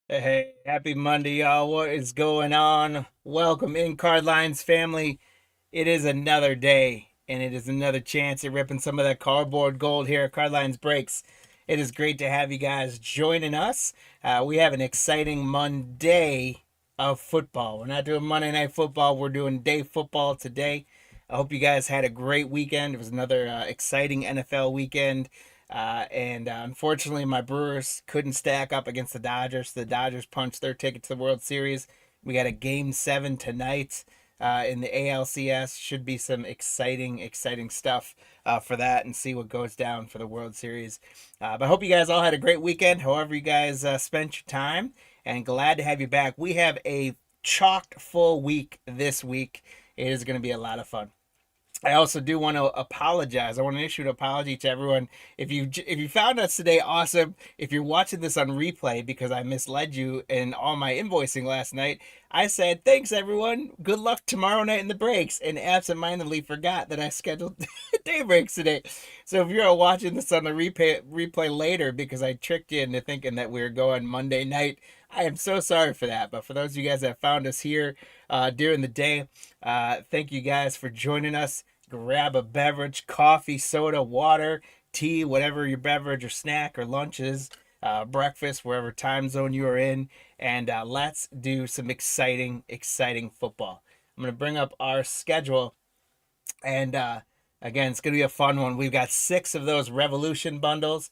Hey, happy Monday, y'all. What is going on? Welcome in, Card Lines family. It is another day, and it is another chance at ripping some of that cardboard gold here at Card Lines Breaks. It is great to have you guys joining us. We have an exciting Monday of football. We're not doing Monday Night Football, we're doing day football today. I hope you guys had a great weekend. It was another exciting NFL weekend. And unfortunately, my Brewers couldn't stack up against the Dodgers. The Dodgers punched their ticket to the World Series. We got a Game 7 tonight in the ALCS. Should be some exciting stuff for that and see what goes down for the World Series. But I hope you guys all had a great weekend, however you guys spent your time, and glad to have you back. We have a chock full week this week. It is going to be a lot of fun. I also do want to apologize. I want to issue an apology to everyone. If you found us today, awesome. If you're watching this on replay because I misled you in all my invoicing last night, I said thanks everyone. Good luck tomorrow night in the breaks, and absentmindedly forgot that I scheduled day breaks today. So if you're watching this on the replay later because I tricked you into thinking that we were going Monday night, I am so sorry for that. But for those of you guys that found us here during the day, thank you guys for joining us. Grab a beverage, coffee, soda, water, tea, whatever your beverage or snack or lunch is, breakfast, wherever time zone you are in, and let's do some exciting football. I'm going to bring up our schedule, and again, it's going to be a fun one. We've got 6 of those Revolution bundles.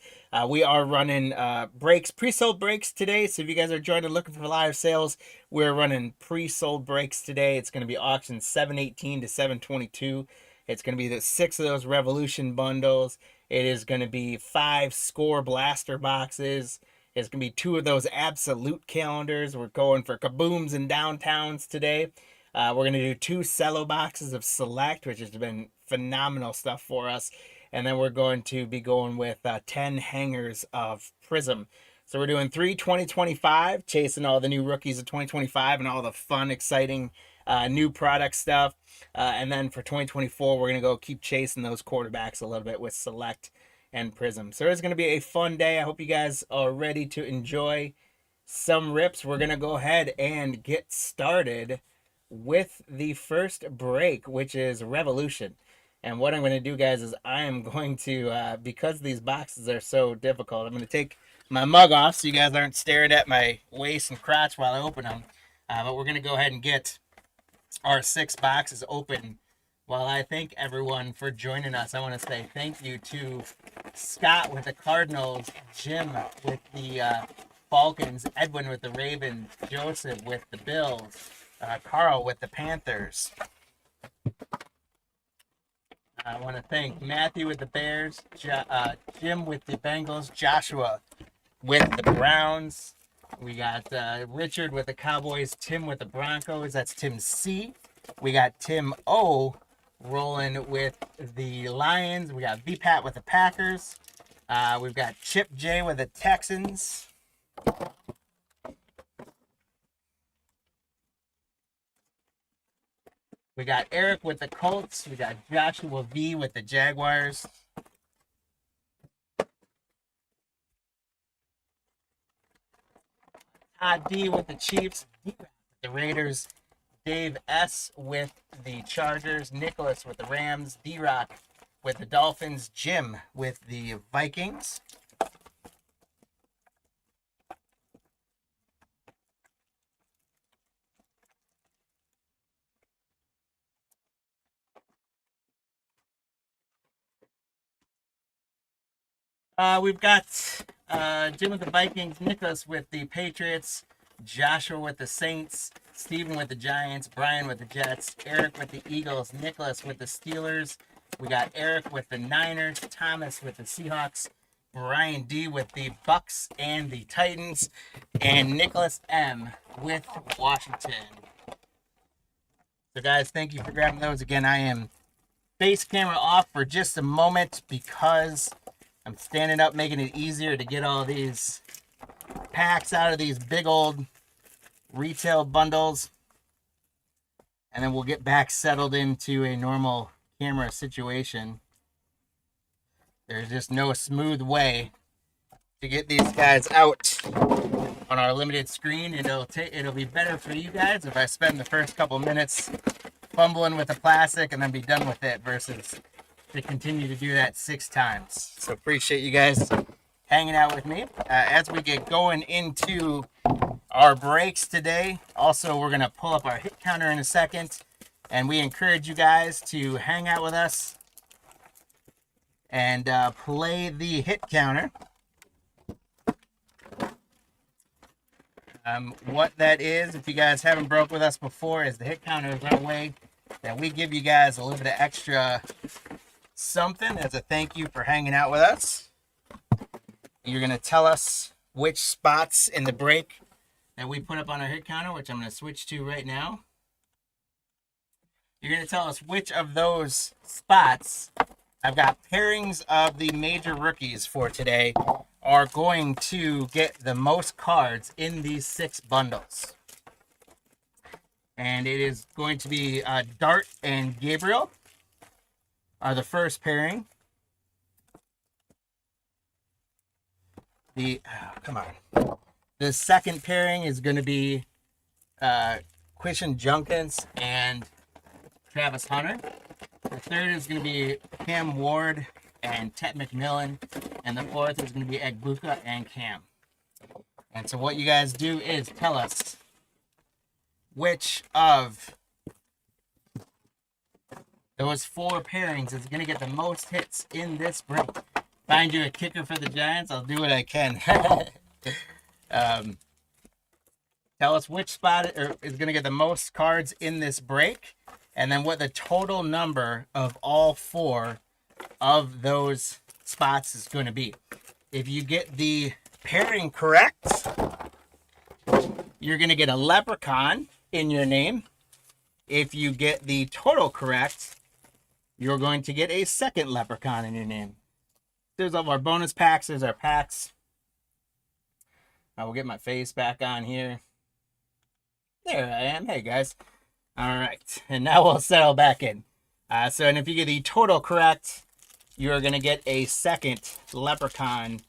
We are running breaks, pre-sold breaks today. So if you guys are joining looking for live sales, we're running pre-sold breaks today. It's going to be auction 718 to 722. It's going to be the 6 of those Revolution bundles. It is going to be 5 score blaster boxes. It's going to be 2 of those absolute calendars. We're going for kabooms and downtowns today. We're going to do 2 Cello boxes of Select, which has been phenomenal stuff for us. And then we're going to be going with 10 hangers of Prizm. So we're doing 3 2025, chasing all the new rookies of 2025 and all the fun, exciting new product stuff. And then for 2024, we're going to go keep chasing those quarterbacks a little bit with Select and Prizm. So it's going to be a fun day. I hope you guys are ready to enjoy some rips. We're going to go ahead and get started with the first break, which is Revolution. And what I'm going to do, guys, is I am going to, because these boxes are so difficult, I'm going to take my mug off so you guys aren't staring at my waist and crotch while I open them. But we're going to go ahead and get our 6 boxes open. While I thank everyone for joining us, I want to say thank you to Scott with the Cardinals, Jim with the Falcons, Edwin with the Ravens, Joseph with the Bills, Carl with the Panthers. I want to thank Matthew with the Bears, Jim with the Bengals, Joshua with the Browns. We got Richard with the Cowboys, Tim with the Broncos. That's Tim C. We got Tim O rolling with the Lions. We got VPAT with the Packers. We've got Chip J with the Texans. We got Eric with the Colts. We got Joshua V with the Jaguars. Todd D with the Chiefs. The Raiders. Dave S with the Chargers. Nicholas with the Rams. D-Rock with the Dolphins. Jim with the Vikings. We've got Jim with the Vikings, Nicholas with the Patriots, Joshua with the Saints, Steven with the Giants, Brian with the Jets, Eric with the Eagles, Nicholas with the Steelers. We got Eric with the Niners, Thomas with the Seahawks, Brian D with the Bucks and the Titans, and Nicholas M with Washington. So guys, thank you for grabbing those. Again, I am face camera off for just a moment because I'm standing up, making it easier to get all these packs out of these big old retail bundles. And then we'll get back settled into a normal camera situation. There's just no smooth way to get these guys out on our limited screen. It'll be better for you guys if I spend the first couple minutes fumbling with the plastic and then be done with it versus to continue to do that 6 times. So appreciate you guys hanging out with me as we get going into our breaks today. Also, we're going to pull up our hit counter in a second, and we encourage you guys to hang out with us and play the hit counter. What that is, if you guys haven't broke with us before, is the hit counter is our way that we give you guys a little bit of extra something as a thank you for hanging out with us. You're going to tell us which spots in the break that we put up on our hit counter, which I'm going to switch to right now. You're going to tell us which of those spots, I've got pairings of the major rookies for today, are going to get the most cards in these 6 bundles. And it is going to be Dart and Gabriel are the first pairing. Come on. The second pairing is going to be Quishan Junkins and Travis Hunter. The third is going to be Cam Ward and Tet McMillan. And the fourth is going to be Egbuka and Cam. And so what you guys do is tell us which of those 4 pairings is going to get the most hits in this break. Find you a kicker for the Giants, I'll do what I can. Tell us which spot is going to get the most cards in this break, and then what the total number of all 4 of those spots is going to be. If you get the pairing correct, you're going to get a leprechaun in your name. If you get the total correct, you're going to get a second leprechaun in your name. There's all of our bonus packs. There's our packs. I will get my face back on here. There I am. Hey, guys. All right. And now we'll settle back in. And if you get the total correct, you're going to get a second leprechaun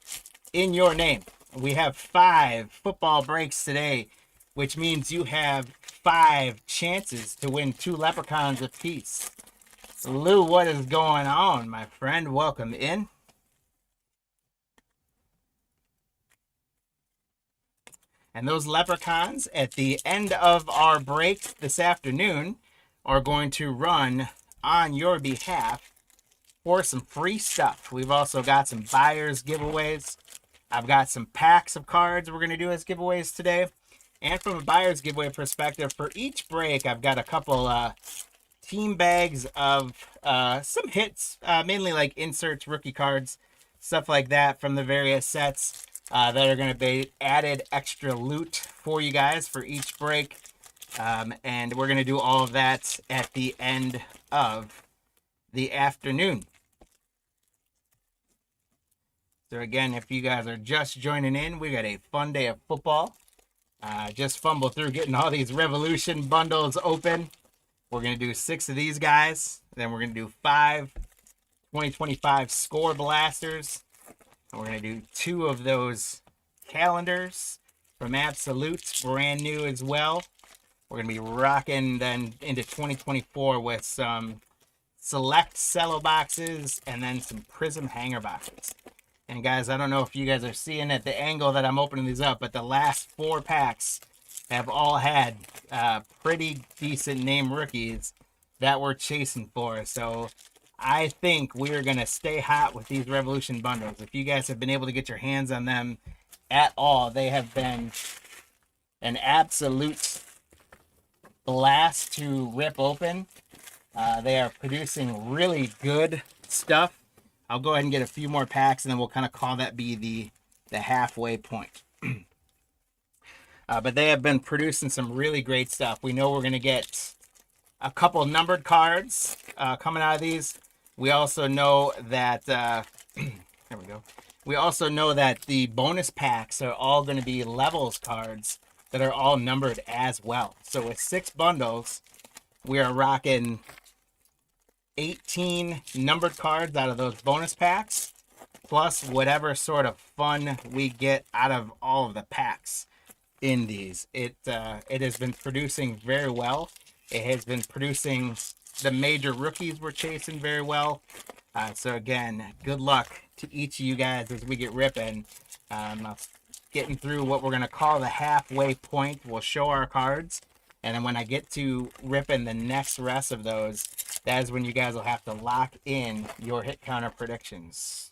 in your name. We have 5 football breaks today, which means you have 5 chances to win 2 leprechauns apiece. Lou, what is going on, my friend? Welcome in. And those leprechauns at the end of our break this afternoon are going to run on your behalf for some free stuff. We've also got some buyers giveaways. I've got some packs of cards we're going to do as giveaways today. And from a buyer's giveaway perspective, for each break, I've got a couple team bags of some hits, mainly like inserts, rookie cards, stuff like that from the various sets that are going to be added extra loot for you guys for each break. And we're going to do all of that at the end of the afternoon. So again, if you guys are just joining in, we got a fun day of football. Just fumbled through getting all these Revolution bundles open. We're going to do 6 of these guys. Then we're going to do 5 2025 score blasters. And we're going to do 2 of those calendars from Absolutes, brand new as well. We're going to be rocking then into 2024 with some select Cello boxes and then some Prizm hanger boxes. And guys, I don't know if you guys are seeing at the angle that I'm opening these up, but the last 4 packs have all had pretty decent name rookies that we're chasing for. So I think we're going to stay hot with these Revolution bundles. If you guys have been able to get your hands on them at all, they have been an absolute blast to rip open. They are producing really good stuff. I'll go ahead and get a few more packs, and then we'll kind of call that be the halfway point. But they have been producing some really great stuff. We know we're going to get a couple numbered cards coming out of these. We also know that there we go. We also know that the bonus packs are all going to be levels cards that are all numbered as well. So with 6 bundles, we are rocking 18 numbered cards out of those bonus packs, plus whatever sort of fun we get out of all of the packs. in these. It has been producing very well. It has been producing the major rookies we're chasing very well. So again, good luck to each of you guys as we get ripping. Getting through what we're gonna call the halfway point. We'll show our cards, and then when I get to ripping the next rest of those, that is when you guys will have to lock in your hit counter predictions.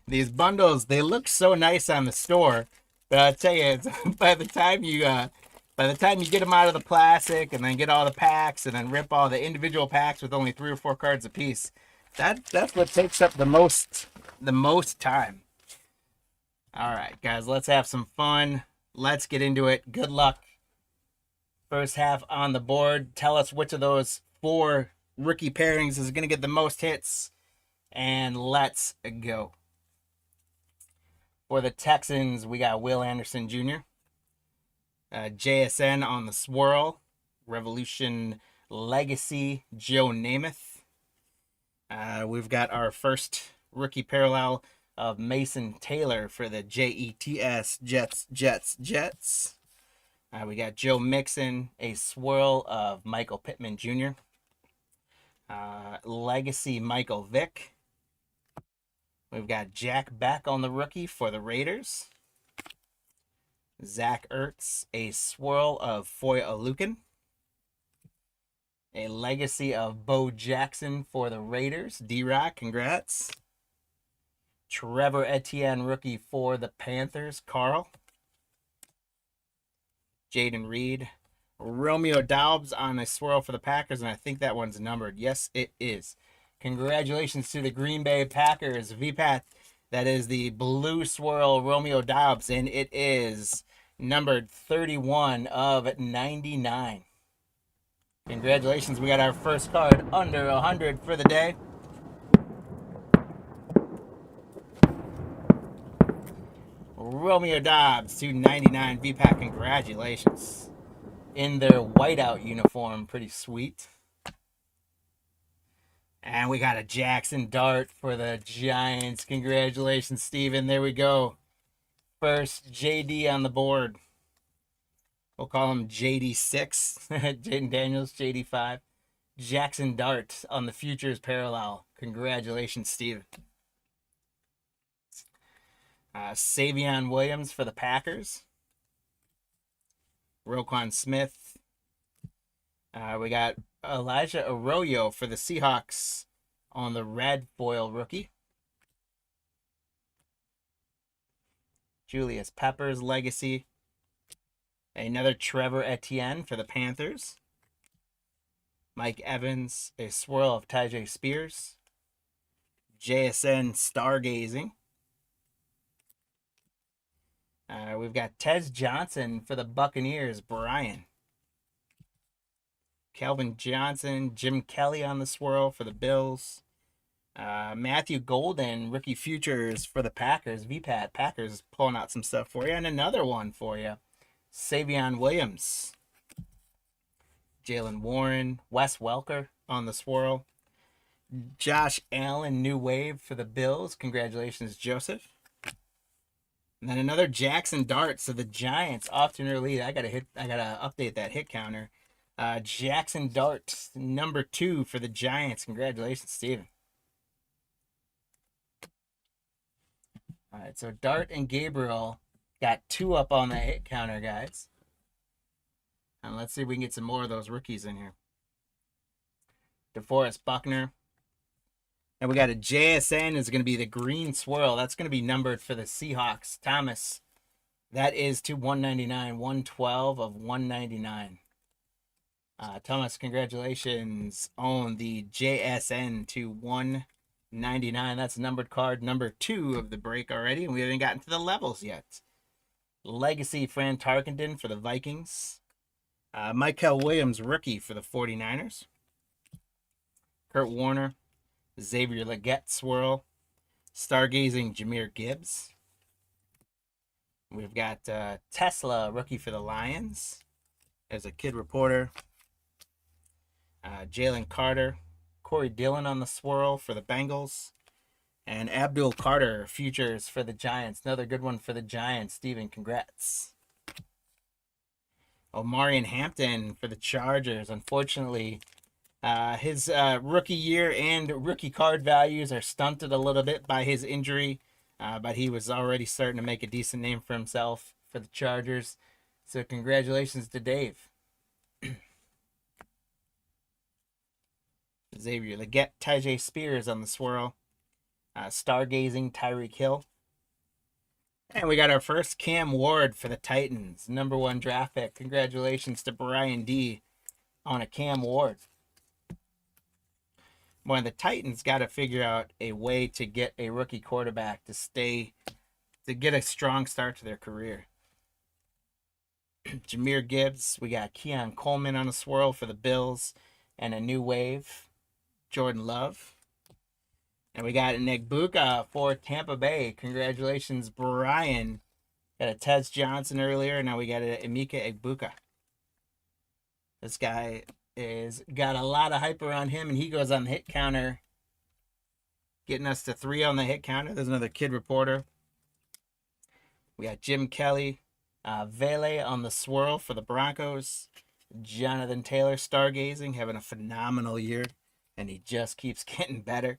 These bundles, they look so nice on the store, but I'll tell you, by the time you get them out of the plastic and then get all the packs and then rip all the individual packs with only 3 or 4 cards a piece, that's what takes up the most time. All right, guys, let's have some fun. Let's get into it. Good luck. First half on the board. Tell us which of those 4 rookie pairings is going to get the most hits, and let's go. For the Texans, we got Will Anderson Jr., JSN on the swirl, Revolution Legacy, Joe Namath. We've got our first rookie parallel of Mason Taylor for the JETS, Jets. We got Joe Mixon, a swirl of Michael Pittman Jr., Legacy Michael Vick. We've got Jack Beck on the rookie for the Raiders. Zach Ertz, a swirl of Foy Alukin. A legacy of Bo Jackson for the Raiders. D-Rock, congrats. Trevor Etienne, rookie for the Panthers. Carl. Jaden Reed. Romeo Doubs on a swirl for the Packers, and I think that one's numbered. Yes, it is. Congratulations to the Green Bay Packers. VPAT, that is the blue swirl Romeo Doubs, and it is numbered 31 of 99. Congratulations, we got our first card under 100 for the day. Romeo Doubs, 299 VPAT, congratulations. In their whiteout uniform, pretty sweet. And we got a Jackson Dart for the Giants. Congratulations, Steven. There we go. First JD on the board. We'll call him JD6. Jaden Daniels, JD5. Jackson Dart on the Futures Parallel. Congratulations, Steven. Savion Williams for the Packers. Roquan Smith. We got Elijah Arroyo for the Seahawks on the red foil rookie. Julius Peppers legacy. Another Trevor Etienne for the Panthers. Mike Evans, a swirl of Tyjae Spears. JSN Stargazing. We've got Tez Johnson for the Buccaneers, Brian. Calvin Johnson, Jim Kelly on the swirl for the Bills. Matthew Golden, rookie futures for the Packers. VPAT, Packers pulling out some stuff for you. And another one for you. Savion Williams. Jalen Warren, Wes Welker on the swirl. Josh Allen, new wave for the Bills. Congratulations, Joseph. And then another Jackson Dart. So the Giants off to an early lead. I gotta update that hit counter. Jackson Dart, number 2 for the Giants. Congratulations, Steven. All right, so Dart and Gabriel got 2 up on the hit counter, guys. And let's see if we can get some more of those rookies in here. DeForest Buckner. And we got a JSN is going to be the green swirl. That's going to be numbered for the Seahawks. Thomas, that is to 199, 112 of 199. Thomas, congratulations on the JSN to 199. That's numbered card number 2 of the break already, and we haven't gotten to the levels yet. Legacy Fran Tarkenton for the Vikings. Michael Williams, rookie for the 49ers. Kurt Warner. Xavier Legette swirl. Stargazing Jahmyr Gibbs. We've got Tesla, rookie for the Lions. There's a kid reporter. Jalen Carter. Corey Dillon on the swirl for the Bengals. And Abdul Carter, futures for the Giants. Another good one for the Giants. Steven, congrats. Omarion Hampton for the Chargers. Unfortunately, his rookie year and rookie card values are stunted a little bit by his injury, but he was already starting to make a decent name for himself for the Chargers. So congratulations to Dave. Xavier Leggett, Tyjae Spears on the swirl. Stargazing, Tyreek Hill. And we got our first Cam Ward for the Titans. #1 draft pick. Congratulations to Brian D on a Cam Ward. Boy, the Titans got to figure out a way to get a rookie quarterback to get a strong start to their career. Jahmyr Gibbs. We got Keon Coleman on a swirl for the Bills. And a new wave, Jordan Love. And we got an Egbuka for Tampa Bay. Congratulations, Brian. Got a Tez Johnson earlier. Now we got an Emeka Egbuka. This guy is got a lot of hype around him, and he goes on the hit counter, getting us to 3 on the hit counter. There's another kid reporter. We got Jim Kelly. Vele on the swirl for the Broncos. Jonathan Taylor, stargazing, having a phenomenal year, and he just keeps getting better.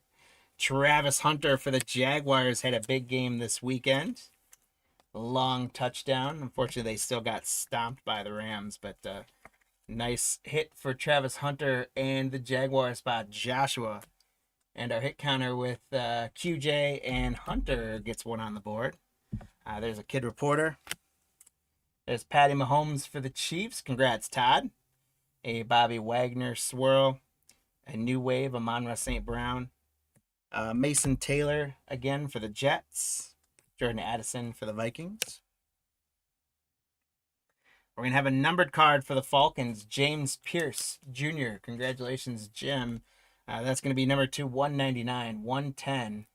Travis Hunter for the Jaguars had a big game this weekend. Long touchdown. Unfortunately, they still got stomped by the Rams, but nice hit for Travis Hunter and the Jaguar spot, Joshua. And our hit counter with QJ and Hunter gets 1 on the board. There's a kid reporter. There's Patty Mahomes for the Chiefs. Congrats, Todd. A Bobby Wagner swirl. A new wave, Amon-Ra St. Brown. Mason Taylor again for the Jets. Jordan Addison for the Vikings. We're going to have a numbered card for the Falcons. James Pierce Jr. Congratulations, Jim. That's going to be number 2, 199. 110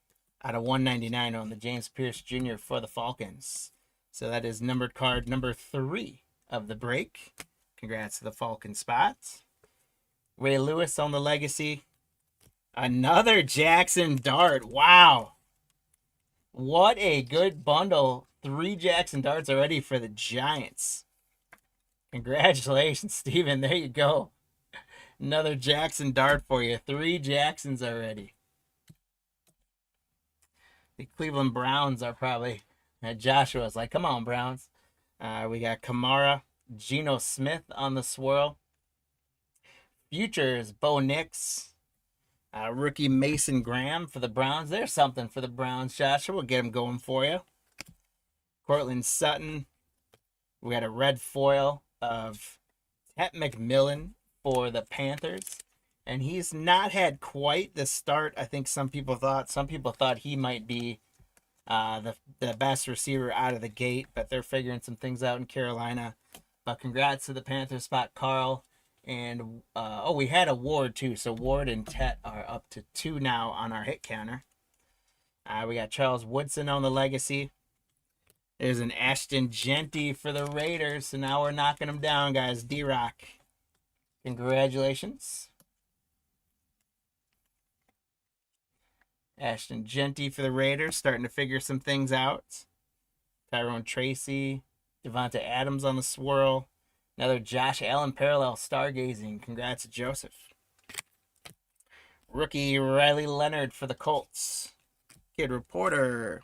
out of 199 on the James Pierce Jr. for the Falcons. So that is numbered card number 3 of the break. Congrats to the Falcon spots. Ray Lewis on the legacy. Another Jackson Dart. Wow. What a good bundle. 3 Jackson Darts already for the Giants. Congratulations, Steven. There you go. Another Jackson Dart for you. 3 Jacksons already. The Cleveland Browns are probably... Joshua's like, come on, Browns. We got Kamara, Geno Smith on the swirl. Futures, Bo Nix. Rookie Mason Graham for the Browns. There's something for the Browns, Joshua. We'll get him going for you. Cortland Sutton. We got a red foil of Ted McMillan for the Panthers. And he's not had quite the start I think some people thought. Some people thought he might be the best receiver out of the gate, but they're figuring some things out in Carolina. But congrats to the Panthers spot, Carl. And, we had a Ward, too. So Ward and Tet are up to 2 now on our hit counter. We got Charles Woodson on the legacy. There's an Ashton Genty for the Raiders. So now we're knocking them down, guys. D-Rock. Congratulations. Ashton Genty for the Raiders. Starting to figure some things out. Tyrone Tracy. Devonta Adams on the swirl. Another Josh Allen parallel stargazing. Congrats to Joseph. Rookie Riley Leonard for the Colts. Kid reporter.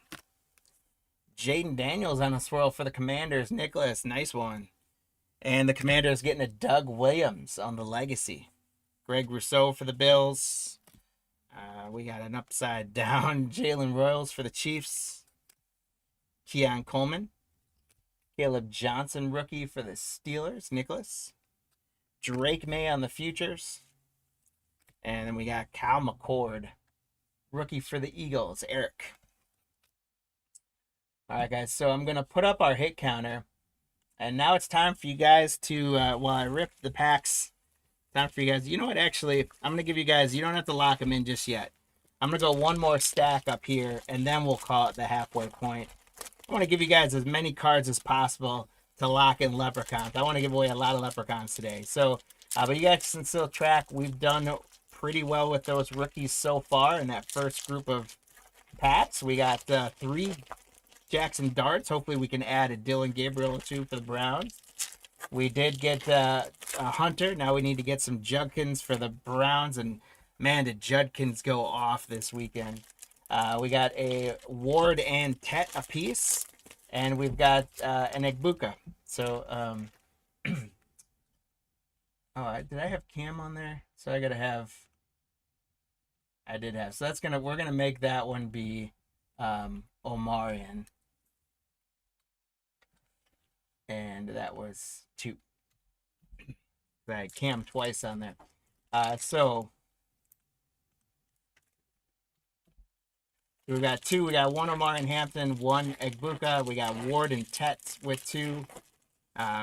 Jaden Daniels on a swirl for the Commanders. Nicholas, nice one. And the Commanders getting a Doug Williams on the legacy. Greg Rousseau for the Bills. We got an upside down Jalen Royals for the Chiefs. Keon Coleman. Caleb Johnson, rookie for the Steelers, Nicholas. Drake May on the futures. And then we got Cal McCord, rookie for the Eagles, Eric. All right, guys, so I'm going to put up our hit counter. And now it's time for you guys to, while I rip the packs, time for you guys. You know what, actually, I'm going to give you guys, you don't have to lock them in just yet. I'm going to go one more stack up here, and then we'll call it the halfway point. I want to give you guys as many cards as possible to lock in Leprechauns. I want to give away a lot of Leprechauns today. So, but you guys can still track. We've done pretty well with those rookies so far in that first group of Pats. We got 3 Jackson Darts. Hopefully we can add a Dylan Gabriel or 2 for the Browns. We did get a Hunter. Now we need to get some Judkins for the Browns. And man, did Judkins go off this weekend. We got a Ward and Tet apiece. And we've got an Egbuka. So, oh, did I have Cam on there? So I got to have, I did have. So we're going to make that one be Omarion. And that was 2. I had Cam twice on there. So we got 2. We got 1 Omar in Hampton, 1 Egbuka. We got Ward and Tet with 2.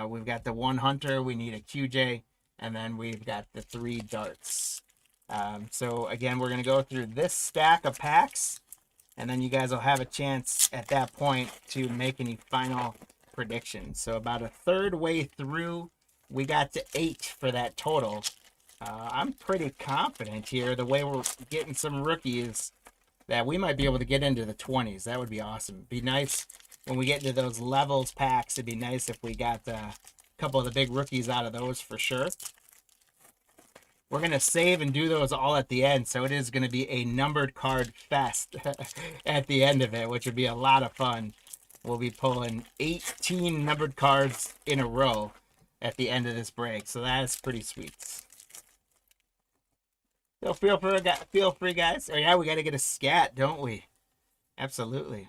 We've got the 1 Hunter. We need a QJ. And then we've got the 3 Darts. So again, we're going to go through this stack of packs. And then you guys will have a chance at that point to make any final predictions. So about a third way through, we got to 8 for that total. I'm pretty confident here, the way we're getting some rookies, that we might be able to get into the 20s. That would be awesome. It'd be nice when we get into those levels packs. It'd be nice if we got a couple of the big rookies out of those for sure. We're going to save and do those all at the end, so it is going to be a numbered card fest at the end of it, which would be a lot of fun. We'll be pulling 18 numbered cards in a row at the end of this break, so that is pretty sweet. So feel free, guys. Oh yeah, we got to get a scat, don't we? Absolutely.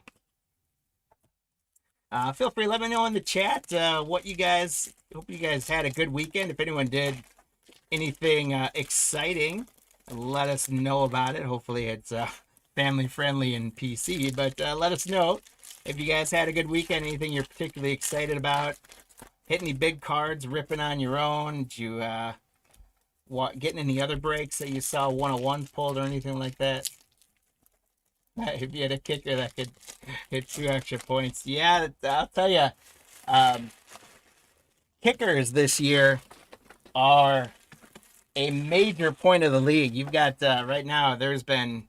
Feel free. Let me know in the chat what you guys. Hope you guys had a good weekend. If anyone did anything exciting, let us know about it. Hopefully it's family friendly and PC. But let us know if you guys had a good weekend. Anything you're particularly excited about? Hit any big cards? Ripping on your own? Did you getting any other breaks that you saw 101 pulled or anything like that? If you had a kicker that could hit 2 extra points, yeah, I'll tell you, kickers this year are a major point of the league. You've got right now. There's been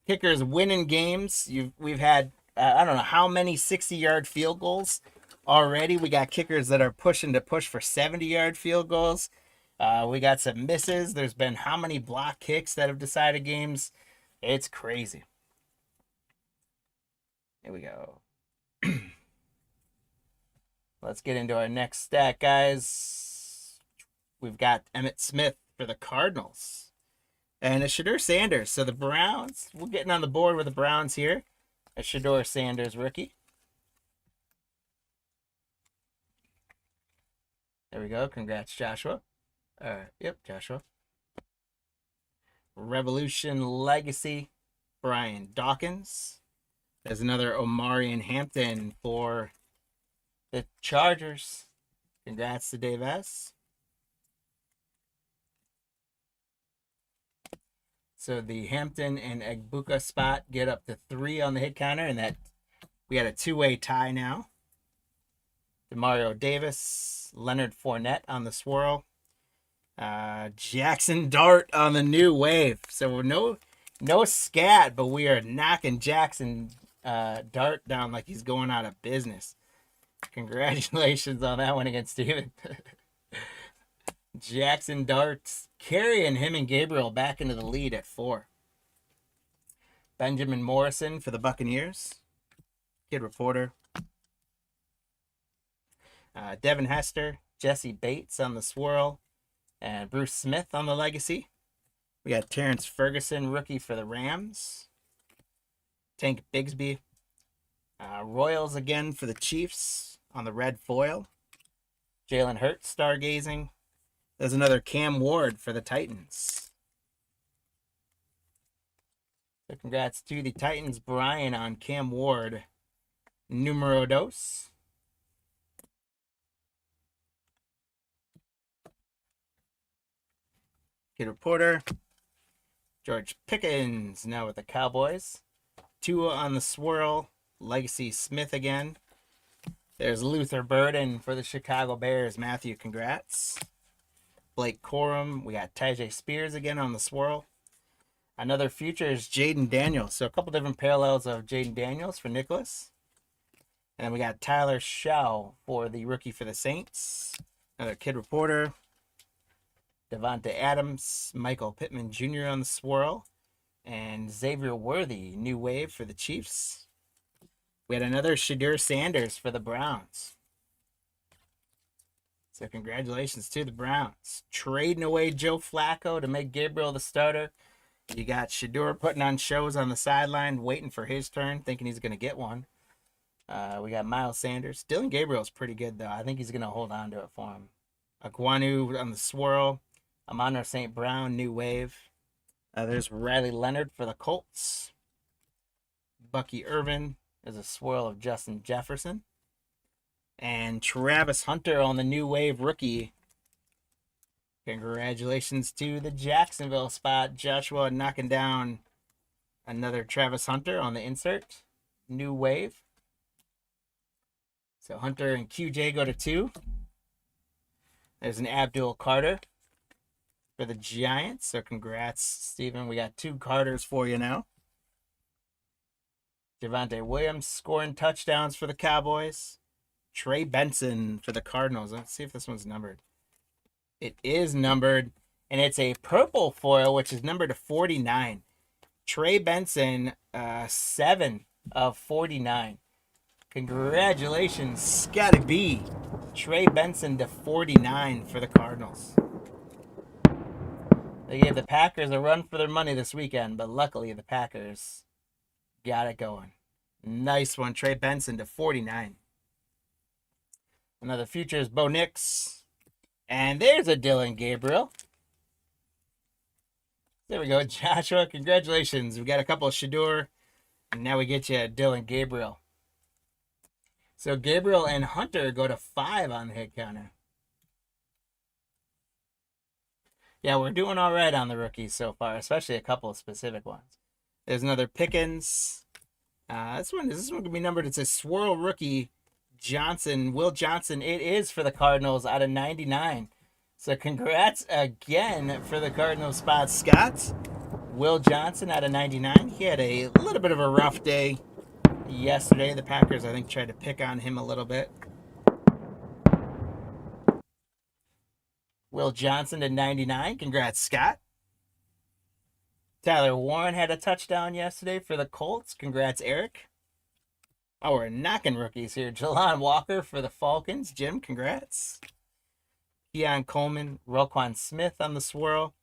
kickers winning games. We've had I don't know how many 60-yard field goals already. We got kickers that are pushing to push for 70-yard field goals. We got some misses. There's been how many block kicks that have decided games? It's crazy. Here we go. Let's get into our next stack, guys. We've got Emmitt Smith for the Cardinals. And a Shedeur Sanders. So the Browns, we're getting on the board with the Browns here. A Shedeur Sanders rookie. There we go. Congrats, Joshua. Yep, Joshua. Revolution Legacy, Brian Dawkins. There's another Omarion Hampton for the Chargers. Congrats to Dave S. So the Hampton and Egbuka spot get up to 3 on the hit counter, and that we got a 2-way tie now. Demario Davis, Leonard Fournette on the swirl. Jackson Dart on the new wave. So we're no scat, but we are knocking Jackson Dart down like he's going out of business. Congratulations on that one against Steven. Jackson Dart carrying him and Gabriel back into the lead at 4. Benjamin Morrison for the Buccaneers. Kid Reporter. Devin Hester, Jesse Bates on the swirl, and Bruce Smith on the legacy. We got Terrence Ferguson, rookie for the Rams. Tank Bigsby. Royals again for the Chiefs on the red foil. Jalen Hurts, stargazing. There's another Cam Ward for the Titans. So congrats to the Titans. Brian on Cam Ward. Numero dos. Kid Reporter. George Pickens now with the Cowboys. Tua on the swirl. Legacy Smith again. There's Luther Burden for the Chicago Bears. Matthew, congrats. Blake Corum. We got Tajay Spears again on the swirl. Another future is Jaden Daniels. So a couple different parallels of Jaden Daniels for Nicholas. And then we got Tyler Shaw for the rookie for the Saints. Another kid reporter. Devontae Adams, Michael Pittman Jr. on the swirl. And Xavier Worthy, new wave for the Chiefs. We had another Shadur Sanders for the Browns. So congratulations to the Browns. Trading away Joe Flacco to make Gabriel the starter. You got Shadur putting on shows on the sideline, waiting for his turn, thinking he's going to get one. We got Miles Sanders. Dylan Gabriel's pretty good, though. I think he's going to hold on to it for him. Aquanu on the swirl. Amon St. Brown, new wave. There's Riley Leonard for the Colts. Bucky Irvin is a swirl of Justin Jefferson. And Travis Hunter on the new wave rookie. Congratulations to the Jacksonville spot. Joshua knocking down another Travis Hunter on the insert. New wave. So Hunter and QJ go to 2. There's an Abdul Carter for the Giants. So congrats, Steven. We got 2 Carters for you now. Javonte Williams scoring touchdowns for the Cowboys. Trey Benson for the Cardinals. Let's see if this one's numbered. It is numbered, and it's a purple foil, which is numbered to 49. Trey Benson, 7 of 49. Congratulations, Scotty B. Trey Benson to 49 for the Cardinals. They gave the Packers a run for their money this weekend, but luckily the Packers got it going. Nice one, Trey Benson to 49. Another future is Bo Nix. And there's a Dylan Gabriel. There we go, Joshua. Congratulations. We got a couple of Shadur. And now we get you a Dylan Gabriel. So Gabriel and Hunter go to 5 on the hit counter. Yeah, we're doing all right on the rookies so far, especially a couple of specific ones. There's another Pickens. This one going to be numbered. It's a swirl rookie. Johnson, Will Johnson, it is for the Cardinals out of 99. So congrats again for the Cardinals spot, Scott. Will Johnson out of 99. He had a little bit of a rough day yesterday. The Packers, I think, tried to pick on him a little bit. Will Johnson to 99. Congrats, Scott. Tyler Warren had a touchdown yesterday for the Colts. Congrats, Eric. Oh, we're knocking rookies here. Jalon Walker for the Falcons. Jim, congrats. Keon Coleman, Roquan Smith on the swirl.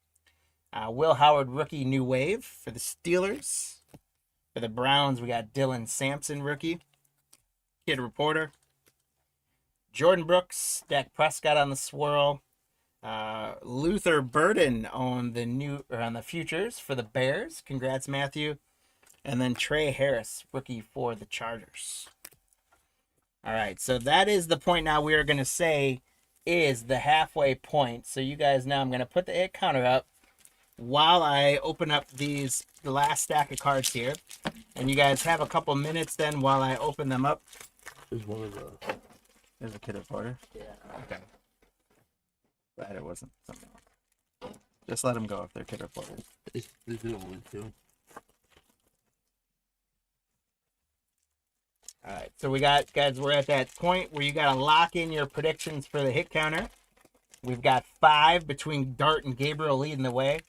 Will Howard, rookie, new wave for the Steelers. For the Browns, we got Dylan Sampson, rookie. Kid reporter. Jordan Brooks, Dak Prescott on the swirl. Luther Burden on the futures for the Bears. Congrats, Matthew. And then Trey Harris, rookie for the Chargers. All right, so that is the point now we are going to say is the halfway point. So you guys know I'm going to put the hit counter up while I open up the last stack of cards here. And you guys have a couple minutes then while I open them up. There's one of the... There's a kid reporter. Yeah. Okay. Glad it wasn't something else. Just let them go if they're kid reporters. There's only 2. All right, so we're at that point where you got to lock in your predictions for the hit counter. We've got 5 between Dart and Gabriel leading the way.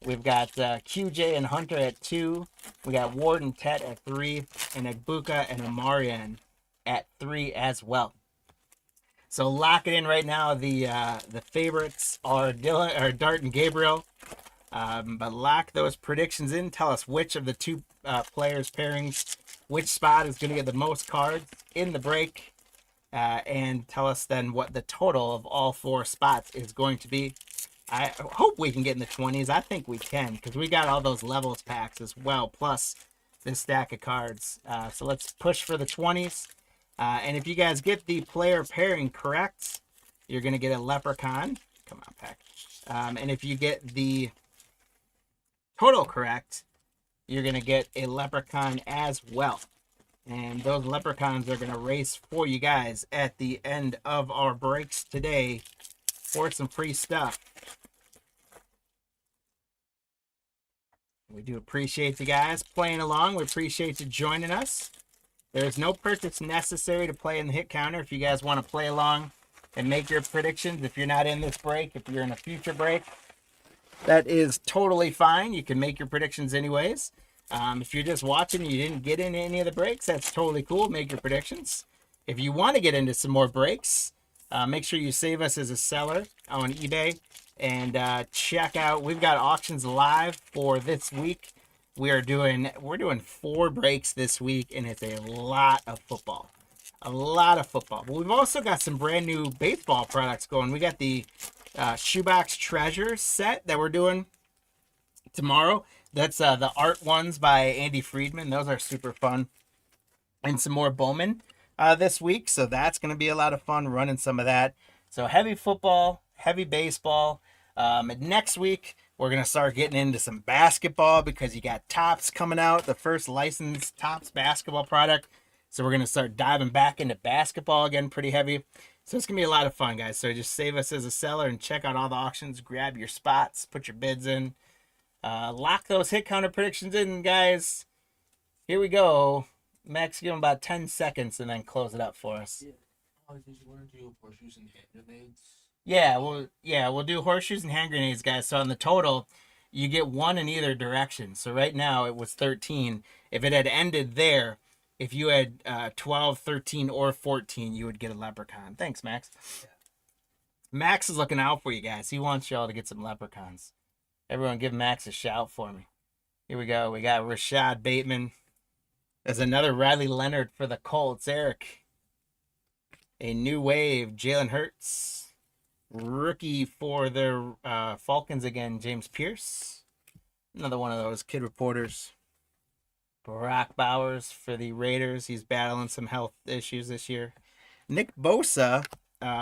We've got QJ and Hunter at 2. We got Ward and Tet at 3, and Agbuka and Amarian at 3 as well. So lock it in right now. The favorites are Dart and Gabriel. But lock those predictions in. Tell us which of the 2 players pairings, which spot is going to get the most cards in the break, and tell us then what the total of all 4 spots is going to be. I hope we can get in the 20s. I think we can because we got all those levels packs as well, plus this stack of cards. So let's push for the 20s. And if you guys get the player pairing correct, you're going to get a Leprechaun. Come on, pack. And if you get the total correct, you're going to get a Leprechaun as well. And those Leprechauns are going to race for you guys at the end of our breaks today for some free stuff. We do appreciate you guys playing along. We appreciate you joining us. There's no purchase necessary to play in the hit counter. If you guys want to play along and make your predictions, if you're not in this break, if you're in a future break, that is totally fine. You can make your predictions anyways. If you're just watching and you didn't get into any of the breaks, that's totally cool. Make your predictions. If you want to get into some more breaks, make sure you save us as a seller on eBay and check out. We've got auctions live for this week. We're doing 4 breaks this week, and it's a lot of football. A lot of football. But we've also got some brand new baseball products going. We got the Shoebox Treasure set that we're doing tomorrow. That's the art ones by Andy Friedman. Those are super fun. And some more Bowman this week. So that's going to be a lot of fun running some of that. So heavy football, heavy baseball. Next week, we're going to start getting into some basketball because you got Topps coming out, the first licensed Topps basketball product. So we're going to start diving back into basketball again pretty heavy. So it's going to be a lot of fun, guys. So just save us as a seller and check out all the auctions. Grab your spots. Put your bids in. Lock those hit counter predictions in, guys. Here we go. Max, give them about 10 seconds and then close it up for us. Yeah. Oh, did you want to do horseshoes and hand grenades? We'll do horseshoes and hand grenades, guys. So on the total, you get 1 in either direction. So right now it was 13. If it had ended there, if you had 12, 13, or 14, you would get a leprechaun. Thanks, Max. Yeah. Max is looking out for you guys. He wants y'all to get some leprechauns. Everyone give Max a shout for me. Here we go. We got Rashad Bateman. There's another Riley Leonard for the Colts. Eric. A new wave. Jalen Hurts. Rookie for the Falcons again. James Pierce. Another one of those kid reporters. Brock Bowers for the Raiders. He's battling some health issues this year. Nick Bosa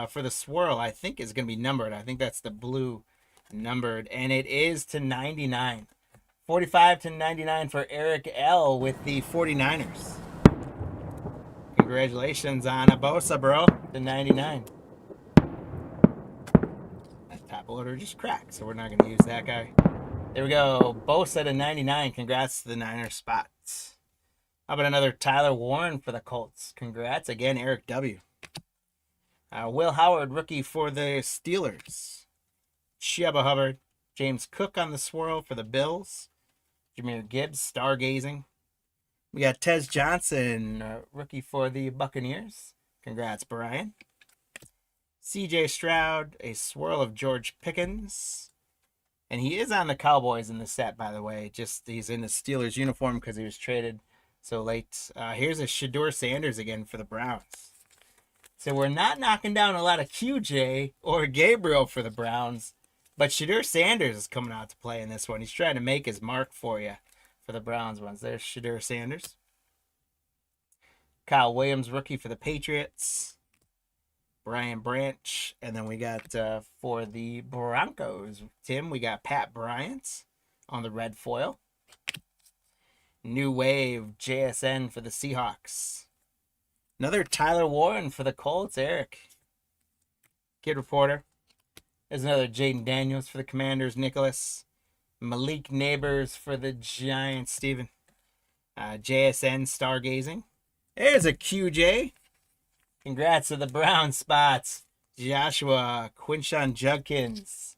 for the Swirl, I think, is going to be numbered. I think that's the blue numbered. And it is to 99. 45 to 99 for Eric L. with the 49ers. Congratulations on a Bosa, bro. To 99. That top loader just cracked, so we're not going to use that guy. There we go. Bosa to 99. Congrats to the Niners spots. How about another Tyler Warren for the Colts? Congrats. Again, Eric W. Will Howard, rookie for the Steelers. Chuba Hubbard. James Cook on the swirl for the Bills. Jahmyr Gibbs, stargazing. We got Tez Johnson, rookie for the Buccaneers. Congrats, Brian. CJ Stroud, a swirl of George Pickens. And he is on the Cowboys in the set, by the way. Just he's in the Steelers uniform because he was traded so late. Here's a Shedeur Sanders again for the Browns. So we're not knocking down a lot of QJ or Gabriel for the Browns. But Shedeur Sanders is coming out to play in this one. He's trying to make his mark for you for the Browns ones. There's Shedeur Sanders. Kyle Williams, rookie for the Patriots. Brian Branch. And then we got for the Broncos, Tim, we got Pat Bryant on the red foil. New wave, JSN for the Seahawks. Another Tyler Warren for the Colts, Eric. Kid reporter. There's another Jaden Daniels for the Commanders, Nicholas. Malik Neighbors for the Giants, Steven. JSN stargazing. There's a QJ. Congrats to the Brown spots. Joshua Quinshon Judkins.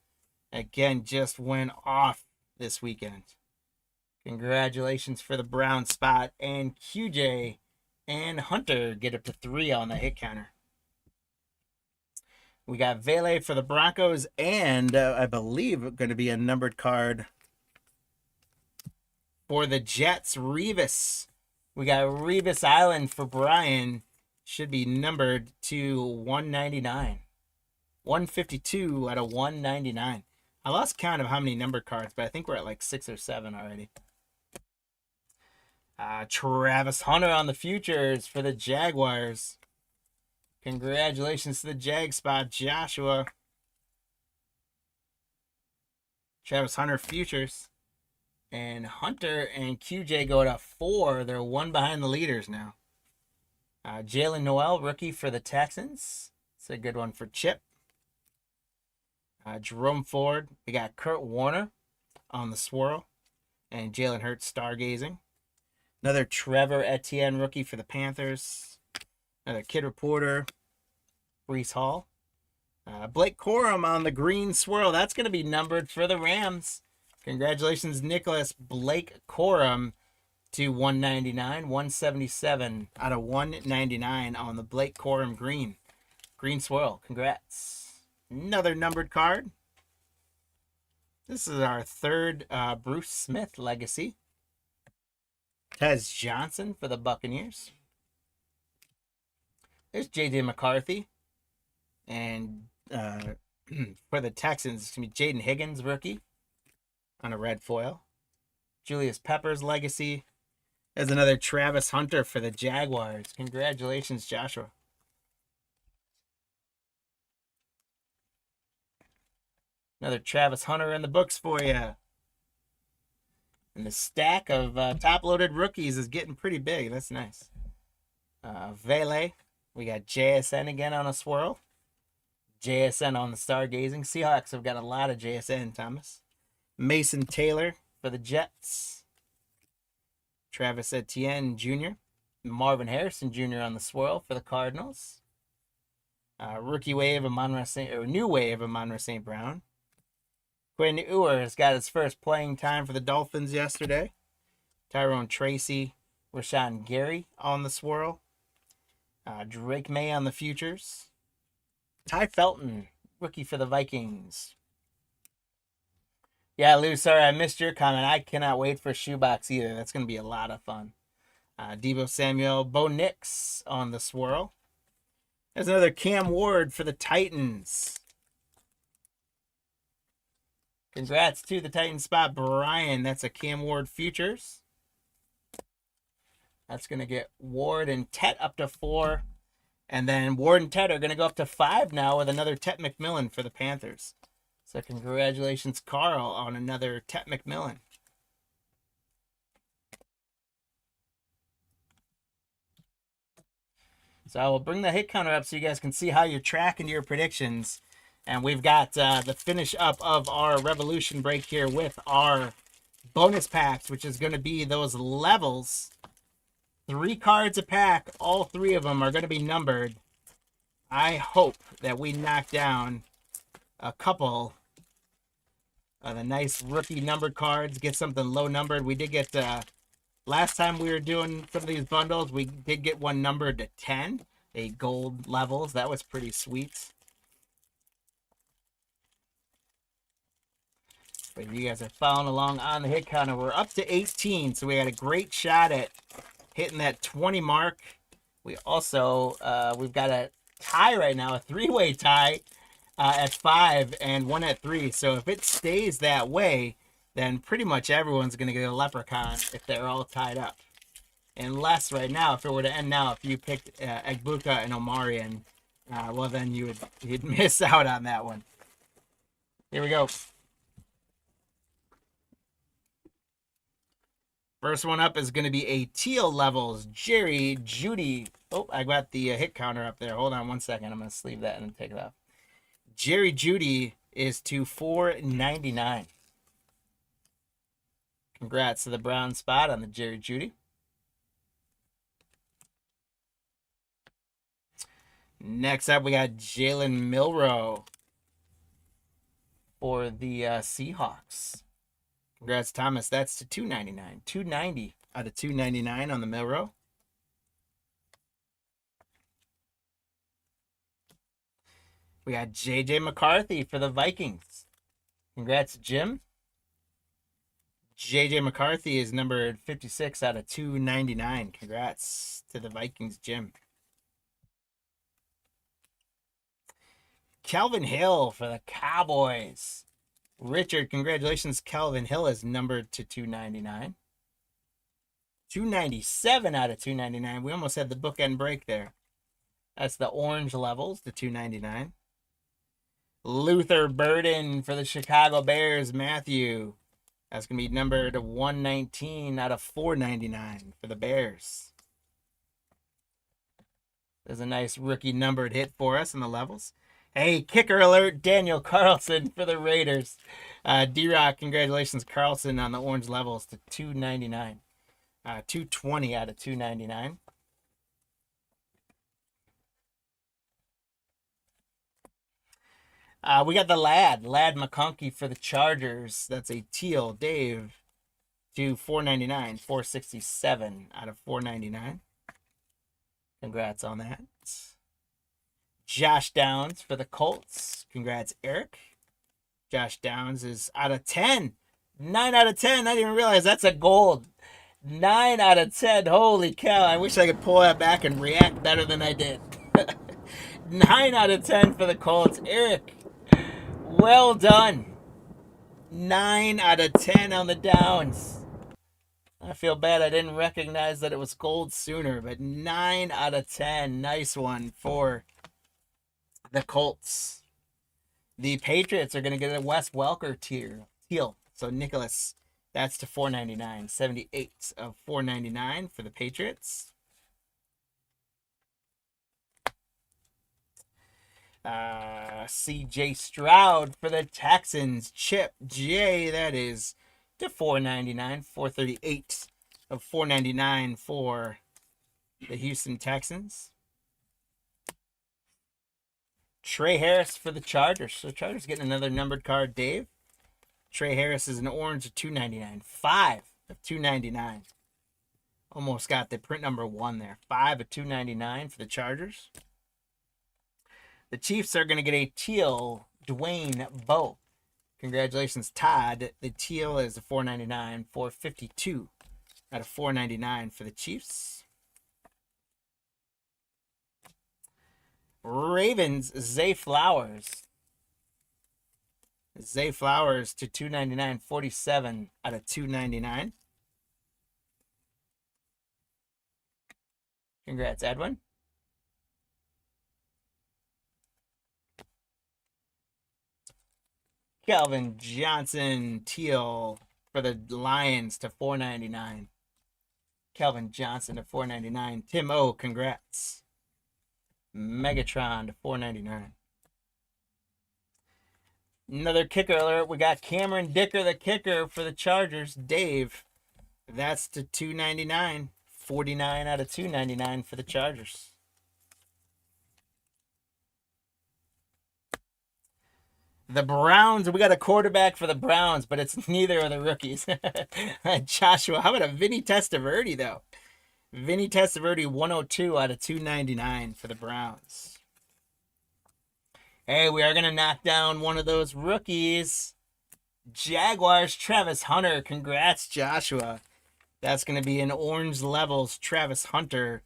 Again, just went off this weekend. Congratulations for the Brown spot. And QJ and Hunter get up to 3 on the hit counter. We got Vele for the Broncos, and I believe going to be a numbered card for the Jets. Revis. We got Revis Island for Brian. Should be numbered to 199. 152 out of 199. I lost count of how many numbered cards, but I think we're at like 6 or 7 already. Travis Hunter on the futures for the Jaguars. Congratulations to the Jag spot, Joshua. Travis Hunter futures. And Hunter and QJ go to 4. They're 1 behind the leaders now. Jalen Noel, rookie for the Texans. It's a good one for Chip. Jerome Ford. We got Kurt Warner on the swirl. and Jalen Hurts stargazing. Another Trevor Etienne rookie for the Panthers. Another Kid Reporter, Brees Hall. Blake Corum on the green swirl. That's going to be numbered for the Rams. Congratulations, Nicholas. Blake Corum to 199, 177 out of 199 on the Blake Corum green. Green swirl. Congrats. Another numbered card. This is our third Bruce Smith legacy. Tez Johnson for the Buccaneers. There's J.J. McCarthy. And for the Texans, it's going to be Jaden Higgins, rookie, on a red foil. Julius Peppers legacy. There's another Travis Hunter for the Jaguars. Congratulations, Joshua. Another Travis Hunter in the books for you. And the stack of top-loaded rookies is getting pretty big. That's nice. Vele. We got JSN again on a swirl. JSN on the stargazing. Seahawks have got a lot of JSN, Thomas. Mason Taylor for the Jets. Travis Etienne Jr. Marvin Harrison Jr. on the swirl for the Cardinals. Rookie wave of new wave of Monroe St. Brown. Quinn Ewers got his first playing time for the Dolphins yesterday. Tyrone Tracy, Rashawn Gary on the swirl. Drake May on the futures. Ty Felton, rookie for the Vikings. Yeah, Lou, sorry I missed your comment. I cannot wait for Shoebox either. That's going to be a lot of fun. Deebo Samuel, Bo Nix on the swirl. There's another Cam Ward for the Titans. Congrats to the Titan spot, Brian. That's a Cam Ward futures. That's going to get Ward and Tet up to 4. And then Ward and Tet are going to go up to 5 now with another Tet McMillan for the Panthers. So congratulations, Carl, on another Tet McMillan. So I will bring the hit counter up so you guys can see how you're tracking your predictions. And we've got the finish up of our Revolution break here with our bonus packs, which is going to be those levels. 3 cards a pack. All 3 of them are going to be numbered. I hope that we knock down a couple of the nice rookie numbered cards. Get something low numbered. We did get, last time we were doing some of these bundles, we did get one numbered to 10. A gold levels. That was pretty sweet. But you guys are following along on the hit counter. We're up to 18, so we had a great shot at hitting that 20 mark. We also, we've got a tie right now, a 3-way tie at 5 and 1 at 3. So if it stays that way, then pretty much everyone's going to get a Leprechaun if they're all tied up. Unless right now, if it were to end now, if you picked Egbuka and Omarion, well then you'd miss out on that one. Here we go. First one up is going to be a teal levels, Jerry Jeudy. Oh, I got the hit counter up there. Hold on one second. I'm going to sleeve that and take it off. Jerry Jeudy is to 499. Congrats to the brown spot on the Jerry Jeudy. Next up, we got Jalen Milroe for the Seahawks. Congrats, Thomas. That's to 299. 290 out of 299 on the Milroe. We got J.J. McCarthy for the Vikings. Congrats, Jim. J.J. McCarthy is numbered 56 out of 299. Congrats to the Vikings, Jim. Calvin Hill for the Cowboys. Richard, congratulations. Calvin Hill is numbered to 299. 297 out of 299. We almost had the bookend break there. That's the orange levels, the 299. Luther Burden for the Chicago Bears, Matthew. That's going to be numbered to 119 out of 499 for the Bears. There's a nice rookie numbered hit for us in the levels. Hey, kicker alert, Daniel Carlson for the Raiders. D-Rock, congratulations, Carlson, on the orange levels to 299. 220 out of 299. We got the Lad McConkey for the Chargers. That's a teal, Dave, to 499, 467 out of 499. Congrats on that. Josh Downs for the Colts. Congrats, Eric. Josh Downs is out of 10. 9 out of 10. I didn't even realize that's a gold. 9 out of 10. Holy cow. I wish I could pull that back and react better than I did. 9 out of 10 for the Colts. Eric, well done. 9 out of 10 on the Downs. I feel bad I didn't recognize that it was gold sooner, but 9 out of 10. Nice one for the Colts. The Patriots are going to get a Wes Welker teal. So Nicholas, that's to 499. 78 of 499 for the Patriots. CJ Stroud for the Texans. Chip J, that is to 499. 438 of 499 for the Houston Texans. Trey Harris for the Chargers. So Chargers getting another numbered card, Dave. Trey Harris is an orange of 299. 5 of 299. Almost got the print number 1 there. 5 of 299 for the Chargers. The Chiefs are going to get a teal Dwayne Bowe. Congratulations, Todd. The teal is a 499. 452 out of 499 for the Chiefs. Ravens, Zay Flowers. Zay Flowers to 299, 47 out of 299. Congrats, Edwin. Calvin Johnson, teal for the Lions to 499. Calvin Johnson to 499. Tim O, congrats. Megatron to 499. Another kicker alert. We got Cameron Dicker, the kicker for the Chargers. Dave, that's to 299. 49 out of 299 for the Chargers. The Browns, we got a quarterback for the Browns, but it's neither of the rookies. Joshua, how about a Vinny Testaverde, though? Vinny Testaverde, 102 out of 299 for the Browns. Hey, we are going to knock down one of those rookies. Jaguars, Travis Hunter. Congrats, Joshua. That's going to be an orange levels Travis Hunter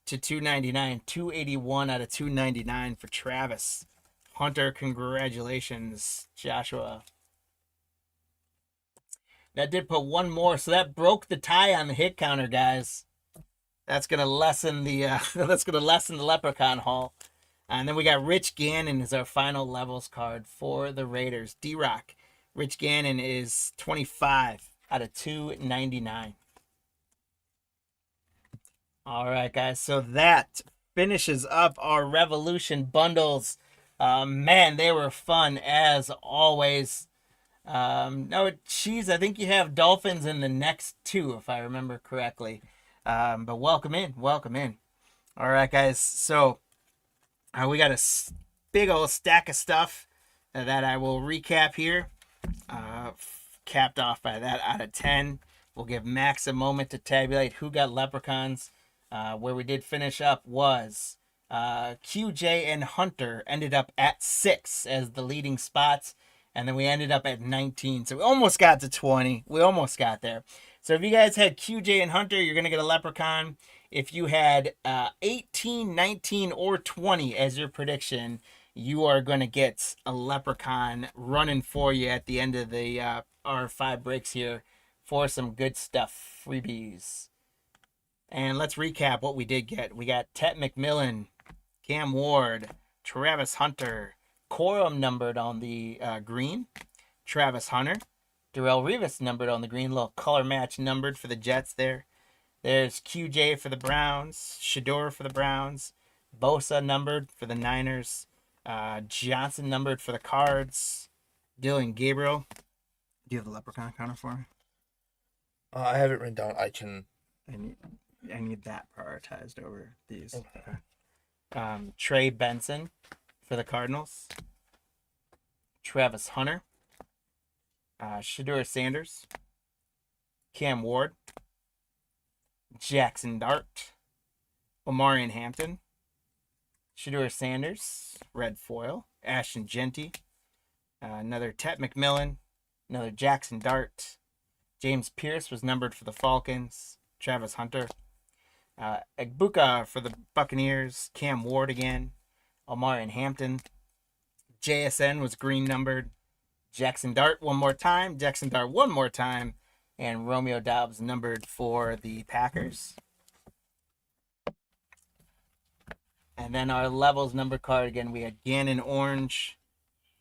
to 299. 281 out of 299 for Travis Hunter. Congratulations, Joshua. That did put one more, so that broke the tie on the hit counter, guys. That's gonna lessen the Leprechaun haul. And then we got Rich Gannon as our final levels card for the Raiders. D-Rock. Rich Gannon is 25 out of 299. All right, guys. So that finishes up our Revolution bundles. Man, they were fun as always. No, Cheese, I think you have Dolphins in the next 2, if I remember correctly. But welcome in. All right, guys. So we got a big old stack of stuff that I will recap here. Capped off by that out of 10. We'll give Max a moment to tabulate who got leprechauns. Where we did finish up was QJ and Hunter ended up at 6 as the leading spots. And then we ended up at 19. So we almost got to 20. We almost got there. So if you guys had QJ and Hunter, you're going to get a leprechaun. If you had 18, 19, or 20 as your prediction, you are going to get a leprechaun running for you at the end of the our 5 breaks here for some good stuff, freebies. And let's recap what we did get. We got Tet McMillan, Cam Ward, Travis Hunter, Corum numbered on the green, Travis Hunter, Darrelle Revis numbered on the green, little color match numbered for the Jets there. There's QJ for the Browns, Shador for the Browns, Bosa numbered for the Niners, Johnson numbered for the Cards, Dylan Gabriel you have the leprechaun counter for me? I have it written down. I can. I need that prioritized over these. Okay. Trey Benson for the Cardinals. Travis Hunter. Shedeur Sanders. Cam Ward. Jackson Dart. Omarion Hampton. Shedeur Sanders. Red foil. Ashton Genty. Another Tet McMillan. Another Jackson Dart. James Pierce was numbered for the Falcons. Travis Hunter. Egbuka for the Buccaneers. Cam Ward again. Omarion Hampton. JSN was green numbered. Jackson Dart one more time. Jackson Dart one more time. And Romeo Doubs numbered for the Packers. And then our levels number card again. We had Gannon orange.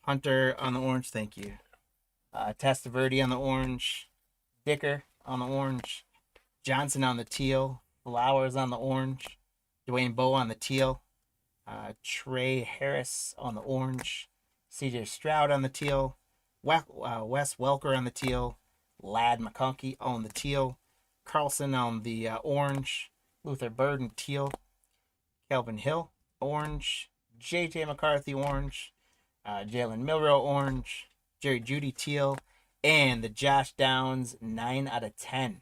Hunter on the orange. Thank you. Testaverde on the orange. Dicker on the orange. Johnson on the teal. Flowers on the orange. Dwayne Bowe on the teal. Trey Harris on the orange. CJ Stroud on the teal. Wes Welker on the teal. Ladd McConkey on the teal. Carlson on the orange. Luther Burden teal. Kelvin Hill orange. JJ McCarthy orange. Jalen Milroe orange. Jerry Jeudy teal. And the Josh Downs 9 out of 10.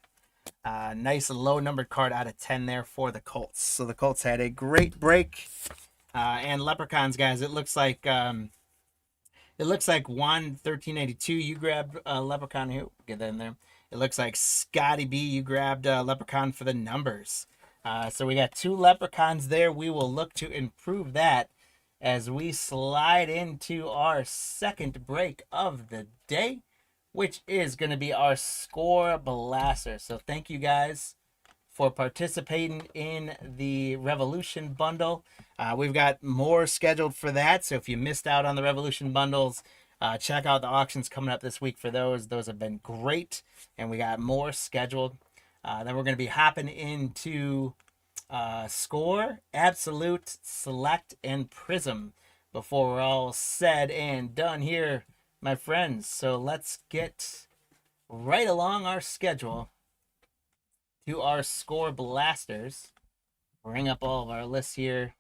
Nice low numbered card out of 10 there for the Colts. So the Colts had a great break. And Leprechauns, guys, it looks like Juan 1382. You grabbed Leprechaun here. Get that in there. It looks like Scotty B. You grabbed Leprechaun for the numbers. So we got 2 Leprechauns there. We will look to improve that as we slide into our second break of the day, which is going to be our score blaster. So thank you guys for participating in the Revolution bundle. We've got more scheduled for that. So if you missed out on the Revolution bundles, check out the auctions coming up this week for those. Those have been great. And we got more scheduled. Then we're going to be hopping into Score, Absolute, Select, and Prizm before we're all said and done here, my friends. So let's get right along our schedule to our Score Blasters. Bring up all of our lists here.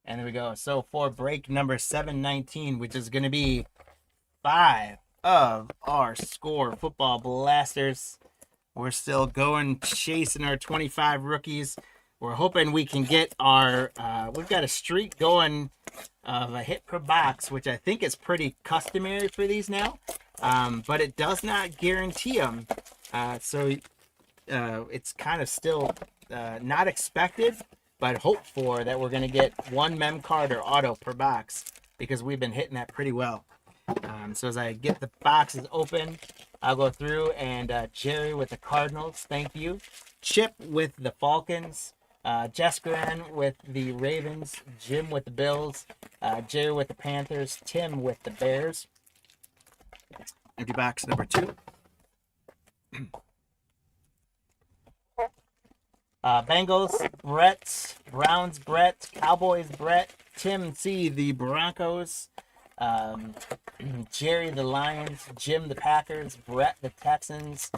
And there we go. So for break number 719, which is going to be 5 of our Score Football Blasters, we're still going chasing our 25 rookies. We're hoping we can get our, we've got a streak going of a hit per box, which I think is pretty customary for these now. But it does not guarantee them. So it's kind of still not expected, but hoped for that we're going to get 1 mem card or auto per box because we've been hitting that pretty well. So as I get the boxes open, I'll go through and Jerry with the Cardinals, thank you. Chip with the Falcons. Jeskran with the Ravens. Jim with the Bills. Jerry with the Panthers. Tim with the Bears. Empty box number 2. Bengals, Brett. Browns, Brett. Cowboys, Brett. Tim C, the Broncos. Jerry the Lions, Jim the Packers, Brett the Texans,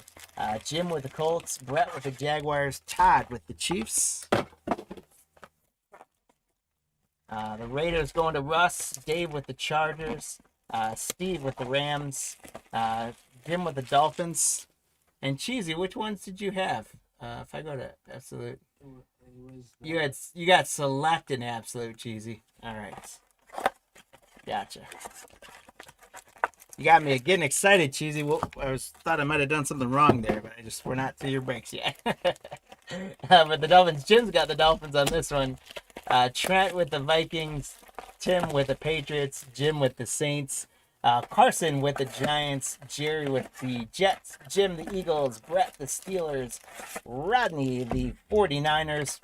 Jim with the Colts, Brett with the Jaguars, Todd with the Chiefs. The Raiders going to Russ, Dave with the Chargers, Steve with the Rams, Jim with the Dolphins, and Cheesy. Which ones did you have? If I go to Absolute, you got Select and Absolute, Cheesy. All right. Gotcha. You got me getting excited, Cheesy. Well, thought I might have done something wrong there, but we're not to your breaks yet. But the Dolphins, Jim's got the Dolphins on this one. Trent with the Vikings, Tim with the Patriots, Jim with the Saints, Carson with the Giants, Jerry with the Jets, Jim the Eagles, Brett the Steelers, Rodney the 49ers.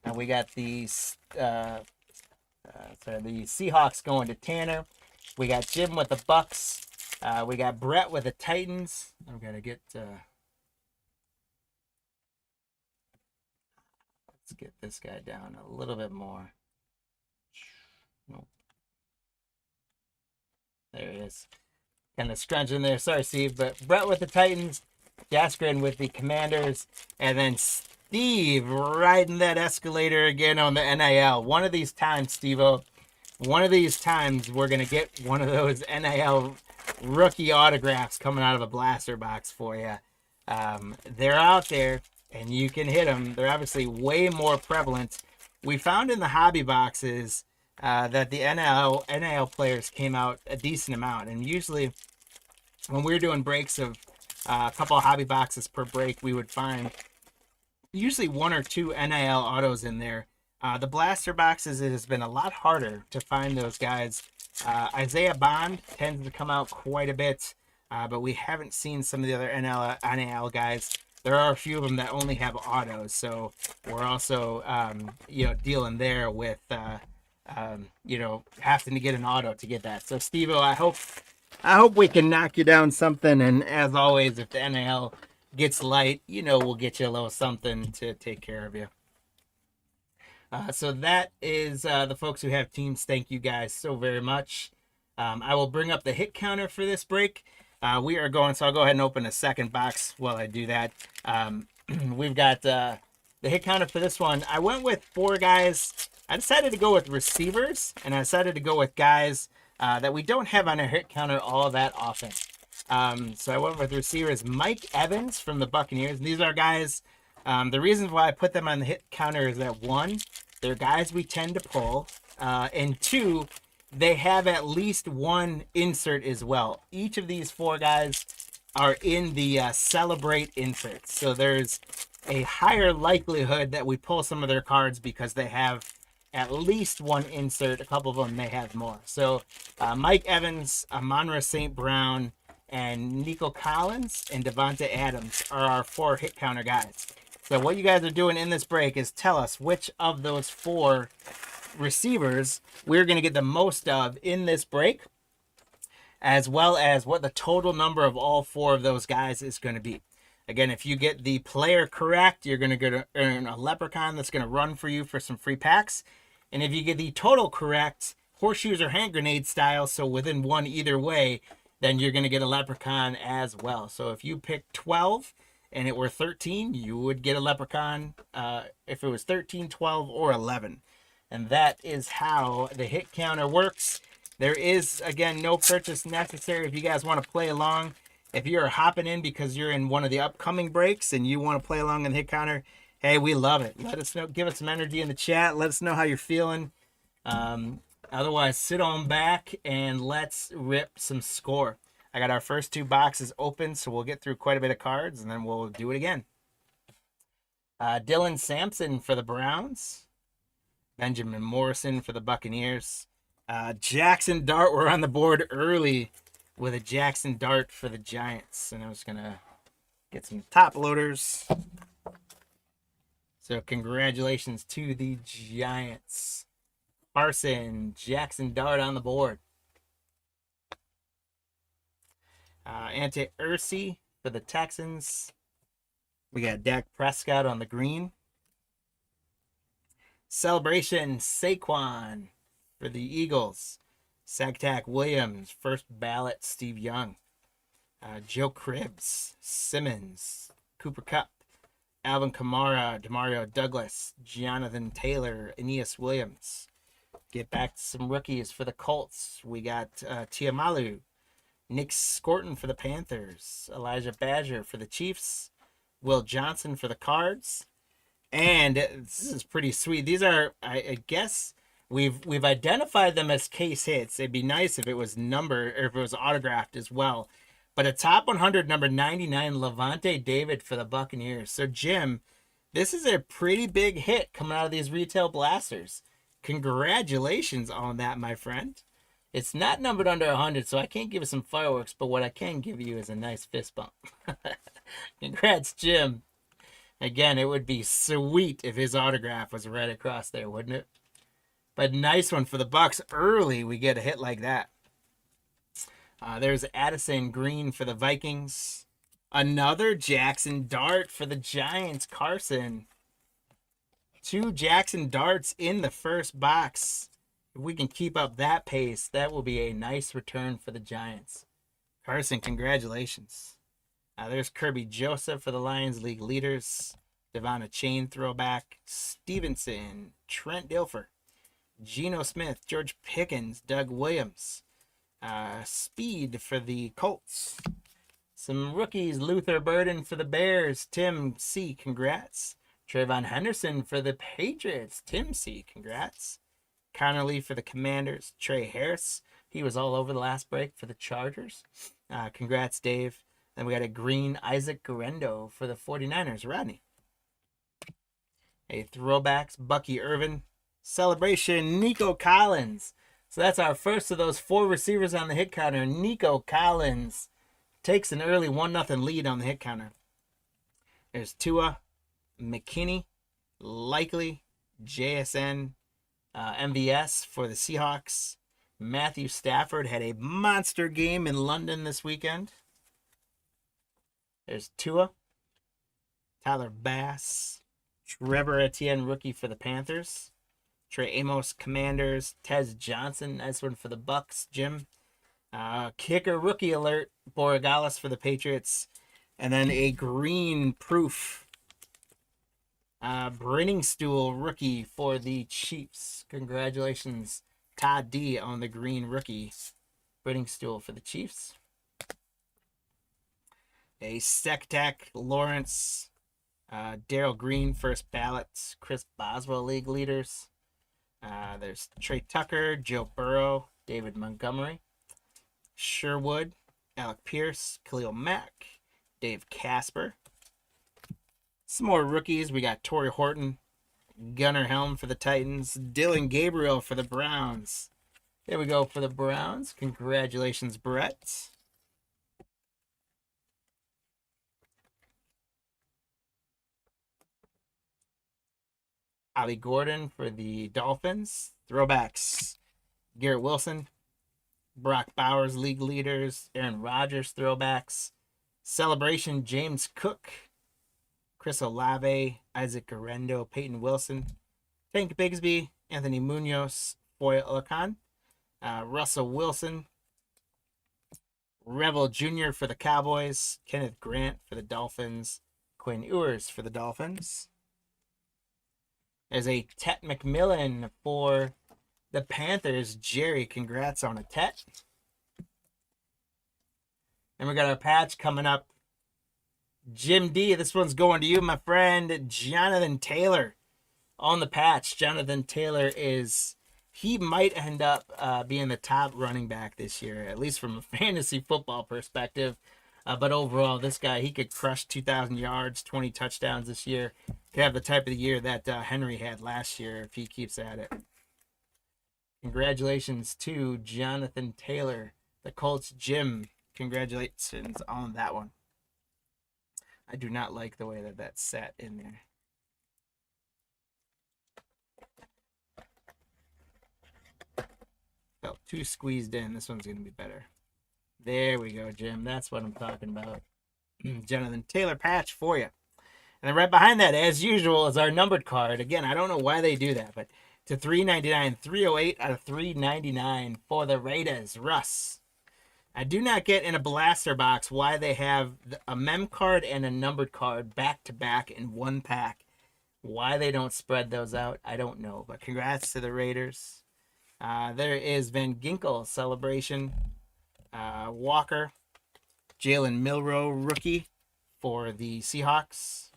And we got the Seahawks going to Tanner. We got Jim with the Bucks. We got Brett with the Titans. I'm gonna get. Let's get this guy down a little bit more. Nope. There he is. kind of scrunching there. Sorry, Steve, but Brett with the Titans, Jaskrin with the Commanders, and then Steve riding that escalator again on the NIL. One of these times, Steve-O, one of these times we're going to get one of those NIL rookie autographs coming out of a blaster box for you. They're out there, and you can hit them. They're obviously way more prevalent. We found in the hobby boxes that the NIL players came out a decent amount, and usually when we were doing breaks of a couple of hobby boxes per break, we would find usually one or two NIL autos in there. The blaster boxes, it has been a lot harder to find those guys. Isaiah Bond tends to come out quite a bit, but we haven't seen some of the other NIL guys. There are a few of them that only have autos, so we're also dealing there with having to get an auto to get that. So Steve-O, I hope we can knock you down something, and as always, if the NIL gets light, we'll get you a little something to take care of you. So that is the folks who have teams. Thank you guys so very much. I will bring up the hit counter for this break. We are going, so I'll go ahead and open a second box while I do that. We've got the hit counter for this one. I went with 4 guys. I decided to go with receivers, and I decided to go with guys that we don't have on our hit counter all that often. So I went with receivers. Mike Evans from the Buccaneers. These are guys. The reasons why I put them on the hit counter is that 1, they're guys we tend to pull, and 2, they have at least 1 insert as well. Each of these 4 guys are in the celebrate insert, so there's a higher likelihood that we pull some of their cards because they have at least 1 insert. A couple of them may have more. So Mike Evans, Amon-Ra St. Brown, and Nico Collins and Devonta Adams are our 4 hit counter guys. So what you guys are doing in this break is tell us which of those 4 receivers we're going to get the most of in this break, as well as what the total number of all 4 of those guys is going to be. Again, if you get the player correct, you're going to earn a leprechaun that's going to run for you for some free packs. And if you get the total correct, horseshoes or hand grenade style, so within 1 either way, then you're going to get a leprechaun as well. So if you pick 12 and it were 13, you would get a leprechaun if it was 13, 12, or 11. And that is how the hit counter works. There is, again, no purchase necessary if you guys want to play along. If you're hopping in because you're in one of the upcoming breaks and you want to play along on the hit counter, hey, we love it. Let us know. Give us some energy in the chat. Let us know how you're feeling. Otherwise, sit on back and let's rip some score. I got our first 2 boxes open, so we'll get through quite a bit of cards, and then we'll do it again. Dylan Sampson for the Browns. Benjamin Morrison for the Buccaneers. Jackson Dart, we're on the board early with a Jackson Dart for the Giants. And I was going to get some top loaders. So congratulations to the Giants. Carson, Jackson Dart on the board. Ante Ursi for the Texans. We got Dak Prescott on the green. Celebration Saquon for the Eagles. Sagtac Williams, first ballot Steve Young. Joe Cribbs, Simmons, Cooper Kupp, Alvin Kamara, Demario Douglas, Jonathan Taylor, Aeneas Williams. Get back to some rookies for the Colts. We got Tiamalu, Nick Scorton for the Panthers, Elijah Badger for the Chiefs, Will Johnson for the Cards, and this is pretty sweet. These are, I guess, we've identified them as case hits. It'd be nice if it was numbered or if it was autographed as well. But a top 100, number 99, Levante David for the Buccaneers. So Jim, this is a pretty big hit coming out of these retail blasters. Congratulations on that, my friend. It's not numbered under 100, so I can't give you some fireworks, but what I can give you is a nice fist bump. Congrats, Jim. Again, it would be sweet if his autograph was right across there, wouldn't it? But nice one for the Bucs. Early, we get a hit like that. There's Addison Green for the Vikings. Another Jackson Dart for the Giants, Carson. 2 Jackson Darts in the first box. If we can keep up that pace, that will be a nice return for the Giants. Carson, congratulations. There's Kirby Joseph for the Lions League leaders. Devonna Chain throwback. Stevenson, Trent Dilfer, Geno Smith, George Pickens, Doug Williams. Speed for the Colts. Some rookies, Luther Burden for the Bears. Tim C, congrats. Trayvon Henderson for the Patriots. Tim C, congrats. Connerly for the Commanders. Trey Harris, he was all over the last break for the Chargers. Congrats, Dave. Then we got a green Isaac Garendo for the 49ers. Rodney. A throwbacks, Bucky Irvin. Celebration, Nico Collins. So that's our first of those 4 receivers on the hit counter. Nico Collins takes an early 1-0 lead on the hit counter. There's Tua, McKinney, Likely, JSN, MVS for the Seahawks. Matthew Stafford had a monster game in London this weekend. There's Tua, Tyler Bass, Trevor Etienne, rookie for the Panthers. Trey Amos, Commanders. Tez Johnson, nice one for the Bucks. Jim. Kicker rookie alert, Borregales for the Patriots. And then a green proof Brenning Stool rookie for the Chiefs. Congratulations, Todd D on the green rookie Brenning Stool for the Chiefs. A Sectec Lawrence, Daryl Green first ballot, Chris Boswell league leaders. There's Trey Tucker, Joe Burrow, David Montgomery, Sherwood, Alec Pierce, Khalil Mack, Dave Casper. Some more rookies. We got Torrey Horton, Gunnar Helm for the Titans, Dylan Gabriel for the Browns. There we go for the Browns. Congratulations, Brett. Ali Gordon for the Dolphins. Throwbacks, Garrett Wilson, Brock Bowers, league leaders. Aaron Rodgers, throwbacks. Celebration, James Cook, Chris Olave, Isaac Garendo, Peyton Wilson, Tank Bigsby, Anthony Munoz, Foy Olakan, Russell Wilson, Revel Jr. for the Cowboys, Kenneth Grant for the Dolphins, Quinn Ewers for the Dolphins. There's a Tet McMillan for the Panthers. Jerry, congrats on a Tet. And we got our patch coming up. Jim D, this one's going to you, my friend. Jonathan Taylor on the patch. Jonathan Taylor he might end up being the top running back this year, at least from a fantasy football perspective. But overall, this guy, he could crush 2,000 yards, 20 touchdowns this year. Could have the type of the year that Henry had last year if he keeps at it. Congratulations to Jonathan Taylor. The Colts, Jim, congratulations on that one. I do not like the way that that's set in there. Felt too squeezed in. This one's going to be better. There we go, Jim. That's what I'm talking about. Jonathan Taylor patch for you. And then right behind that, as usual, is our numbered card. Again, I don't know why they do that, but to 399, 308 out of 399 for the Raiders. Russ. I do not get in a blaster box why they have a mem card and a numbered card back to back in one pack. Why they don't spread those out, I don't know. But congrats to the Raiders. There is Van Ginkel celebration. Walker, Jalen Milroe, rookie for the Seahawks.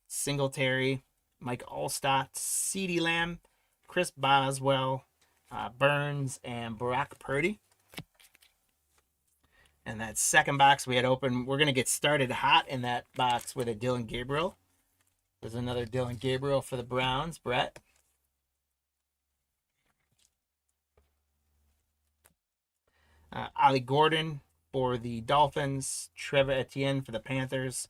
Singletary, Mike Allstott, CeeDee Lamb, Chris Boswell, Burns, and Brock Purdy. And that second box we had open, we're going to get started hot in that box with a Dylan Gabriel. There's another Dylan Gabriel for the Browns. Brett. Ali Gordon for the Dolphins. Trevor Etienne for the Panthers.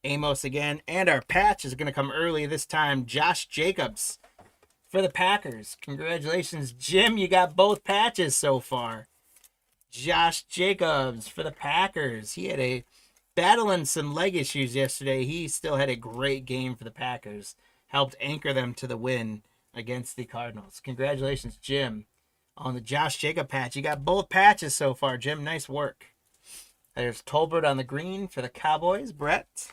Amos again. And our patch is going to come early this time. Josh Jacobs for the Packers. Congratulations, Jim. You got both patches so far. Josh Jacobs for the Packers. He had a battling some leg issues yesterday. He still had a great game for the Packers. Helped anchor them to the win against the Cardinals. Congratulations, Jim, on the Josh Jacob patch. You got both patches so far, Jim. Nice work. There's Tolbert on the green for the Cowboys, Brett.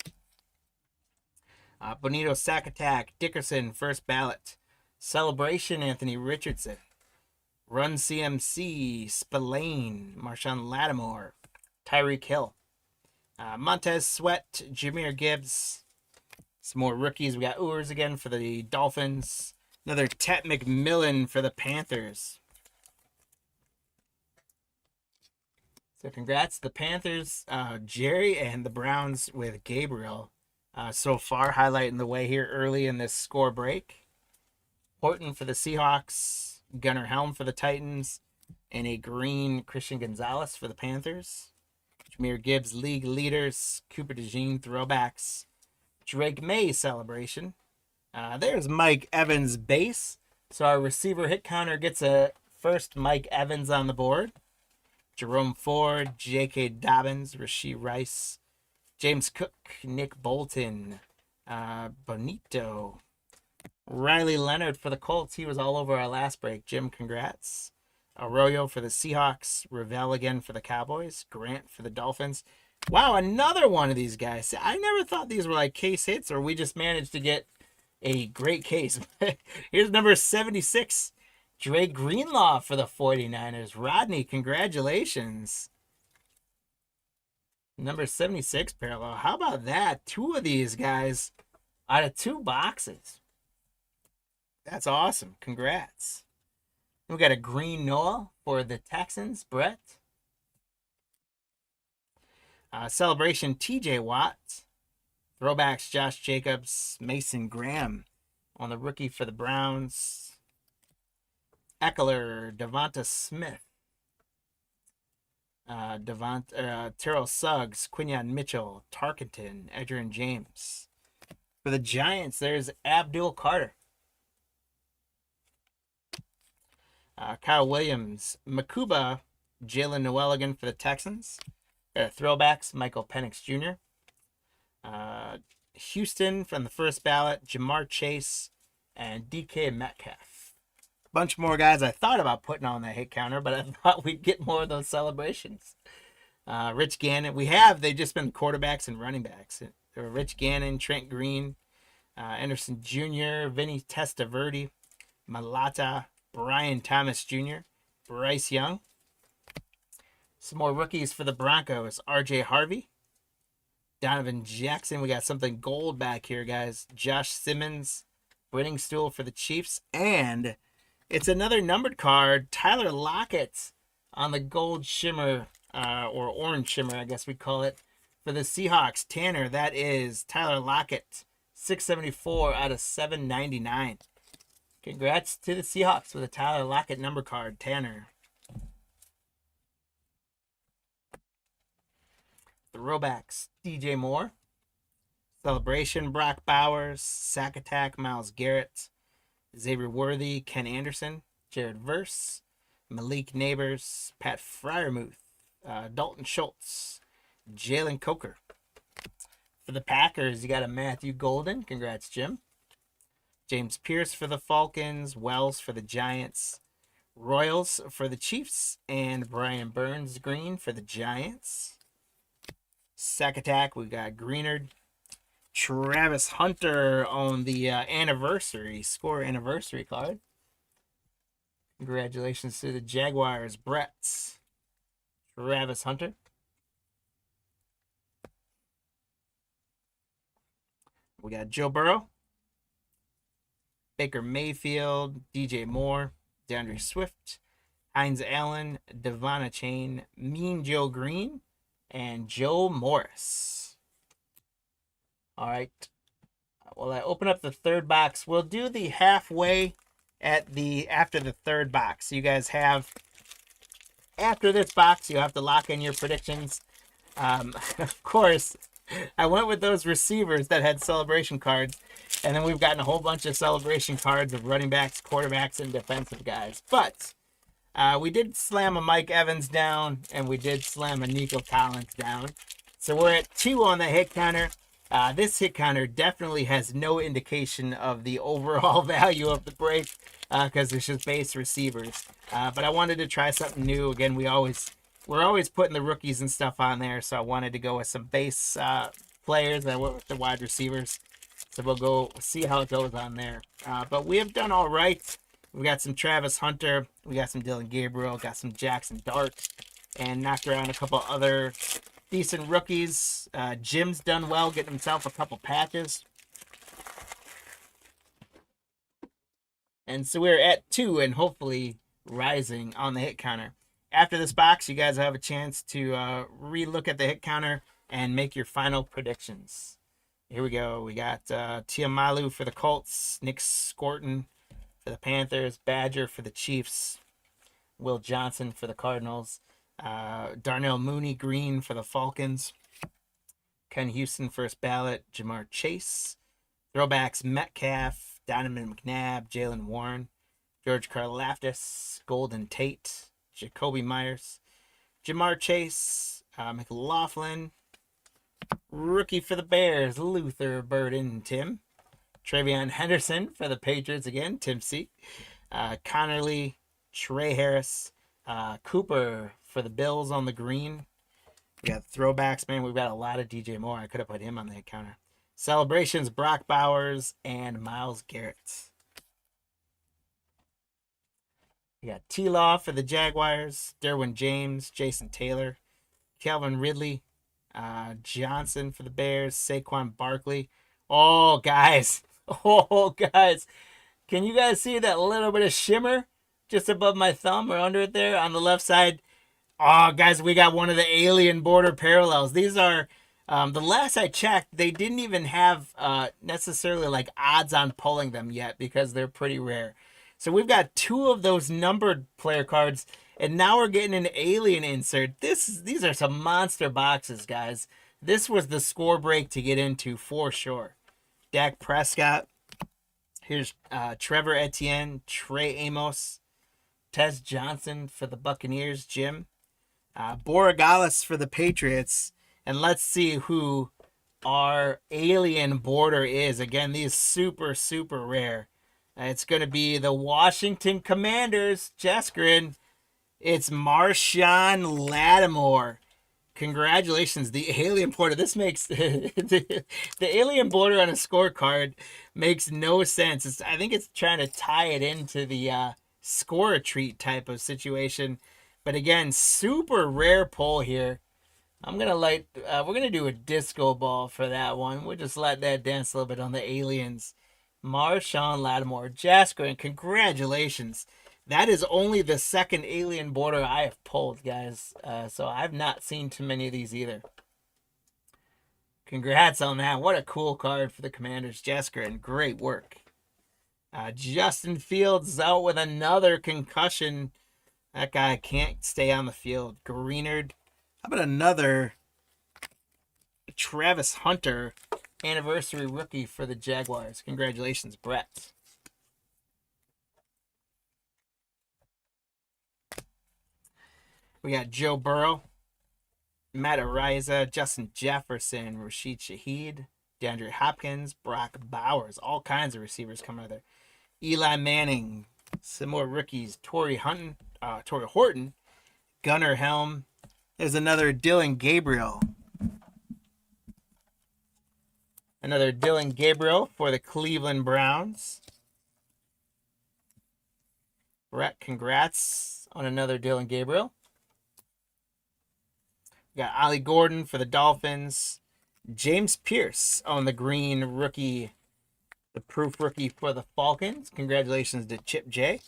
Bonito, sack attack, Dickerson, first ballot. Celebration, Anthony Richardson. Run CMC, Spillane, Marshawn Lattimore, Tyreek Hill. Montez Sweat, Jahmyr Gibbs. Some more rookies. We got Ewers again for the Dolphins. Another Tet McMillan for the Panthers. So congrats to the Panthers, Jerry, and the Browns with Gabriel. So far, highlighting the way here early in this score break. Horton for the Seahawks, Gunnar Helm for the Titans, and a green Christian Gonzalez for the Panthers. Jahmyr Gibbs, league leaders, Cooper DeJean, throwbacks. Drake May celebration. There's Mike Evans base. So our receiver hit counter gets a first Mike Evans on the board. Jerome Ford, J.K. Dobbins, Rashee Rice, James Cook, Nick Bolton, Bonito, Riley Leonard for the Colts. He was all over our last break. Jim, congrats. Arroyo for the Seahawks. Ravel again for the Cowboys. Grant for the Dolphins. Wow, another one of these guys. I never thought these were like case hits, or we just managed to get a great case. Here's number 76. Dre Greenlaw for the 49ers. Rodney, congratulations. Number 76 parallel. How about that? Two of these guys out of 2 boxes. That's awesome. Congrats. We got a green Noah for the Texans. Brett. Celebration TJ Watt. Throwbacks Josh Jacobs. Mason Graham on the rookie for the Browns. Eckler, Devonta Smith, Terrell Suggs, Quinyon Mitchell, Tarkenton, Edgerrin James. For the Giants, there's Abdul Carter. Kyle Williams, Makuba, Jalen Noel again for the Texans. Throwbacks, Michael Penix Jr. Houston from the first ballot, Jamar Chase, and DK Metcalf. Bunch more guys I thought about putting on that hit counter, but I thought we'd get more of those celebrations. Rich Gannon. They've just been quarterbacks and running backs. There were Rich Gannon, Trent Green, Anderson Jr., Vinny Testaverde, Malata, Brian Thomas Jr., Bryce Young. Some more rookies for the Broncos. RJ Harvey, Donovan Jackson. We got something gold back here, guys. Josh Simmons, Brenningstool for the Chiefs, and it's another numbered card. Tyler Lockett on the gold shimmer, or orange shimmer, I guess we'd call it, for the Seahawks. Tanner, that is Tyler Lockett, 674 out of 799. Congrats to the Seahawks with a Tyler Lockett number card, Tanner. Throwbacks, DJ Moore. Celebration, Brock Bowers. Sack Attack, Myles Garrett. Xavier Worthy, Ken Anderson, Jared Verse, Malik Neighbors, Pat Fryermuth, Dalton Schultz, Jalen Coker. For the Packers, you got a Matthew Golden. Congrats, Jim. James Pierce for the Falcons, Wells for the Giants, Royals for the Chiefs, and Brian Burns green for the Giants. Sack Attack, we got Greenard. Travis Hunter on the score anniversary card. Congratulations to the Jaguars, Brett. Travis Hunter. We got Joe Burrow, Baker Mayfield, DJ Moore, DeAndre Swift, Hines Allen, Devon Chain, Mean Joe Green, and Joe Morris. All right. Well, I open up the third box. We'll do the halfway after the third box. So you guys have, after this box, you have to lock in your predictions. Of course, I went with those receivers that had celebration cards, and then we've gotten a whole bunch of celebration cards of running backs, quarterbacks, and defensive guys. But we did slam a Mike Evans down, and we did slam a Nico Collins down. So we're at 2 on the hit counter. This hit counter definitely has no indication of the overall value of the break because it's just base receivers. But I wanted to try something new. Again, we always we're always putting the rookies and stuff on there, so I wanted to go with some base players. I went with the wide receivers. So we'll go see how it goes on there. But we have done all right. We got some Travis Hunter. We got some Dylan Gabriel. Got some Jackson Dart. And knocked around a couple other decent rookies. Jim's done well, getting himself a couple patches. And so we're at 2 and hopefully rising on the hit counter. After this box, you guys have a chance to re-look at the hit counter and make your final predictions. Here we go. We got Tiamalu for the Colts, Nick Scorton for the Panthers, Badger for the Chiefs, Will Johnson for the Cardinals, Darnell Mooney Green for the Falcons, Ken Houston first ballot, Jamar Chase, throwbacks Metcalf, Donovan McNabb, Jalen Warren, George Karlaftis, Golden Tate, Jacoby Myers, Jamar Chase, McLaughlin, rookie for the Bears, Luther Burden, Tim. Travion Henderson for the Patriots again, Tim C. Connerly, Trey Harris, Cooper for the Bills on the green. We got throwbacks, man. We've got a lot of DJ Moore. I could have put him on the hit counter. Celebrations, Brock Bowers and Myles Garrett. We got T-Law for the Jaguars, Derwin James, Jason Taylor, Calvin Ridley, Johnson for the Bears, Saquon Barkley. Oh, guys. Oh, guys. Can you guys see that little bit of shimmer just above my thumb or under it there on the left side? Oh, guys, we got one of the alien border parallels. These are, the last I checked, they didn't even have necessarily like odds on pulling them yet because they're pretty rare. So we've got 2 of those numbered player cards, and now we're getting an alien insert. These are some monster boxes, guys. This was the score break to get into for sure. Dak Prescott. Here's Trevor Etienne, Trey Amos, Tez Johnson for the Buccaneers, Jim. Borregales for the Patriots. And let's see who our alien border is. Again, these super, super rare. It's going to be the Washington Commanders, Jeskrin. It's Marshawn Lattimore. Congratulations, the alien border. This makes the alien border on a scorecard makes no sense. I think it's trying to tie it into the score a treat type of situation. But again, super rare pull here. I'm gonna we're gonna do a disco ball for that one. We'll just let that dance a little bit on the aliens. Marshawn Lattimore, Jasper, and congratulations. That is only the second alien border I have pulled, guys. So I've not seen too many of these either. Congrats on that. What a cool card for the Commanders, Jesker, and great work. Justin Fields is out with another concussion. That guy can't stay on the field. Greenard. How about another Travis Hunter anniversary rookie for the Jaguars? Congratulations, Brett. We got Joe Burrow, Matt Ariza, Justin Jefferson, Rashid Shaheed, DeAndre Hopkins, Brock Bowers. All kinds of receivers coming out there. Eli Manning, some more rookies. Torrey Horton, Gunnar Helm. There's another Dylan Gabriel. Another Dylan Gabriel for the Cleveland Browns. Brett, congrats on another Dylan Gabriel. We got Ollie Gordon for the Dolphins. James Pierce on the green rookie, the proof rookie for the Falcons. Congratulations to Chip J.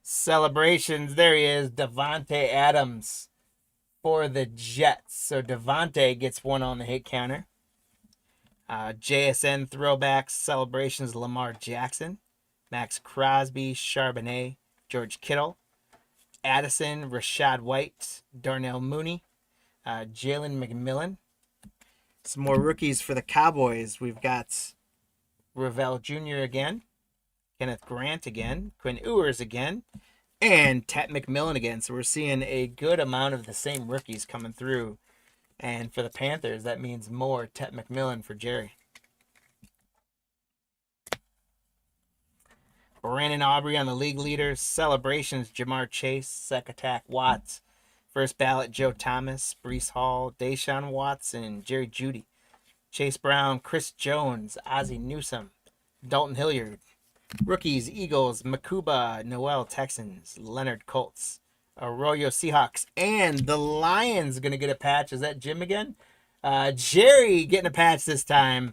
Celebrations. There he is, Devontae Adams for the Jets. So Devontae gets one on the hit counter. JSN throwbacks, celebrations, Lamar Jackson, Max Crosby, Charbonnet, George Kittle, Addison, Rashad White, Darnell Mooney, Jalen McMillan. Some more rookies for the Cowboys. We've got Ravel Jr. again, Kenneth Grant again, Quinn Ewers again, and Tet McMillan again. So we're seeing a good amount of the same rookies coming through. And for the Panthers, that means more Tet McMillan for Jerry. Brandon Aubrey on the league leaders. Celebrations, Jamar Chase. Sec attack, Watts. First ballot, Joe Thomas. Brees Hall. Deshaun Watson. Jerry Jeudy. Chase Brown. Chris Jones. Ozzie Newsome. Dalton Hilliard. Rookies, Eagles. Makuba. Noel, Texans. Leonard, Colts. Arroyo, Seahawks. And the Lions going to get a patch. Is that Jim again? Jerry getting a patch this time.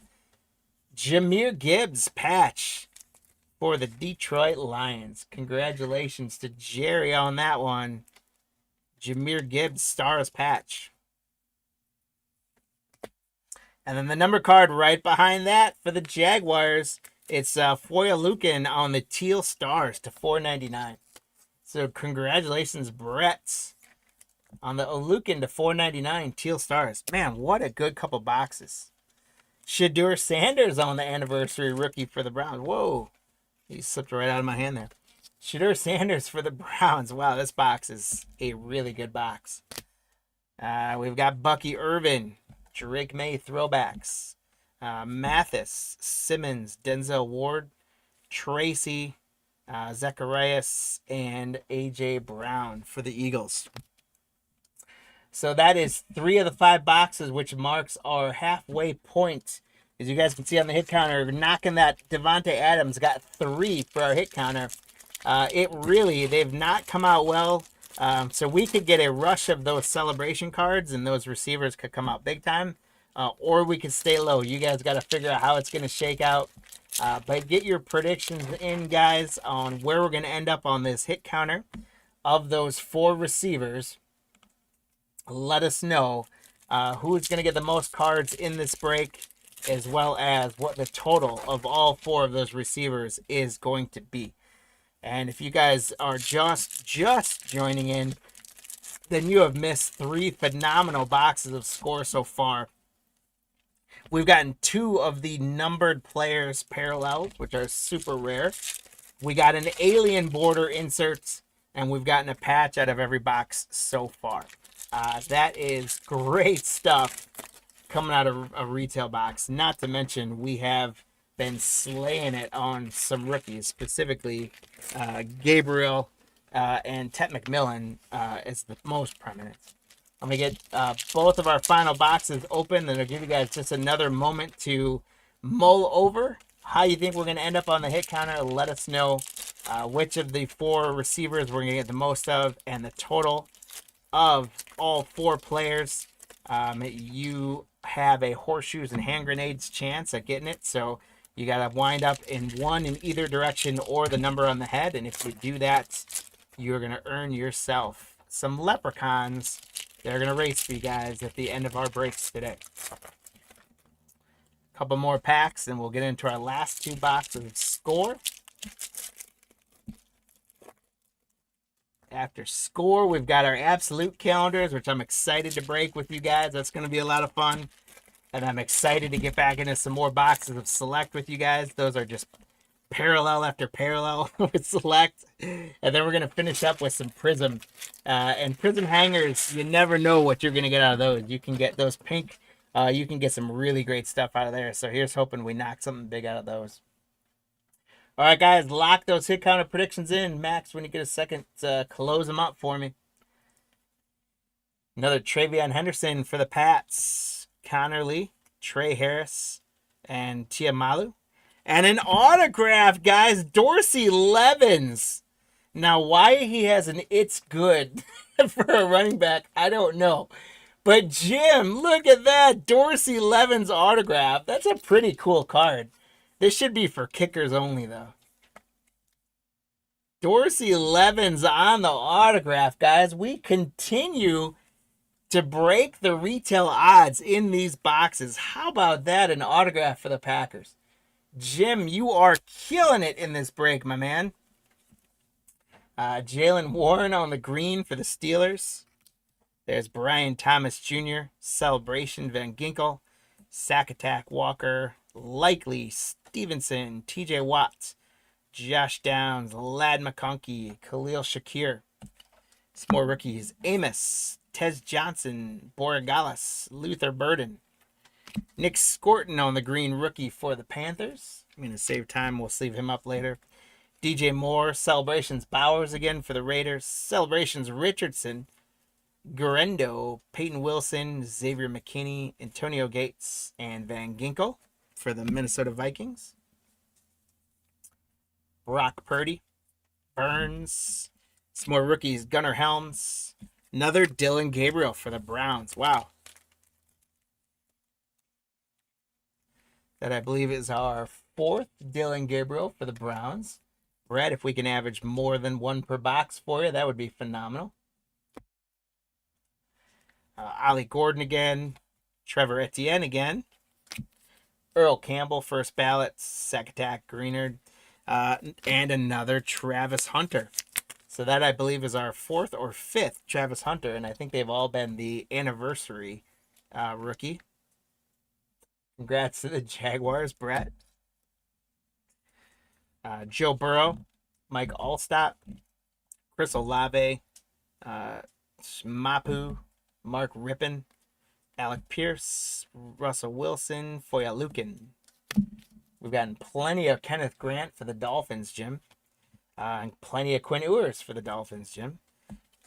Jahmyr Gibbs patch for the Detroit Lions. Congratulations to Jerry on that one. Jahmyr Gibbs Stars patch. And then the number card right behind that for the Jaguars, it's Foya Lukin on the Teal Stars to $4.99. So congratulations, Brett, on the Olukin to $4.99 Teal Stars. Man, what a good couple boxes. Shadur Sanders on the anniversary rookie for the Browns. Whoa, he slipped right out of my hand there. Shadur Sanders for the Browns. Wow, this box is a really good box. We've got Bucky Irvin, Drake May throwbacks, Mathis, Simmons, Denzel Ward, Tracy, Zacharias, and A.J. Brown for the Eagles. So that is 3 of the 5 boxes, which marks our halfway point. As you guys can see on the hit counter, knocking that Devontae Adams got 3 for our hit counter. They've not come out well. So we could get a rush of those celebration cards and those receivers could come out big time. Or we could stay low. You guys got to figure out how it's going to shake out. But get your predictions in, guys, on where we're going to end up on this hit counter of those 4 receivers. Let us know who's going to get the most cards in this break, as well as what the total of all 4 of those receivers is going to be. And if you guys are just joining in, then you have missed 3 phenomenal boxes of score so far. We've gotten 2 of the numbered players parallels, which are super rare. We got an alien border inserts, and we've gotten a patch out of every box so far. That is great stuff coming out of a retail box. Not to mention, we have been slaying it on some rookies, specifically Gabriel and Tet McMillan is the most prominent. I'm going to get both of our final boxes open, and I'll give you guys just another moment to mull over how you think we're going to end up on the hit counter. Let us know which of the 4 receivers we're going to get the most of, and the total of all 4 players. You have a horseshoes and hand grenades chance at getting it, so you got to wind up in one in either direction or the number on the head, and if you do that, you're going to earn yourself some leprechauns. They're going to race for you guys at the end of our breaks today. A couple more packs, and we'll get into our last 2 boxes of score. After score, we've got our absolute calendars, which I'm excited to break with you guys. That's going to be a lot of fun. And I'm excited to get back into some more boxes of select with you guys. Those are just parallel after parallel with select. And then we're going to finish up with some Prizm. And Prizm hangers, you never know what you're going to get out of those. You can get those pink. You can get some really great stuff out of there. So here's hoping we knock something big out of those. All right, guys, lock those hit counter predictions in. Max, when you get a second, close them up for me. Another Travion Henderson for the Pats. Connor Lee, Trey Harris, and Tiamalu. And an autograph, guys, Dorsey Levens. Now, why he has an "it's good" for a running back, I don't know. But Jim, look at that Dorsey Levens autograph. That's a pretty cool card. This should be for kickers only, though. Dorsey Levens on the autograph, guys. We continue to break the retail odds in these boxes. How about that, an autograph for the Packers? Jim, you are killing it in this break, my man. Jalen Warren on the green for the Steelers. There's Brian Thomas Jr., Celebration Van Ginkel, Sack Attack Walker, Likely, Stevenson, TJ Watts, Josh Downs, Lad McConkey, Khalil Shakir. Some more rookies. Amos, Tez Johnson, Borregales, Luther Burden. Nick Scorton on the green rookie for the Panthers. I'm going to save time. We'll sleeve him up later. DJ Moore, Celebrations Bowers again for the Raiders, Celebrations Richardson, Guerrero, Peyton Wilson, Xavier McKinney, Antonio Gates, and Van Ginkel for the Minnesota Vikings. Brock Purdy, Burns, some more rookies, Gunnar Helms, another Dylan Gabriel for the Browns. Wow. That I believe is our fourth Dylan Gabriel for the Browns. Brett, if we can average more than one per box for you, that would be phenomenal. Ollie Gordon again, Trevor Etienne again, Earl Campbell, first ballot, Sakatak Greenard, and another Travis Hunter. So that I believe is our fourth or fifth Travis Hunter, and I think they've all been the anniversary rookie. Congrats to the Jaguars, Brett. Joe Burrow, Mike Allstott, Chris Olave, Mapu, Mark Rippon, Alec Pierce, Russell Wilson, Foya Lukin. We've gotten plenty of Kenneth Grant for the Dolphins, Jim. And plenty of Quinn Ewers for the Dolphins, Jim.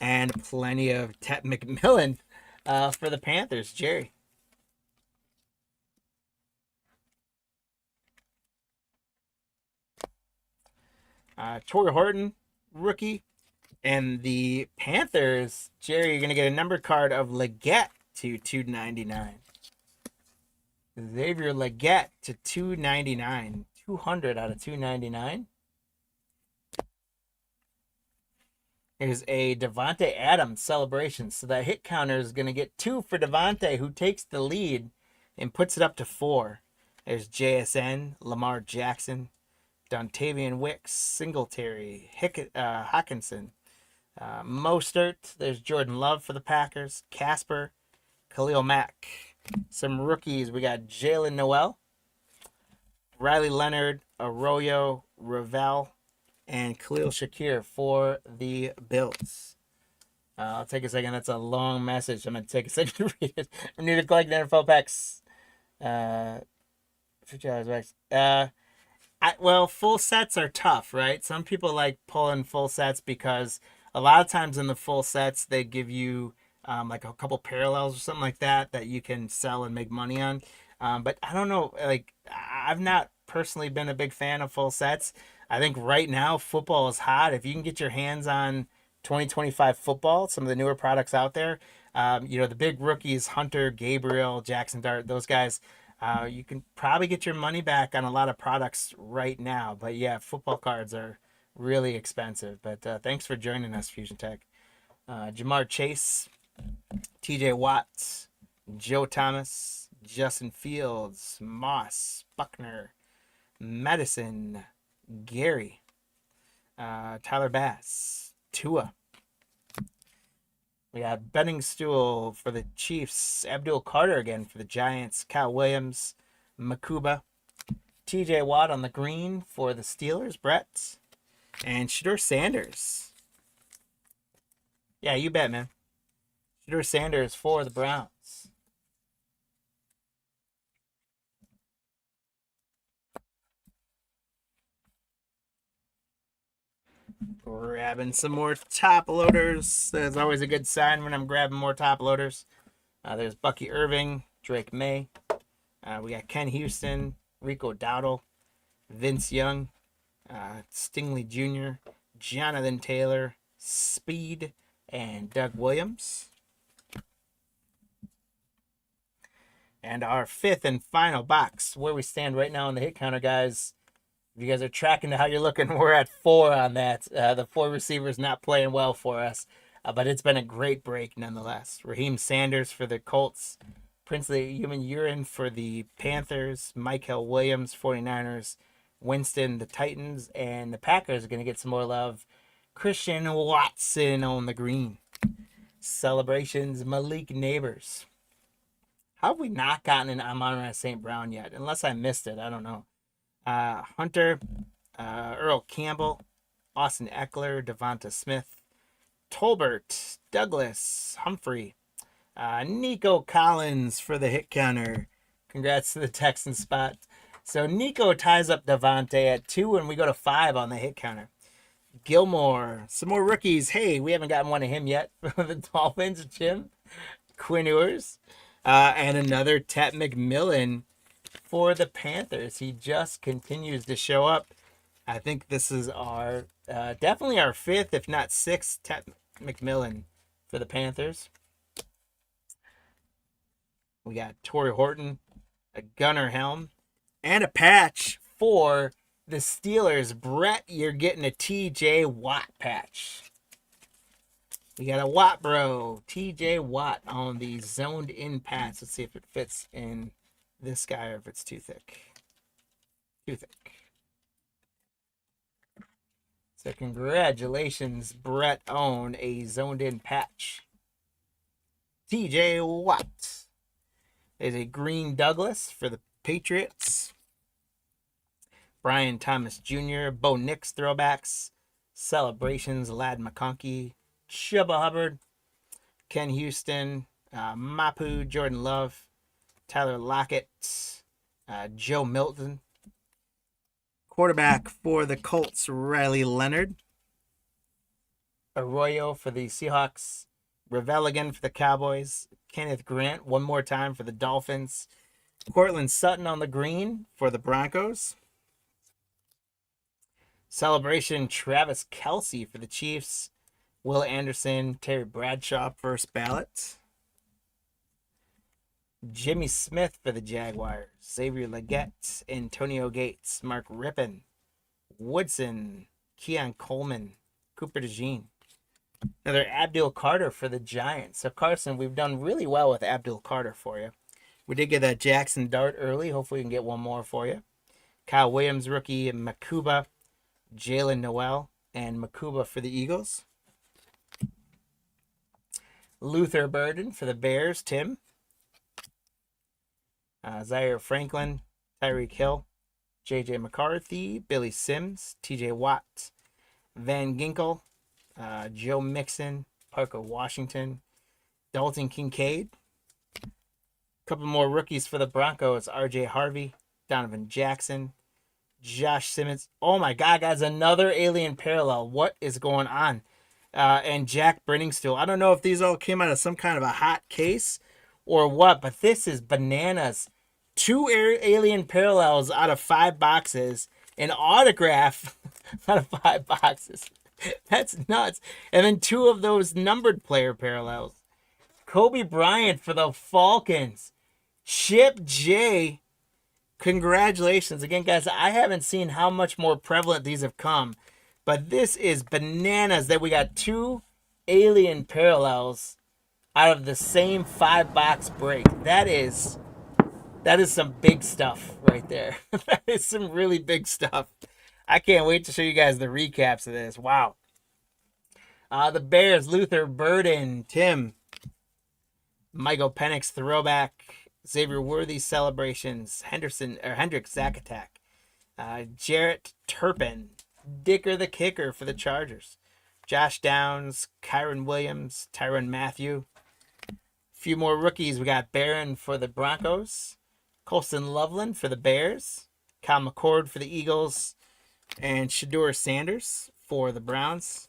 And plenty of Tet McMillan for the Panthers, Jerry. Torrey Horton, rookie. And the Panthers, Jerry, you're going to get a number card of Leggett to 299. Xavier Leggett to 299. 200 out of 299. Here's a Devontae Adams celebration. So that hit counter is going to get 2 for Devontae, who takes the lead and puts it up to 4. There's JSN, Lamar Jackson, Dontavian Wicks, Singletary, Hawkinson, Mostert. There's Jordan Love for the Packers, Casper, Khalil Mack. Some rookies. We got Jalen Noel, Riley Leonard, Arroyo, Ravel, and Khalil Shakir for the Bills. I'll take a second. That's a long message. I'm going to take a second to read it. I need to collect NFL packs. $50 back. Well, full sets are tough, right? Some people like pulling full sets because a lot of times in the full sets, they give you like a couple parallels or something like that you can sell and make money on. But I don't know. Like, I've not personally been a big fan of full sets. I think right now football is hot. If you can get your hands on 2025 football, some of the newer products out there, the big rookies, Hunter, Gabriel, Jackson Dart, those guys, you can probably get your money back on a lot of products right now. But yeah, football cards are really expensive. But thanks for joining us, Fusion Tech. Jamar Chase, TJ Watts, Joe Thomas, Justin Fields, Moss, Buckner, Madison, Gary, Tyler Bass, Tua. We got Benning Stool for the Chiefs, Abdul Carter again for the Giants, Kyle Williams, Makuba, TJ Watt on the green for the Steelers, Brett, and Shedeur Sanders. Yeah, you bet, man. Shedeur Sanders for the Browns. Grabbing some more top loaders. That's always a good sign when I'm grabbing more top loaders. There's Bucky Irving, Drake May. We got Ken Houston, Rico Dowdle, Vince Young, Stingley Jr., Jonathan Taylor, Speed, and Doug Williams. And our fifth and final box, where we stand right now on the hit counter, guys. If you guys are tracking how you're looking, we're at 4 on that. The 4 receivers not playing well for us, but it's been a great break nonetheless. Raheem Sanders for the Colts, Princely Human Urine for the Panthers, Michael Williams, 49ers, Winston, the Titans, and the Packers are going to get some more love. Christian Watson on the green. Celebrations, Malik Neighbors. How have we not gotten an Amon-Ra St. Brown yet? Unless I missed it, I don't know. Hunter, Earl Campbell, Austin Eckler, Devonta Smith, Tolbert, Douglas, Humphrey, Nico Collins for the hit counter. Congrats to the Texans spot. So Nico ties up Devontae at 2, and we go to 5 on the hit counter. Gilmore, some more rookies. Hey, we haven't gotten one of him yet. The Dolphins, Jim. Quinn Ewers. And another Tet McMillan for the Panthers. He just continues to show up. I think this is our definitely our 5th, if not 6th, Tet McMillan for the Panthers. We got Torrey Horton, a Gunner helm, and a patch for the Steelers. Brett, you're getting a TJ Watt patch. We got a Watt bro, TJ Watt on the zoned in patch. Let's see if it fits in this guy or if it's too thick. Too thick. So congratulations, Brett, on a zoned in patch. TJ Watt. There's a Green Douglas for the Patriots. Brian Thomas Jr., Bo Nix throwbacks. Celebrations, Lad McConkey, Chubba Hubbard, Ken Houston, Mapu, Jordan Love, Tyler Lockett, Joe Milton. Quarterback for the Colts, Riley Leonard. Arroyo for the Seahawks. Ravel again for the Cowboys. Kenneth Grant one more time for the Dolphins. Cortland Sutton on the green for the Broncos. Celebration, Travis Kelce for the Chiefs. Will Anderson, Terry Bradshaw, first ballot. Jimmy Smith for the Jaguars. Xavier Legette, Antonio Gates, Mark Rippon, Woodson, Keon Coleman, Cooper DeJean. Another Abdul Carter for the Giants. So Carson, we've done really well with Abdul Carter for you. We did get that Jackson Dart early. Hopefully we can get one more for you. Kyle Williams, rookie, Makuba, Jalen Noel, and Makuba for the Eagles. Luther Burden for the Bears, Tim. Zaire Franklin, Tyreek Hill, J.J. McCarthy, Billy Sims, T.J. Watt, Van Ginkel, Joe Mixon, Parker Washington, Dalton Kincaid. A couple more rookies for the Broncos, R.J. Harvey, Donovan Jackson, Josh Simmons. Oh my God, guys, another alien parallel. What is going on? And Jack Brenningstool. I don't know if these all came out of some kind of a hot case or what, but this is bananas. 2 alien parallels out of 5 boxes. An autograph out of 5 boxes. That's nuts. And then 2 of those numbered player parallels. Kobe Bryant for the Falcons. Chip J. Congratulations. Again, guys, I haven't seen how much more prevalent these have come. But this is bananas that we got 2 alien parallels out of the same 5-box break. That is some big stuff right there. That is some really big stuff. I can't wait to show you guys the recaps of this. Wow. The Bears, Luther Burden, Tim, Michael Penix throwback, Xavier Worthy celebrations, Hendrick Zack Attack, Jarrett Turpin, Dicker the kicker for the Chargers, Josh Downs, Kyron Williams, Tyrann Mathieu. A few more rookies. We got Barron for the Broncos, Colston Loveland for the Bears, Kyle McCord for the Eagles, and Shedeur Sanders for the Browns.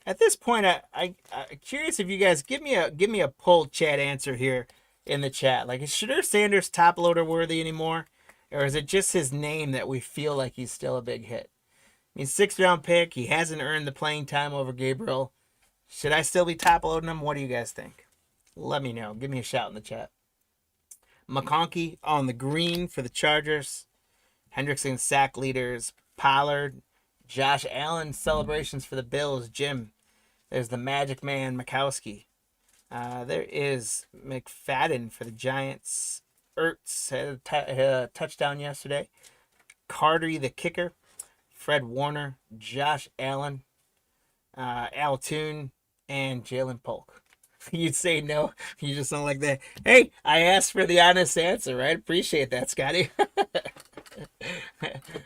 At this point, I'm curious if you guys give me a poll chat answer here in the chat. Like, is Shedeur Sanders top loader worthy anymore, or is it just his name that we feel like he's still a big hit? I mean, 6th-round pick. He hasn't earned the playing time over Gabriel. Should I still be top loading him? What do you guys think? Let me know. Give me a shout in the chat. McConkey on the green for the Chargers. Hendrickson sack leaders. Pollard. Josh Allen celebrations for the Bills. Jim. There's the Magic Man Mikowski. There is McFadden for the Giants. Ertz had a touchdown yesterday. Carter the kicker. Fred Warner. Josh Allen. Al Toon. And Jalen Polk. You'd say no. You just don't like that. Hey, I asked for the honest answer, right? Appreciate that, Scotty.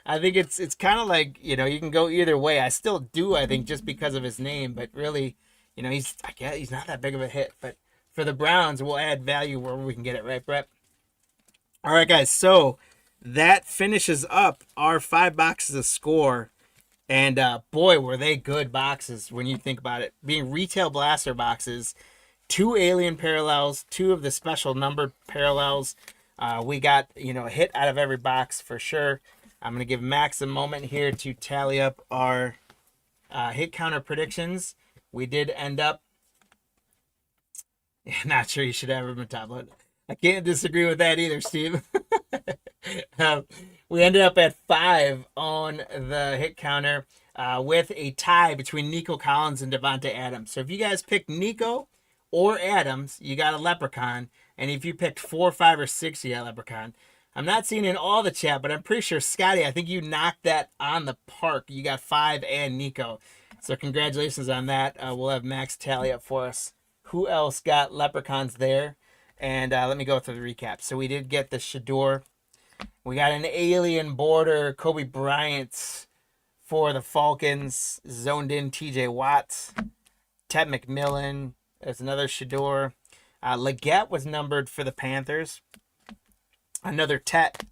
I think it's kind of like, you can go either way. I still do, I think, just because of his name, but really, he's not that big of a hit. But for the Browns, we'll add value wherever we can get it, right, Brett? All right, guys. So that finishes up our 5 boxes of score. And boy, were they good boxes when you think about it. Being retail blaster boxes, 2 alien parallels, 2 of the special numbered parallels. We got, a hit out of every box for sure. I'm going to give Max a moment here to tally up our hit counter predictions. We did end up, not sure you should have him a tablet. I can't disagree with that either, Steve. We ended up at 5 on the hit counter with a tie between Nico Collins and Devontae Adams. So if you guys picked Nico or Adams, you got a Leprechaun. And if you picked 4, 5, or 6, you got a Leprechaun. I'm not seeing in all the chat, but I'm pretty sure, Scotty, I think you knocked that on the park. You got 5 and Nico. So congratulations on that. We'll have Max tally up for us. Who else got Leprechauns there? And let me go through the recap. So we did get the Shador. We got an alien border, Kobe Bryant for the Falcons. Zoned in TJ Watts. Ted McMillan. There's another Shador. Leggett was numbered for the Panthers. Another Tet.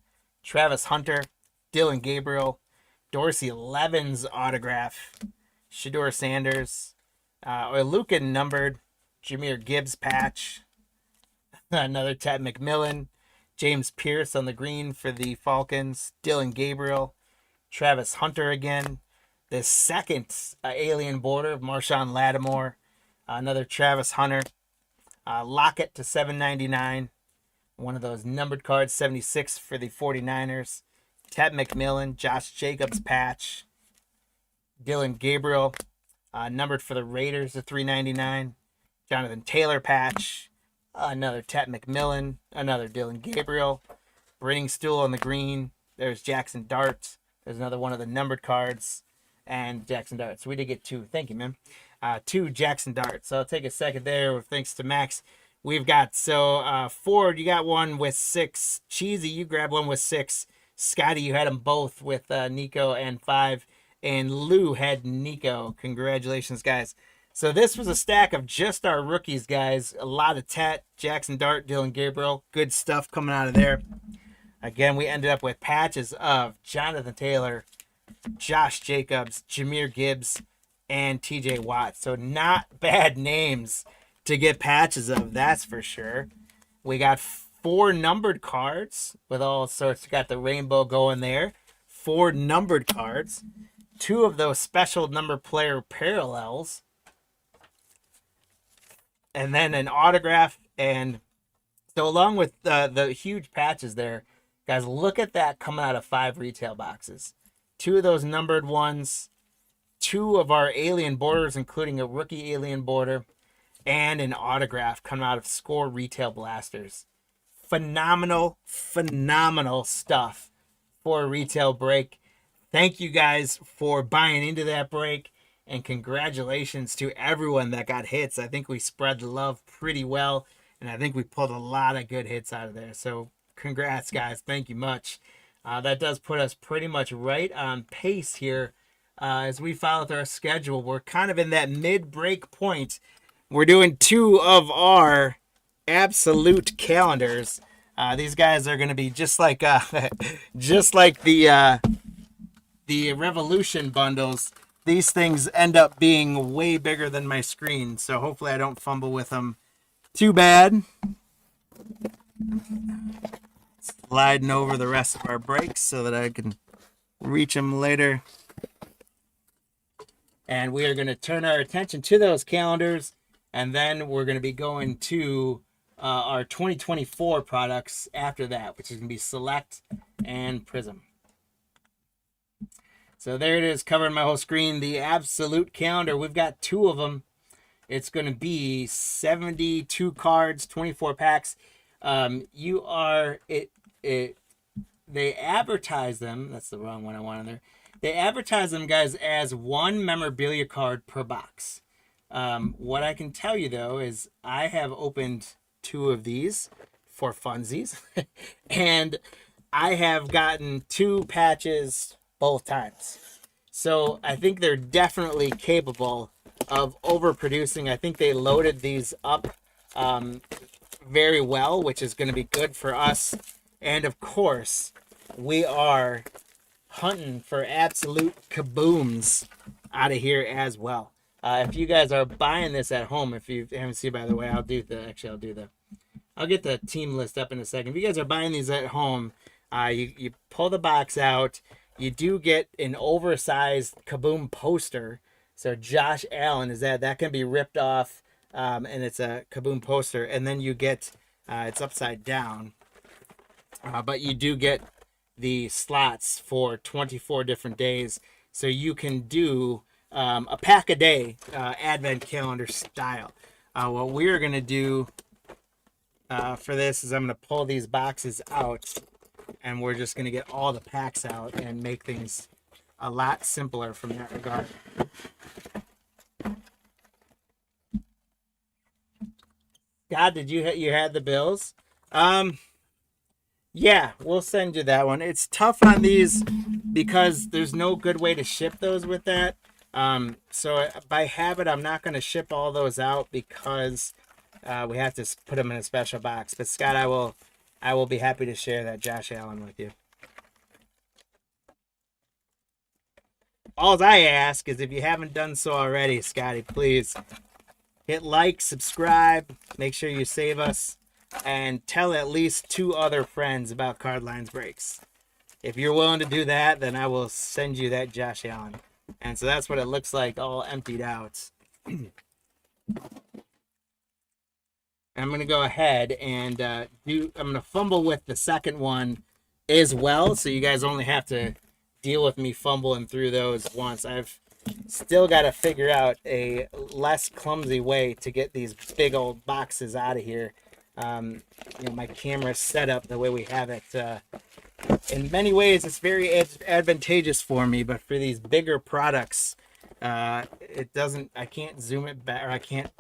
Travis Hunter. Dylan Gabriel. Dorsey Levin's autograph. Shador Sanders. Luca numbered. Jahmyr Gibbs patch. Another Ted McMillan. James Pierce on the green for the Falcons. Dylan Gabriel. Travis Hunter again. The second alien border of Marshawn Lattimore. Another Travis Hunter. Lockett to $7.99. One of those numbered cards, 76 for the 49ers. Ted McMillan. Josh Jacobs patch. Dylan Gabriel. Numbered for the Raiders to $3.99. Jonathan Taylor patch. Another Ted McMillan. Another Dylan Gabriel. Brenning Stool on the green. There's Jackson Dart. There's another one of the numbered cards. And Jackson Dart. So we did get 2. Thank you, man. 2 Jackson Dart. So I'll take a second there. Thanks to Max. We've got, Ford, you got one with 6. Cheesy, you grabbed one with 6. Scotty, you had them both with Nico and 5. And Lou had Nico. Congratulations, guys. So this was a stack of just our rookies, guys. A lot of Tet, Jackson Dart, Dylan Gabriel. Good stuff coming out of there. Again, we ended up with patches of Jonathan Taylor, Josh Jacobs, Jahmyr Gibbs, and TJ Watt. So not bad names to get patches of, that's for sure. We got 4 numbered cards with all sorts. We got the rainbow going there. 4 numbered cards. 2 of those special number player parallels. And then an autograph. And so along with the huge patches there, guys, look at that coming out of 5 retail boxes. 2 of those numbered ones. 2 of our alien borders, including a rookie alien border. And an autograph coming out of Score Retail Blasters. Phenomenal, phenomenal stuff for a retail break. Thank you guys for buying into that break. And congratulations to everyone that got hits. I think we spread the love pretty well. And I think we pulled a lot of good hits out of there. So congrats, guys. Thank you much. That does put us pretty much right on pace here as we follow our schedule. We're kind of in that mid-break point. We're doing 2 of our absolute calendars. These guys are going to be just like the Revolution bundles. These things end up being way bigger than my screen, so hopefully I don't fumble with them too bad. Sliding over the rest of our breaks so that I can reach them later. And we are going to turn our attention to those calendars, and then we're going to be going to our 2024 products after that, which is going to be Select and Prizm. So there it is, covering my whole screen. The absolute calendar, we've got 2 of them. It's going to be 72 cards, 24 packs. They advertise them. That's the wrong one I want in there. They advertise them, guys, as 1 memorabilia card per box. What I can tell you, though, is I have opened 2 of these for funsies. And I have gotten 2 patches both times. So I think they're definitely capable of overproducing. I think they loaded these up very well, which is going to be good for us. And of course, we are hunting for absolute kabooms out of here as well. If you guys are buying this at home, if you haven't seen, by the way, I'll get the team list up in a second. If you guys are buying these at home, you pull the box out. You do get an oversized Kaboom poster. So Josh Allen is that can be ripped off, and it's a Kaboom poster. And then you get it's upside down, but you do get the slots for 24 different days, so you can do a pack a day, advent calendar style. What we're gonna do for this is I'm going to pull these boxes out, and we're just going to get all the packs out and make things a lot simpler from that regard. God, did you had the bills? Yeah, we'll send you that one. It's tough on these because there's no good way to ship those with that. So by habit, I'm not going to ship all those out because we have to put them in a special box. But Scott, I will be happy to share that Josh Allen with you. All I ask is if you haven't done so already, Scotty, please hit like, subscribe, make sure you save us, and tell at least 2 other friends about Card Lines Breaks. If you're willing to do that, then I will send you that Josh Allen. And so that's what it looks like, all emptied out. I'm going to go ahead and I'm going to fumble with the second one as well, so you guys only have to deal with me fumbling through those once. I've still got to figure out a less clumsy way to get these big old boxes out of here. My camera's set up the way we have it. In many ways, it's very advantageous for me, but for these bigger products, it doesn't. I can't zoom it back, or I can't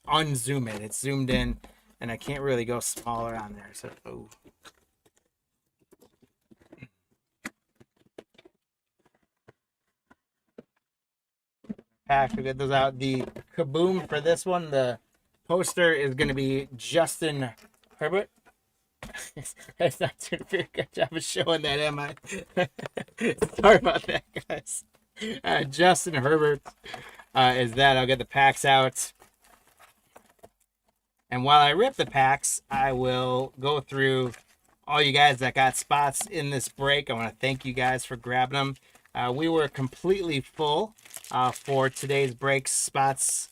unzoom it. It's zoomed in, and I can't really go smaller on there. So, pack to get those out. The Kaboom for this one, the poster is going to be Justin Herbert. That's not doing a very good job of showing that, am I? Sorry about that, guys. Justin Herbert is that. I'll get the packs out. And while I rip the packs, I will go through all you guys that got spots in this break. I want to thank you guys for grabbing them. We were completely full for today's break. Spots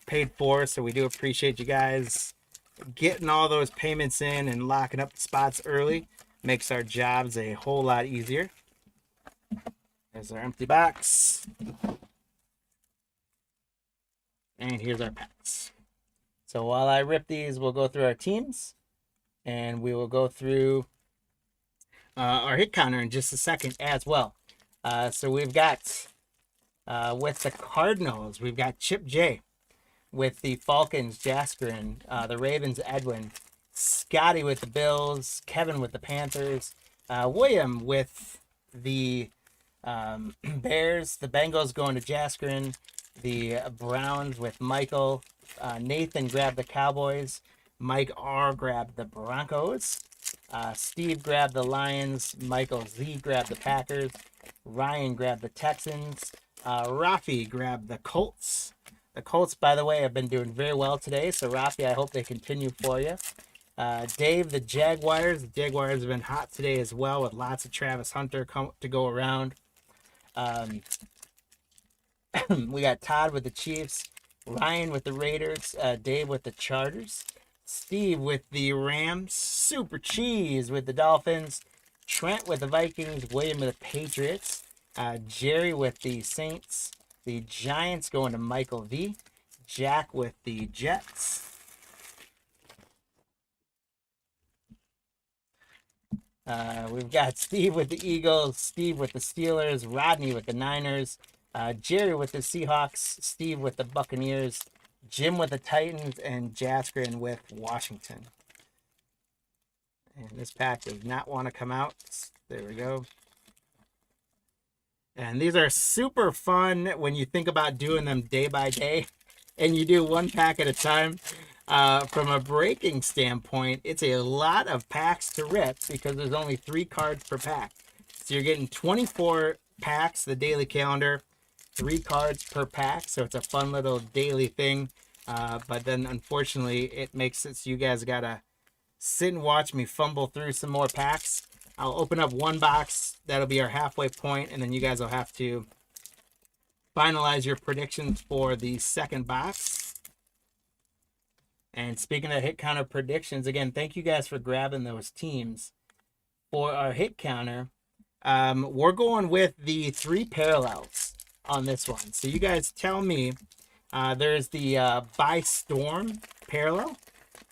paid for, so we do appreciate you guys getting all those payments in and locking up the spots early. Makes our jobs a whole lot easier. There's our empty box. And here's our packs. So while I rip these, we'll go through our teams, and we will go through our hit counter in just a second as well. So we've got, with the Cardinals, we've got Chip J. With the Falcons, Jaskrin. The Ravens, Edwin. Scotty with the Bills. Kevin with the Panthers. William with the Bears. The Bengals going to Jaskrin. The Browns with Michael. Nathan grabbed the Cowboys. Mike R grabbed the Broncos. Steve grabbed the Lions. Michael Z grabbed the Packers. Ryan grabbed the Texans. Rafi grabbed the Colts. The Colts, by the way, have been doing very well today. So, Rafi, I hope they continue for you. Dave, the Jaguars. The Jaguars have been hot today as well, with lots of Travis Hunter to go around. We got Todd with the Chiefs. Ryan with the Raiders. Dave with the Chargers. Steve with the Rams. Super Cheese with the Dolphins. Trent with the Vikings. William with the Patriots. Jerry with the Saints. The Giants going to Michael V. Jack with the Jets. We've got Steve with the Eagles. Steve with the Steelers. Rodney with the Niners. Jerry with the Seahawks. Steve with the Buccaneers. Jim with the Titans. And Jaskrin with Washington. And this pack does not want to come out. There we go. And these are super fun when you think about doing them day by day and you do one pack at a time. From a breaking standpoint, it's a lot of packs to rip because there's only 3 cards per pack. So you're getting 24 packs, the daily calendar, 3 cards per pack. So it's a fun little daily thing. But then unfortunately, it makes it so you guys gotta sit and watch me fumble through some more packs. I'll open up one box. That'll be our halfway point, and then you guys will have to finalize your predictions for the second box. And speaking of hit counter predictions, again, thank you guys for grabbing those teams. For our hit counter, we're going with the 3 parallels on this one. So you guys tell me, there's the By Storm parallel,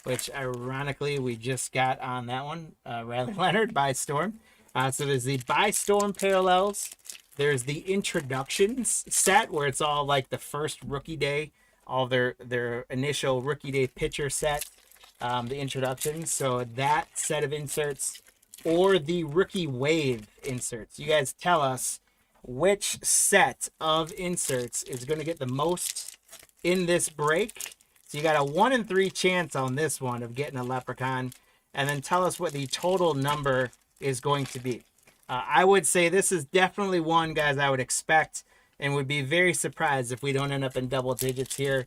which ironically we just got on that one. Riley Leonard, By Storm. So there's the By Storm parallels. There's the introductions set where it's all like the first rookie day, all their initial rookie day pitcher set, the introductions. So that set of inserts, or the rookie wave inserts. You guys tell us which set of inserts is going to get the most in this break. So you got a 1 in 3 chance on this one of getting a leprechaun, and then tell us what the total number is going to be. I would say this is definitely one, guys, I would expect and would be very surprised if we don't end up in double digits here,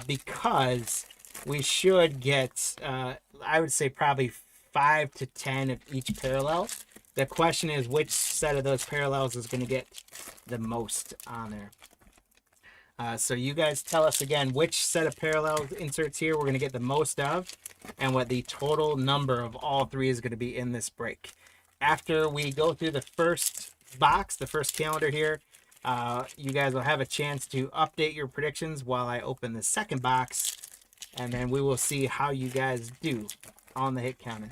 because we should get, I would say probably 5 to 10 of each parallel. The question is which set of those parallels is going to get the most on there. So you guys tell us again which set of parallel inserts here we're going to get the most of, and what the total number of all 3 is going to be in this break. After we go through the first box, the first calendar here, you guys will have a chance to update your predictions while I open the second box, and then we will see how you guys do on the hit counter.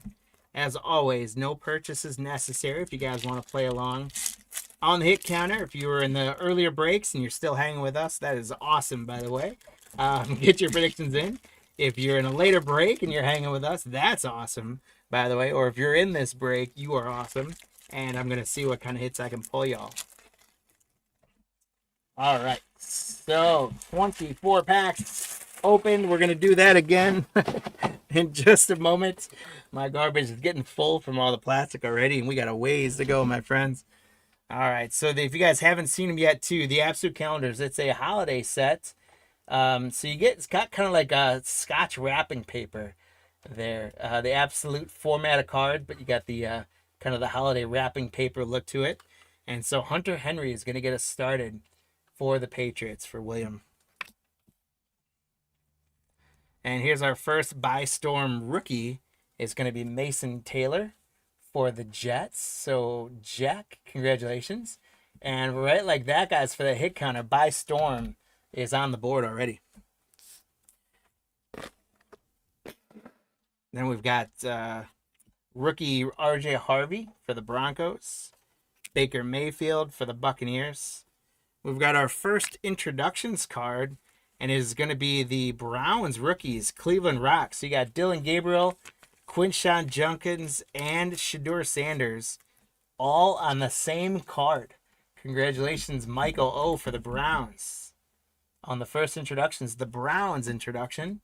As always, no purchases necessary if you guys want to play along on the hit counter. If you were in the earlier breaks and you're still hanging with us, that is awesome, by the way. Get your predictions in. If you're in a later break and you're hanging with us, that's awesome, by the way. Or if you're in this break, you are awesome. And I'm going to see what kind of hits I can pull y'all. All right. So 24 packs opened. We're going to do that again in just a moment. My garbage is getting full from all the plastic already, and we got a ways to go, my friends. All right. So if you guys haven't seen them yet, too, the Absolute Calendars, it's a holiday set. So it's got kind of like a Scotch wrapping paper there. The Absolute format of card, but you got the kind of the holiday wrapping paper look to it. And so Hunter Henry is going to get us started for the Patriots for William. And here's our first By Storm rookie. It's going to be Mason Taylor for the Jets. So Jack, congratulations. And right like that, guys, for the hit counter, By Storm is on the board already. Then we've got rookie RJ Harvey for the Broncos. Baker Mayfield for the Buccaneers. We've got our first introductions card, and it is going to be the Browns rookies, Cleveland Rocks. So you got Dylan Gabriel, Quinshawn Junkins, and Shadur Sanders all on the same card. Congratulations, Michael O. for the Browns. On the first introductions, the Browns introduction.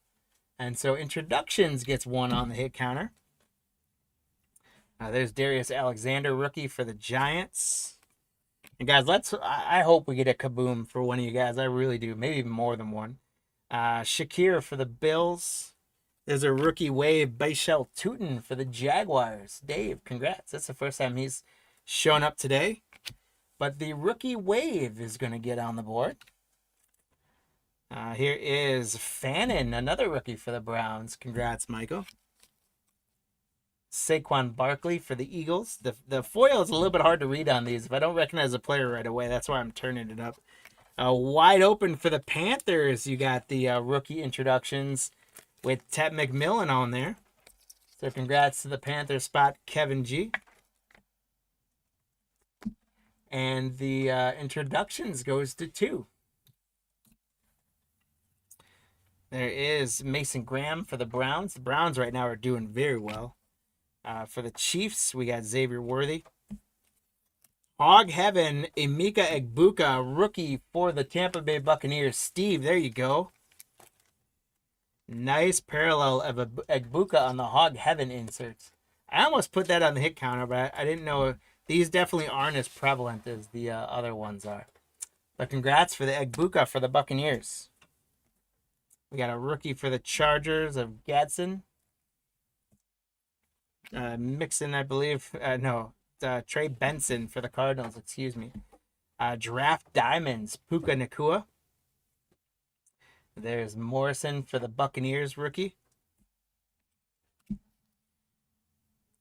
And so introductions gets 1 on the hit counter. There's Darius Alexander, rookie for the Giants. And guys, I hope we get a kaboom for one of you guys. I really do. Maybe even more than one. Shakir for the Bills. There's a rookie wave, Bashel Tootin for the Jaguars. Dave, congrats. That's the first time he's shown up today. But the rookie wave is going to get on the board. Here is Fannin, another rookie for the Browns. Congrats, Michael. Saquon Barkley for the Eagles. The foil is a little bit hard to read on these. If I don't recognize a player right away, that's why I'm turning it up. Wide open for the Panthers. You got the rookie introductions with Ted McMillan on there. So congrats to the Panther spot, Kevin G. And the introductions goes to 2. There is Mason Graham for the Browns. The Browns right now are doing very well. For the Chiefs, we got Xavier Worthy. Hog Heaven, Emeka Egbuka, rookie for the Tampa Bay Buccaneers. Steve, there you go. Nice parallel of Egbuka on the Hog Heaven inserts. I almost put that on the hit counter, but I didn't know These definitely aren't as prevalent as the other ones are. But congrats for the Egbuka for the Buccaneers. We got a rookie for the Chargers of Gadsden. Mixon, I believe. Trey Benson for the Cardinals, excuse me. Draft Diamonds, Puka Nakua. There's Morrison for the Buccaneers rookie.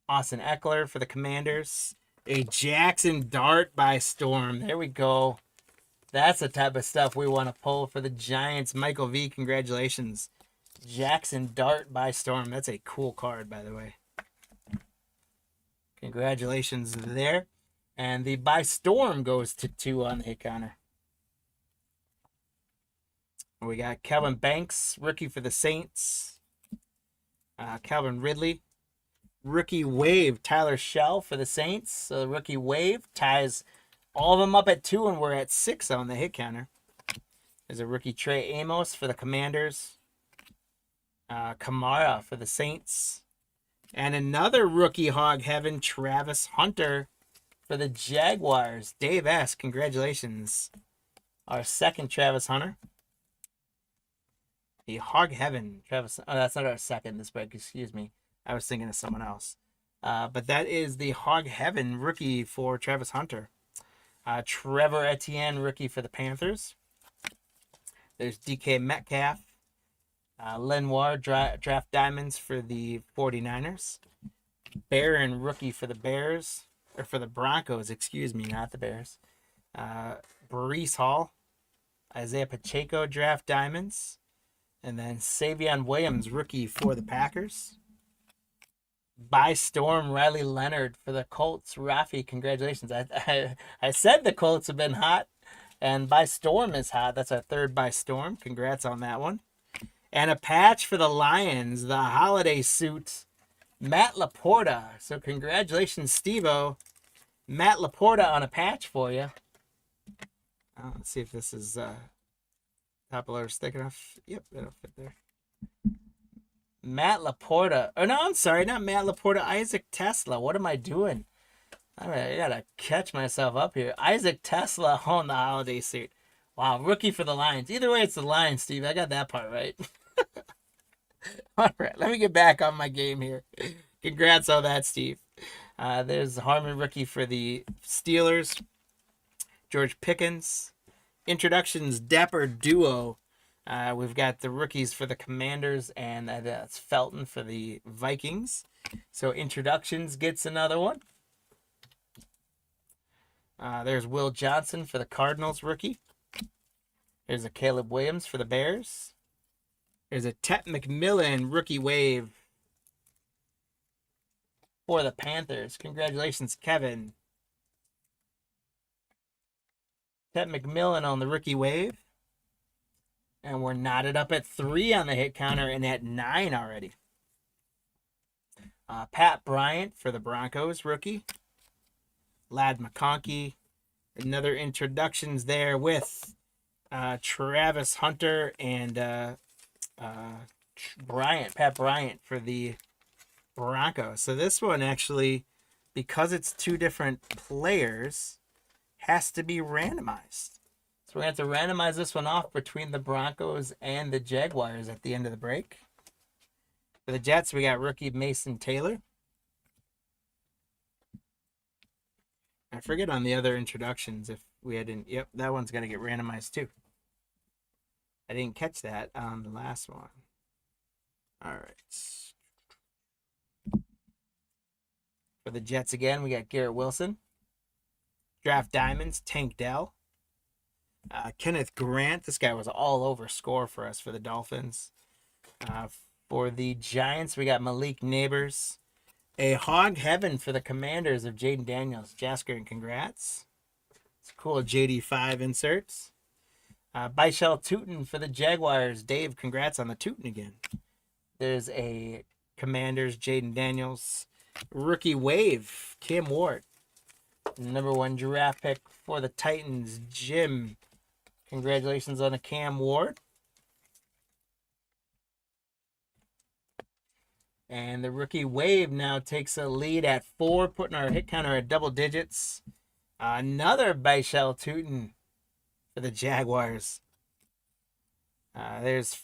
Austin Eckler for the Commanders. A Jackson Dart by Storm. There we go. That's the type of stuff we want to pull for the Giants. Michael V, congratulations. Jackson Dart by Storm. That's a cool card, by the way. Congratulations there. And the by Storm goes to 2 on the hit counter. We got Kelvin Banks, rookie for the Saints. Calvin Ridley. Rookie wave, Tyler Shell for the Saints. So the rookie wave ties all of them up at 2, and we're at 6 on the hit counter. There's a rookie Trey Amos for the Commanders. Kamara for the Saints. And another rookie hog heaven, Travis Hunter for the Jaguars. Dave S., congratulations. Our second Travis Hunter. The hog heaven, Travis. Oh, that's not our second this break, excuse me. I was thinking of someone else. But that is the hog heaven rookie for Travis Hunter. Trevor Etienne, rookie for the Panthers. There's DK Metcalf. Lenoir, draft diamonds for the 49ers. Barron, rookie for the Bears. Or for the Broncos, excuse me, not the Bears. Breece Hall. Isaiah Pacheco, draft diamonds. And then Savion Williams, rookie for the Packers. By Storm, Riley Leonard for the Colts. Rafi, congratulations. I said the Colts have been hot, and By Storm is hot. That's our third By Storm. Congrats on that one. And a patch for the Lions, the holiday suit, Matt Laporta. So congratulations, Steve-O. Matt Laporta on a patch for you. Let's see if this is top loader thick enough. Yep, that'll fit there. Matt Laporta. Oh, no, I'm sorry. Not Matt Laporta. Isaac Tesla. What am I doing? I gotta catch myself up here. Isaac Tesla on the holiday suit. Wow, rookie for the Lions. Either way, it's the Lions, Steve. I got that part right. All right, let me get back on my game here. Congrats on that, Steve. There's Harmon, rookie for the Steelers. George Pickens. Introductions, Dapper Duo. We've got the rookies for the Commanders, and that's Felton for the Vikings. So introductions gets another one. There's Will Johnson for the Cardinals rookie. There's a Caleb Williams for the Bears. There's a Tet McMillan rookie wave for the Panthers. Congratulations, Kevin. Tet McMillan on the rookie wave. And we're knotted up at 3 on the hit counter and at 9 already. Pat Bryant for the Broncos rookie. Lad McConkey. Another introductions there with Travis Hunter and Pat Bryant for the Broncos. So this one actually, because it's 2 different players, has to be randomized. So we're going to have to randomize this one off between the Broncos and the Jaguars at the end of the break. For the Jets, we got rookie Mason Taylor. I forget on the other introductions if we hadn't. Yep, that one's going to get randomized too. I didn't catch that on the last one. All right. For the Jets again, we got Garrett Wilson. Draft Diamonds, Tank Dell. Kenneth Grant. This guy was all over score for us for the Dolphins. For the Giants, we got Malik Neighbors. A hog heaven for the Commanders of Jaden Daniels. Jasker, and congrats. It's cool JD5 inserts. Byshell Tootin for the Jaguars. Dave, congrats on the Tootin again. There's a Commanders Jaden Daniels. Rookie wave, Cam Ward. Number 1 draft pick for the Titans, Jim. Congratulations on a Cam Ward. And the rookie wave now takes a lead at 4, putting our hit counter at double digits. Another Bichelle Tootin for the Jaguars. There's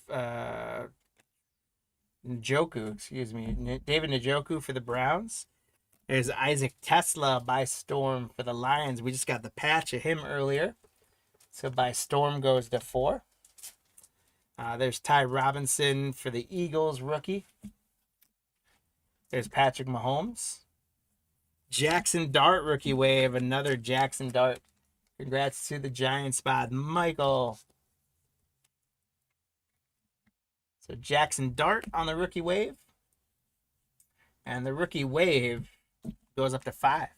Njoku, excuse me, David Njoku for the Browns. There's Isaac Tesla by Storm for the Lions. We just got the patch of him earlier. So by Storm goes to 4. There's Ty Robinson for the Eagles rookie. There's Patrick Mahomes. Jackson Dart rookie wave. Another Jackson Dart. Congrats to the Giant spot, Michael. So Jackson Dart on the rookie wave. And the rookie wave goes up to 5.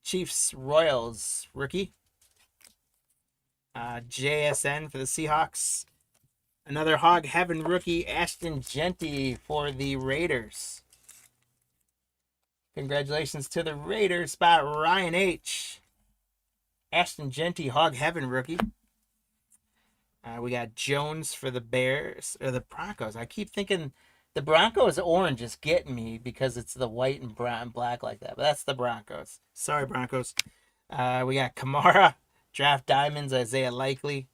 Chiefs Royals rookie. JSN for the Seahawks. Another Hog Heaven rookie, Ashton Genty for the Raiders. Congratulations to the Raiders spot, Ryan H. Ashton Genty, Hog Heaven rookie. We got Jones for the Bears, or the Broncos. I keep thinking the Broncos orange is getting me because it's the white and brown and black like that. But that's the Broncos. Sorry, Broncos. We got Kamara, Draft Diamonds, Isaiah Likely.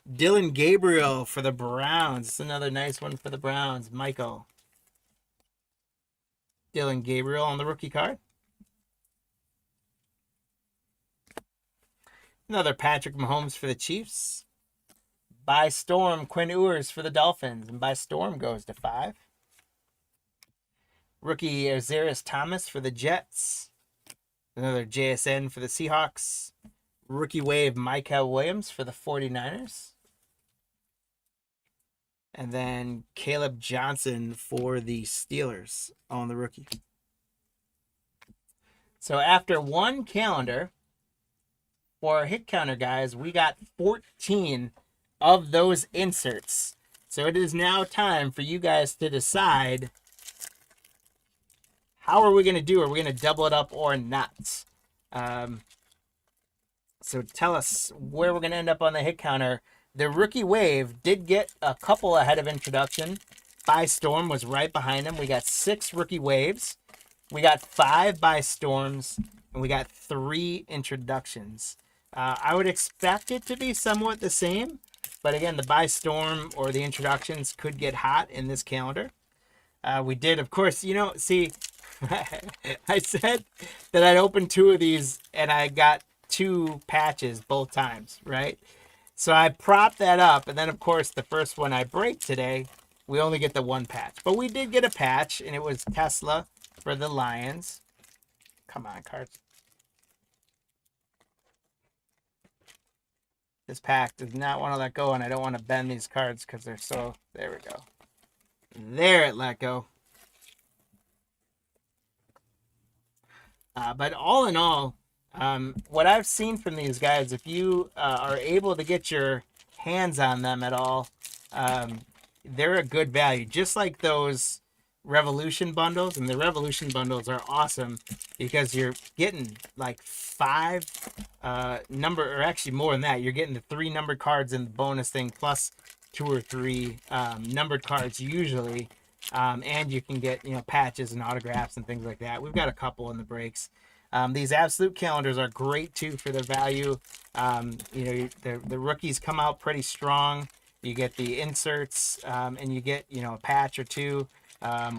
Dylan Gabriel for the Browns. It's another nice one for the Browns. Michael. Dylan Gabriel on the rookie card. Another Patrick Mahomes for the Chiefs. By Storm, Quinn Ewers for the Dolphins. And by Storm goes to 5. Rookie Azaris Thomas for the Jets. Another JSN for the Seahawks. Rookie wave Micah Williams for the 49ers. And then Caleb Johnson for the Steelers on the rookie. So after one calendar, for our hit counter, guys, we got 14 of those inserts. So it is now time for you guys to decide, how are we going to do? Are we going to double it up or not? So tell us where we're going to end up on the hit counter. The rookie wave did get a couple ahead of introduction. By Storm was right behind him. We got 6 rookie waves. We got 5 by Storms. And we got 3 introductions. I would expect it to be somewhat the same. But again, the by Storm or the introductions could get hot in this calendar. We did, of course, see, I said that I'd open 2 of these and I got 2 patches both times, right? So I propped that up, and then, of course, the first one I break today, we only get the 1 patch. But we did get a patch, and it was Tesla for the Lions. Come on, cards. This pack does not want to let go, and I don't want to bend these cards because they're so... There we go. There it let go. But all in all, what I've seen from these guys, if you are able to get your hands on them at all, they're a good value. Just like those Revolution bundles, and the Revolution bundles are awesome because you're getting like 5 or actually more than that. You're getting the 3 numbered cards in the bonus thing, plus 2 or 3 numbered cards usually. And you can get, patches and autographs and things like that. We've got a couple in the breaks. These absolute calendars are great too for their value. The rookies come out pretty strong. You get the inserts, and you get, a patch or 2.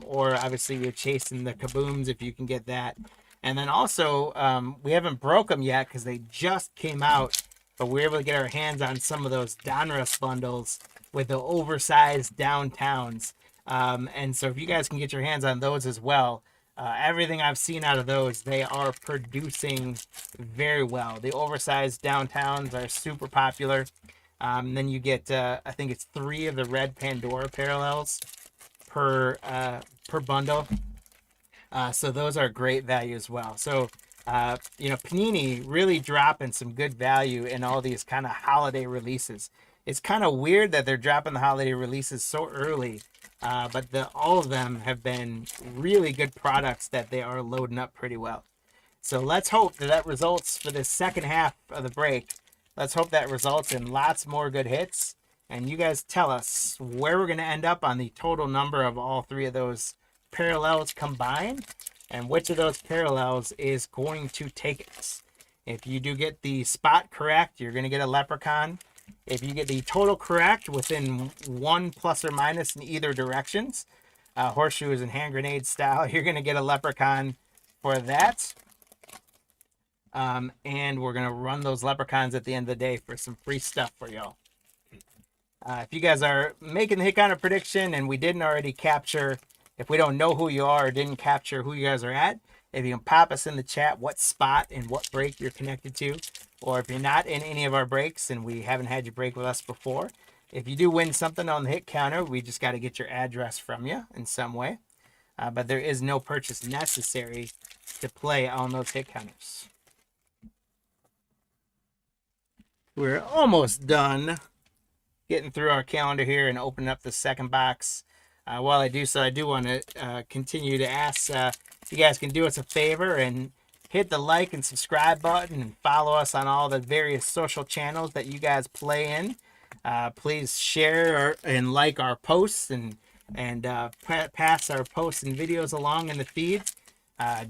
Or obviously you're chasing the kabooms if you can get that. And then also, we haven't broke them yet because they just came out, but we were able to get our hands on some of those Donruss bundles with the oversized downtowns. And so if you guys can get your hands on those as well, everything I've seen out of those, they are producing very well. The oversized downtowns are super popular. Then you get, I think it's 3 of the red Pandora parallels per bundle. So those are great value as well. So, Panini really dropping some good value in all these kind of holiday releases. It's kind of weird that they're dropping the holiday releases so early. But all of them have been really good products that they are loading up pretty well. So let's hope that results for the second half of the break. Let's hope that results in lots more good hits. And you guys tell us where we're going to end up on the total number of all 3 of those parallels combine, and which of those parallels is going to take it. If you do get the spot correct, you're going to get a leprechaun. If you get the total correct within 1 plus or minus in either directions, horseshoes and hand grenade style, you're going to get a leprechaun for that. And we're going to run those leprechauns at the end of the day for some free stuff for y'all. If you guys are making the hit counter prediction and we didn't already capture, if we don't know who you are or didn't capture who you guys are at, if you can pop us in the chat what spot and what break you're connected to, or if you're not in any of our breaks and we haven't had you break with us before, if you do win something on the hit counter, we just got to get your address from you in some way. But there is no purchase necessary to play on those hit counters. We're almost done getting through our calendar here and opening up the second box. While I do so, I do want to continue to ask if you guys can do us a favor and hit the like and subscribe button and follow us on all the various social channels that you guys play in. Please share and like our posts and pass our posts and videos along in the feed.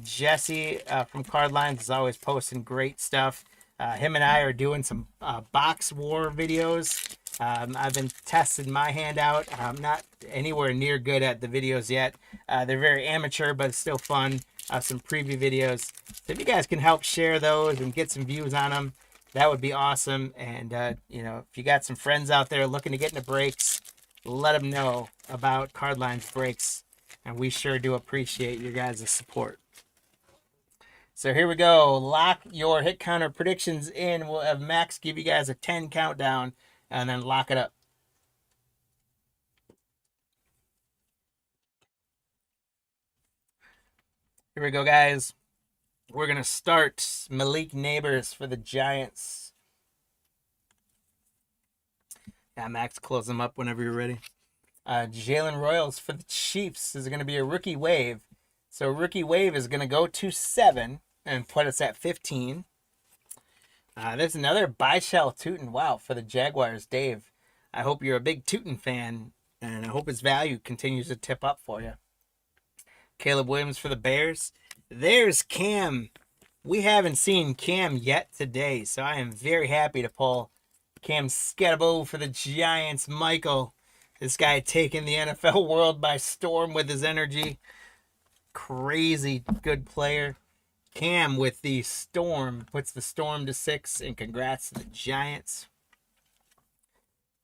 Jesse from Card Lines is always posting great stuff. Him and I are doing some box war videos. I've been testing my hand out. I'm not anywhere near good at the videos yet. They're very amateur, but it's still fun. Some preview videos. So if you guys can help share those and get some views on them, that would be awesome. And, you know, if you got some friends out there looking to get into breaks, let them know about Card Lines breaks. And we sure do appreciate your guys' support. So here we go. Lock your hit counter predictions in. We'll have Max give you guys a 10 countdown and then lock it up. Here we go, guys. We're going to start Malik Neighbors for the Giants. Yeah, Max, close them up whenever you're ready. Jalen Royals for the Chiefs is going to be a rookie wave. So rookie wave is going to go to 7 and put us at 15. There's another Byshell Tootin. Wow, for the Jaguars, Dave. I hope you're a big Tootin fan, and I hope his value continues to tip up for you. Caleb Williams for the Bears. There's Cam. We haven't seen Cam yet today, so I am very happy to pull Cam Sketabo for the Giants. Michael, this guy taking the NFL world by storm with his energy. Crazy good player. Cam with the Storm puts the Storm to 6, and congrats to the Giants.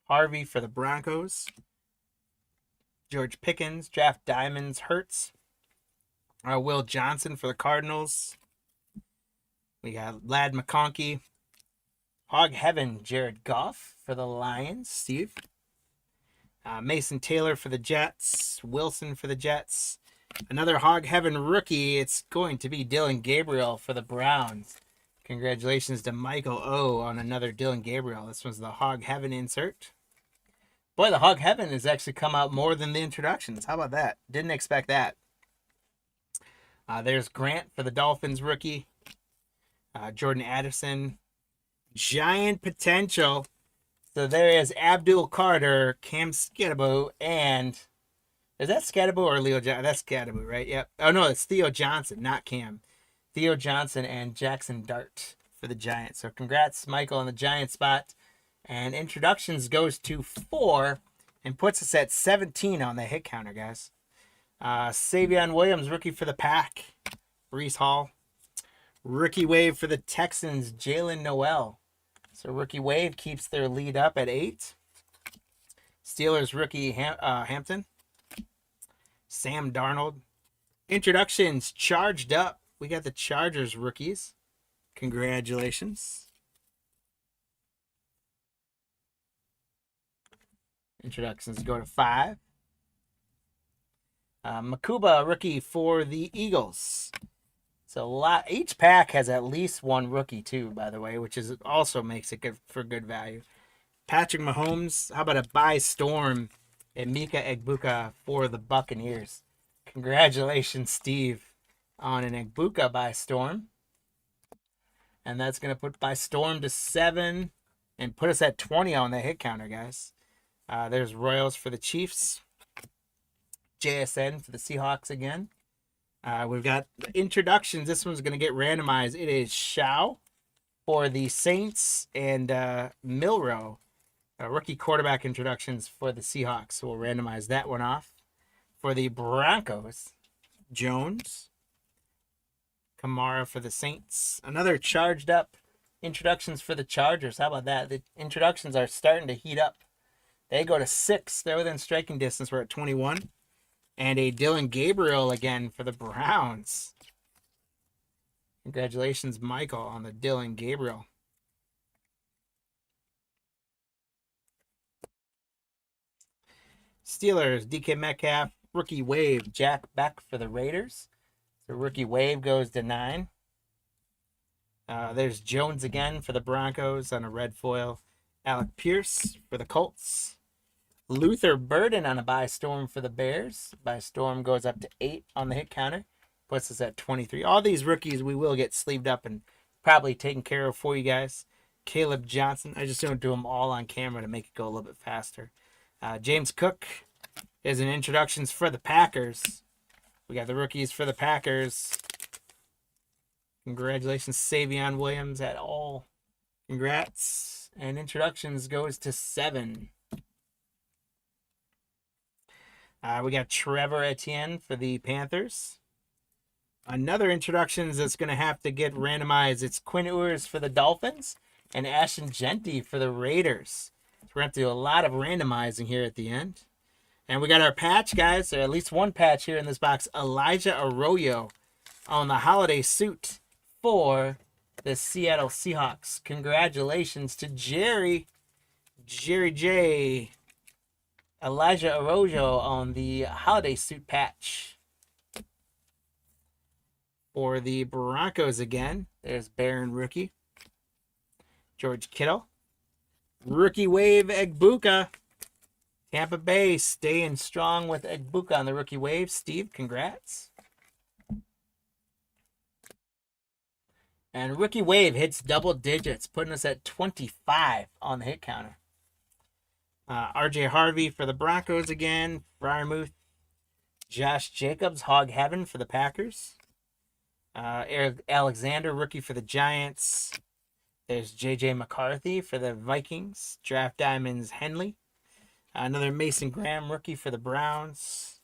Harvey for the Broncos. George Pickens, Draft Diamonds, Hurts. Will Johnson for the Cardinals. We got Lad McConkey. Hog Heaven, Jared Goff for the Lions, Steve. Mason Taylor for the Jets. Wilson for the Jets. Another Hog Heaven rookie. It's going to be Dylan Gabriel for the Browns. Congratulations to Michael O on another Dylan Gabriel. This was the Hog Heaven insert. Boy, the Hog Heaven has actually come out more than the introductions. How about that? Didn't expect that. There's Grant for the Dolphins rookie. Jordan Addison. Giant potential. So there is Abdul Carter, Cam Sketabo, and is that Sketabo or Leo Johnson? That's Sketabo, right? Yep. Oh, no, it's Theo Johnson, not Cam. Theo Johnson and Jackson Dart for the Giants. So congrats, Michael, on the Giant spot. And introductions goes to 4 and puts us at 17 on the hit counter, guys. Savion Williams, rookie for the Pack. Breece Hall. Rookie wave for the Texans, Jalen Noel. So rookie wave keeps their lead up at 8. Steelers rookie Hampton. Sam Darnold. Introductions charged up. We got the Chargers rookies. Congratulations. Introductions go to 5. Makuba rookie for the Eagles. So each pack has at least one rookie too, by the way, which is also makes it good for good value. Patrick Mahomes, how about a by storm and Mika Egbuka for the Buccaneers? Congratulations, Steve, on an Egbuka by storm. And that's going to put by storm to 7 and put us at 20 on the hit counter, guys. There's Royals for the Chiefs. JSN for the Seahawks again. We've got introductions. This one's going to get randomized. It is Shao for the Saints and Milrow. Rookie quarterback introductions for the Seahawks. So we'll randomize that one off. For the Broncos, Jones. Kamara for the Saints. Another charged up introductions for the Chargers. How about that? The introductions are starting to heat up. They go to 6. They're within striking distance. We're at 21. And a Dylan Gabriel again for the Browns. Congratulations, Michael, on the Dylan Gabriel. Steelers, DK Metcalf, rookie wave, Jack Beck for the Raiders. The rookie wave goes to 9. There's Jones again for the Broncos on a red foil. Alec Pierce for the Colts. Luther Burden on a buy storm for the Bears. Buy storm goes up to 8 on the hit counter. Puts us at 23. All these rookies we will get sleeved up and probably taken care of for you guys. Caleb Johnson. I just don't do them all on camera to make it go a little bit faster. James Cook is an introductions for the Packers. We got the rookies for the Packers. Congratulations, Savion Williams at all. Congrats. And introductions goes to 7. We got Trevor Etienne for the Panthers. Another introductions that's going to have to get randomized. It's Quinn Ewers for the Dolphins and Ashton Genty for the Raiders. So we're going to have to do a lot of randomizing here at the end. And we got our patch, guys. Or at least one patch here in this box. Elijah Arroyo on the holiday suit for the Seattle Seahawks. Congratulations to Jerry J. Elijah Arroyo on the holiday suit patch. For the Broncos again, there's Barron rookie. George Kittle. Rookie wave, Egbuka. Tampa Bay staying strong with Egbuka on the rookie wave. Steve, congrats. And rookie wave hits double digits, putting us at 25 on the hit counter. RJ Harvey for the Broncos again. Fryermuth. Josh Jacobs, Hog Heaven for the Packers. Eric Alexander, rookie for the Giants. There's J.J. McCarthy for the Vikings. Draft Diamonds, Henley. Another Mason Graham, rookie for the Browns.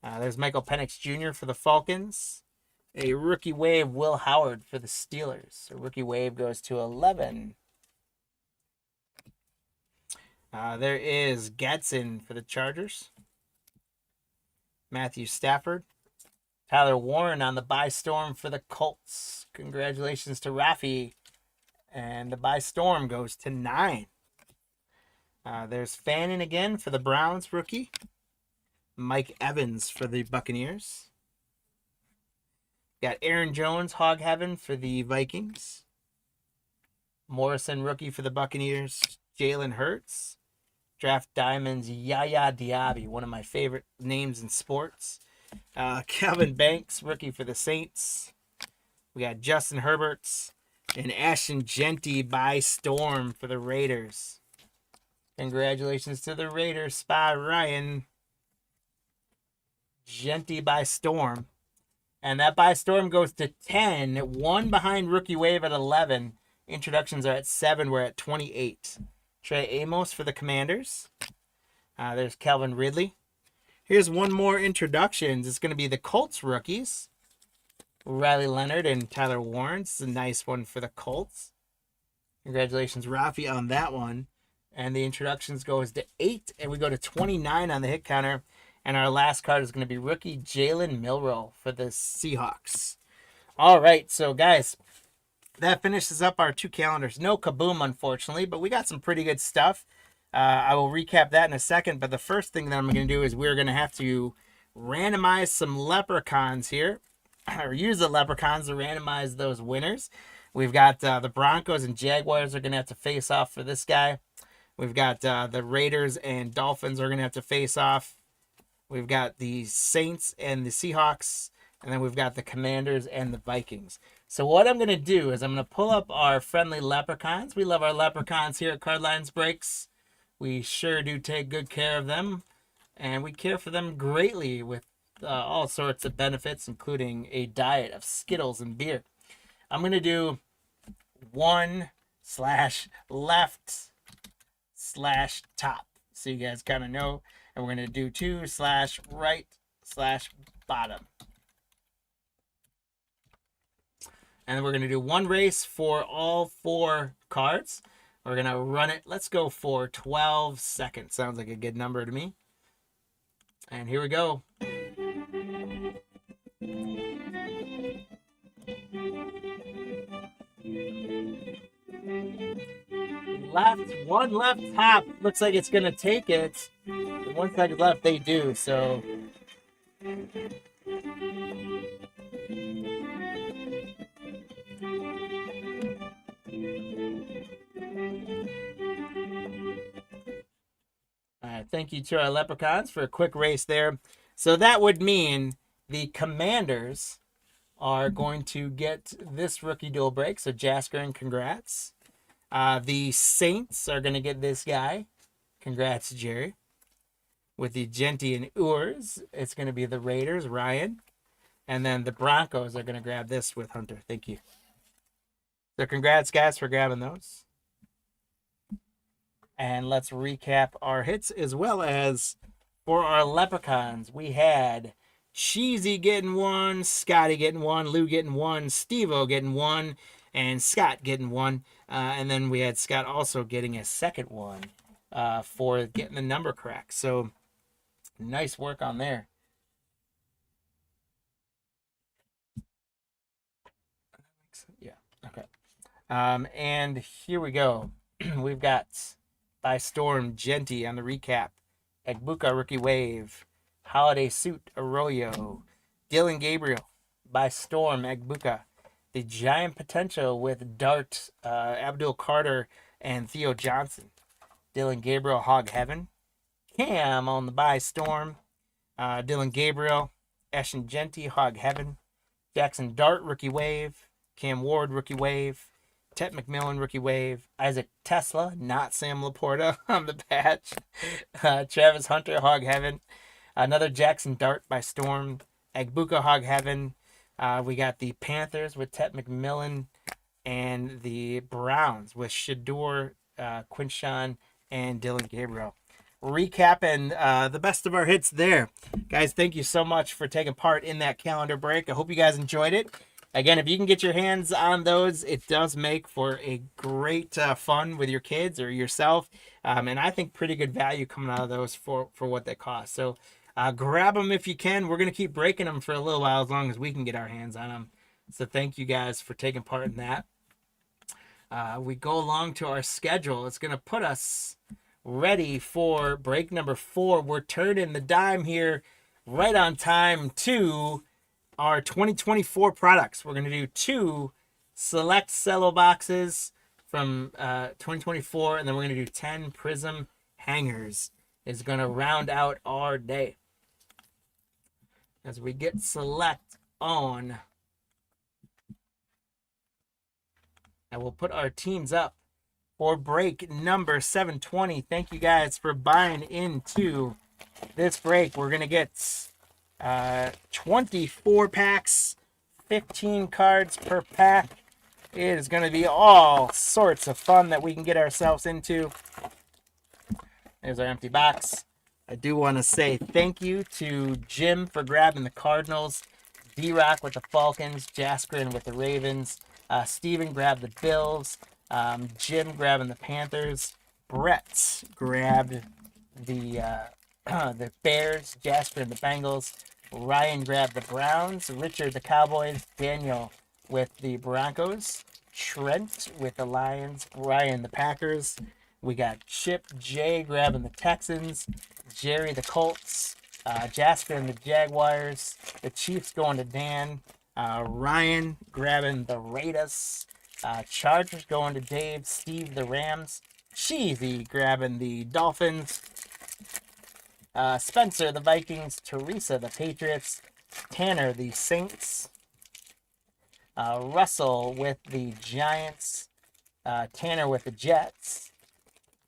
There's Michael Penix Jr. for the Falcons. A rookie wave, Will Howard for the Steelers. A rookie wave goes to 11. There is Gadsden for the Chargers. Matthew Stafford. Tyler Warren on the buy storm for the Colts. Congratulations to Rafi. And the buy storm goes to 9. There's Fannin again for the Browns rookie. Mike Evans for the Buccaneers. Got Aaron Jones, Hog Heaven for the Vikings. Morrison rookie for the Buccaneers. Jalen Hurts. Draft Diamonds, Yaya Diaby, one of my favorite names in sports. Calvin Banks, rookie for the Saints. We got Justin Herberts and Ashton Genty by storm for the Raiders. Congratulations to the Raiders, Spy Ryan. Genty by storm. And that by storm goes to 10. 1 behind rookie wave at 11. Introductions are at 7. We're at 28. Trey Amos for the Commanders. There's Calvin Ridley. Here's one more introductions. It's going to be the Colts rookies. Riley Leonard and Tyler Warren. It's a nice one for the Colts. Congratulations, Rafi, on that one. And the introductions goes to 8. And we go to 29 on the hit counter. And our last card is going to be rookie Jalen Milrow for the Seahawks. All right, so guys, that finishes up our 2 calendars. No Kaboom, unfortunately, but we got some pretty good stuff. I will recap that in a second, but the first thing that I'm going to do is we're going to have to randomize some leprechauns here, or use the leprechauns to randomize those winners. We've got the Broncos and Jaguars are going to have to face off for this guy. We've got the Raiders and Dolphins are going to have to face off. We've got the Saints and the Seahawks, and then we've got the Commanders and the Vikings. So what I'm going to do is I'm going to pull up our friendly leprechauns. We love our leprechauns here at Cardlines Breaks. We sure do take good care of them. and we care for them greatly with all sorts of benefits, including a diet of Skittles and beer. I'm going to do 1/left/top, so you guys kind of know. And we're going to do 2/right/bottom. And we're going to do one race for all 4 cards. We're going to run it. Let's go for 12 seconds. Sounds like a good number to me. And here we go. One left top. Looks like it's going to take it. The 1 second left, they do. So all right, thank you to our leprechauns for a quick race there. So that would mean the Commanders are going to get this rookie dual break. So Jasker, and congrats. The Saints are going to get this guy. Congrats, Jerry. With the Genty and Urs, it's going to be the Raiders, Ryan. And then the Broncos are going to grab this with Hunter. Thank you. So congrats, guys, for grabbing those. And let's recap our hits as well as for our leprechauns. We had Cheesy getting 1, Scotty getting 1, Lou getting 1, Steve-O getting 1, and Scott getting 1. And then we had Scott also getting a second one for getting the number correct. So nice work on there. Yeah, okay. And here we go. We've got by Storm, Genty on the recap. Egbuka, Rookie Wave. Holiday Suit, Arroyo. Dylan Gabriel, by Storm, Egbuka. The Giant Potential with Dart, Abdul Carter, and Theo Johnson. Dylan Gabriel, Hog Heaven. Cam on the by Storm. Dylan Gabriel, Ashen Genty, Hog Heaven. Jackson Dart, Rookie Wave. Cam Ward, Rookie Wave. Tet McMillan, Rookie Wave. Isaac Tesla, not Sam Laporta on the patch. Travis Hunter, Hog Heaven. Another Jackson Dart by Storm. Egbuka, Hog Heaven. We got the Panthers with Tet McMillan. And the Browns with Shador, Quinshawn, and Dylan Gabriel. Recapping the best of our hits there. Guys, thank you so much for taking part in that calendar break. I hope you guys enjoyed it. Again, if you can get your hands on those, it does make for a great fun with your kids or yourself. And I think pretty good value coming out of those for what they cost. So grab them if you can. We're going to keep breaking them for a little while as long as we can get our hands on them. So thank you guys for taking part in that. We go along to our schedule. It's going to put us ready for break number 4. We're turning the dime here right on time to our 2024 products. We're going to do 2 select Cello boxes from 2024, and then we're going to do 10 Prizm hangers. Is going to round out our day. As we get select on, and we'll put our teams up for break number 720. Thank you guys for buying into this break. We're going to get 24 packs, 15 cards per pack. It is going to be all sorts of fun that we can get ourselves into. There's our empty box. I do want to say thank you to Jim for grabbing the Cardinals, D-Rock with the Falcons, Jaskrin with the Ravens, Steven grabbed the Bills, Jim grabbing the Panthers, Brett grabbed the Bears, Jasper the Bengals, Ryan grabbed the Browns, Richard the Cowboys, Daniel with the Broncos, Trent with the Lions, Ryan the Packers. We got Chip J grabbing the Texans, Jerry the Colts, Jasper and the Jaguars, the Chiefs going to Dan, Ryan grabbing the Raiders, Chargers going to Dave, Steve the Rams, Cheesy grabbing the Dolphins, Spencer the Vikings, Teresa the Patriots, Tanner the Saints, Russell with the Giants, Tanner with the Jets,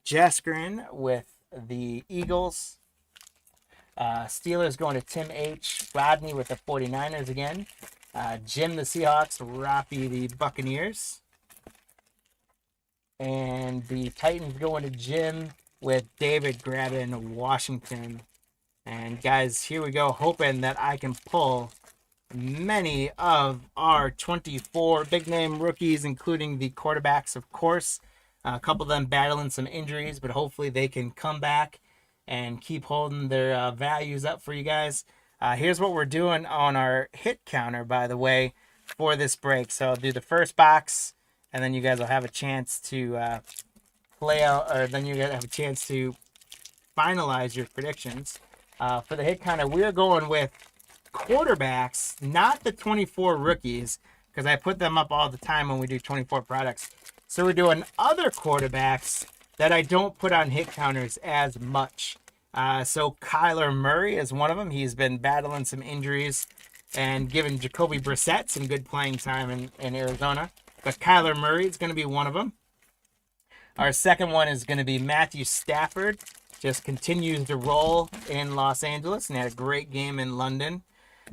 Jaskrin with the Eagles, Steelers going to Tim H. Rodney with the 49ers again. Jim the Seahawks. Rafi the Buccaneers. And the Titans going to Jim with David grabbing Washington. And guys, here we go, hoping that I can pull many of our 24 big name rookies, including the quarterbacks, of course. A couple of them battling some injuries, but hopefully they can come back and keep holding their values up for you guys. Here's what we're doing on our hit counter, by the way, for this break. So I'll do the first box, and then you guys will have a chance to play out, or then you guys have a chance to finalize your predictions. For the hit counter, we're going with quarterbacks, not the 24 rookies, because I put them up all the time when we do 24 products. So we're doing other quarterbacks that I don't put on hit counters as much. So Kyler Murray is one of them. He's been battling some injuries and giving Jacoby Brissett some good playing time in Arizona. But Kyler Murray is going to be one of them. Our second one is going to be Matthew Stafford. Just continues to roll in Los Angeles and had a great game in London.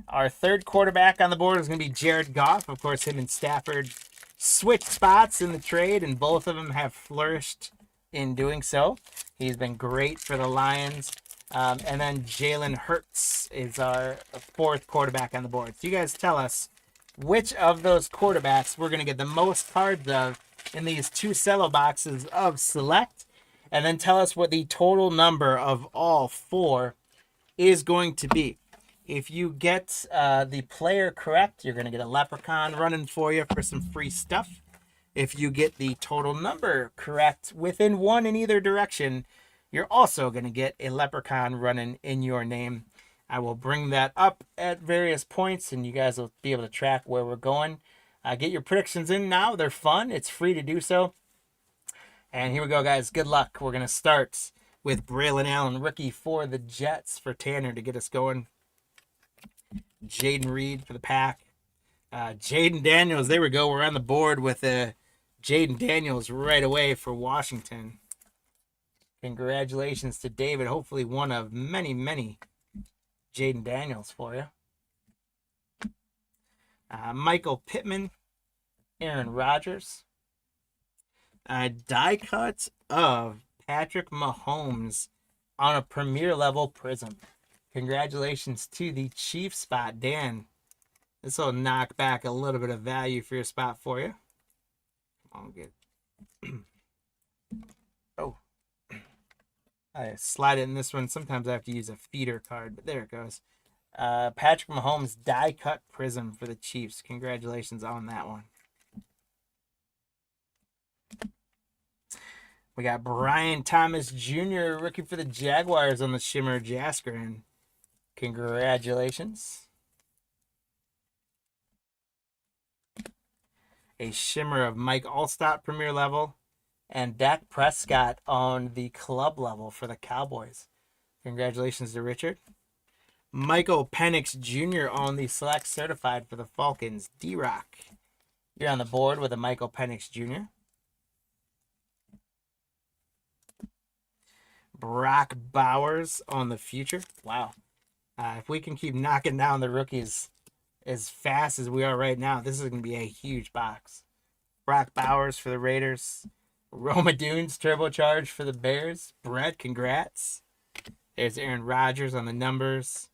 Our third quarterback on the board is going to be Jared Goff. Of course, him and Stafford switched spots in the trade, and both of them have flourished in doing so. He's been great for the Lions. And then Jalen Hurts is our fourth quarterback on the board. So you guys tell us which of those quarterbacks we're going to get the most cards of in these two Cello boxes of Select. And then tell us what the total number of all four is going to be. If you get the player correct, you're going to get a leprechaun running for you for some free stuff. If you get the total number correct within one in either direction, you're also going to get a leprechaun running in your name. I will bring that up at various points, and you guys will be able to track where we're going. Get your predictions in now. They're fun. It's free to do so. And here we go, guys. Good luck. We're going to start with Braylon Allen, rookie for the Jets, for Tanner to get us going. Jaden Reed for the Pack. Jaden Daniels, there we go. We're on the board with Jaden Daniels right away for Washington. Congratulations to David. Hopefully one of many, many Jaden Daniels for you. Michael Pittman, Aaron Rodgers. Die cut of Patrick Mahomes on a premier level Prizm. Congratulations to the Chief spot, Dan. This will knock back a little bit of value for your spot for you. Come on, good. Oh. I slide it in this one. Sometimes I have to use a feeder card, but there it goes. Patrick Mahomes die cut Prizm for the Chiefs. Congratulations on that one. We got Brian Thomas Jr., rookie for the Jaguars on the Shimmer Jaskrin. Congratulations. A Shimmer of Mike Allstott premier level. And Dak Prescott on the club level for the Cowboys. Congratulations to Richard. Michael Penix Jr. on the Select Certified for the Falcons. D-Rock. You're on the board with a Michael Penix Jr. Brock Bowers on the Future. Wow. If we can keep knocking down the rookies as fast as we are right now, this is going to be a huge box. Brock Bowers for the Raiders. Roma Dunes turbocharged for the Bears. Brett, congrats. There's Aaron Rodgers on the numbers.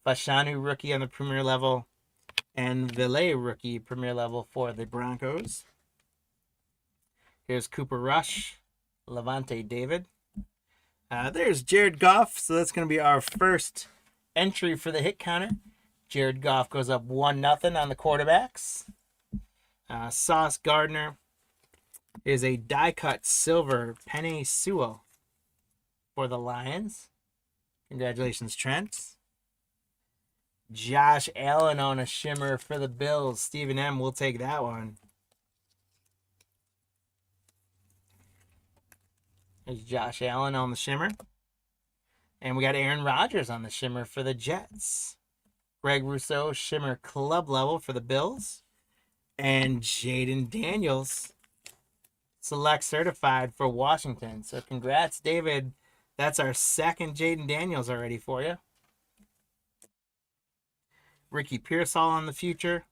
Fashanu rookie on the premier level. And Ville rookie premier level for the Broncos. Here's Cooper Rush. Levante David. There's Jared Goff. So that's going to be our first entry for the hit counter. Jared Goff goes up 1-0 on the quarterbacks. Sauce Gardner is a die-cut silver Penny Sewell for the Lions. Congratulations, Trent. Josh Allen on a Shimmer for the Bills. Stephen M. will take that one. There's Josh Allen on the Shimmer. And we got Aaron Rodgers on the Shimmer for the Jets. Greg Rousseau, Shimmer club level for the Bills. And Jaden Daniels, Select Certified for Washington. So congrats, David. That's our second Jaden Daniels already for you. Ricky Pearsall on the future.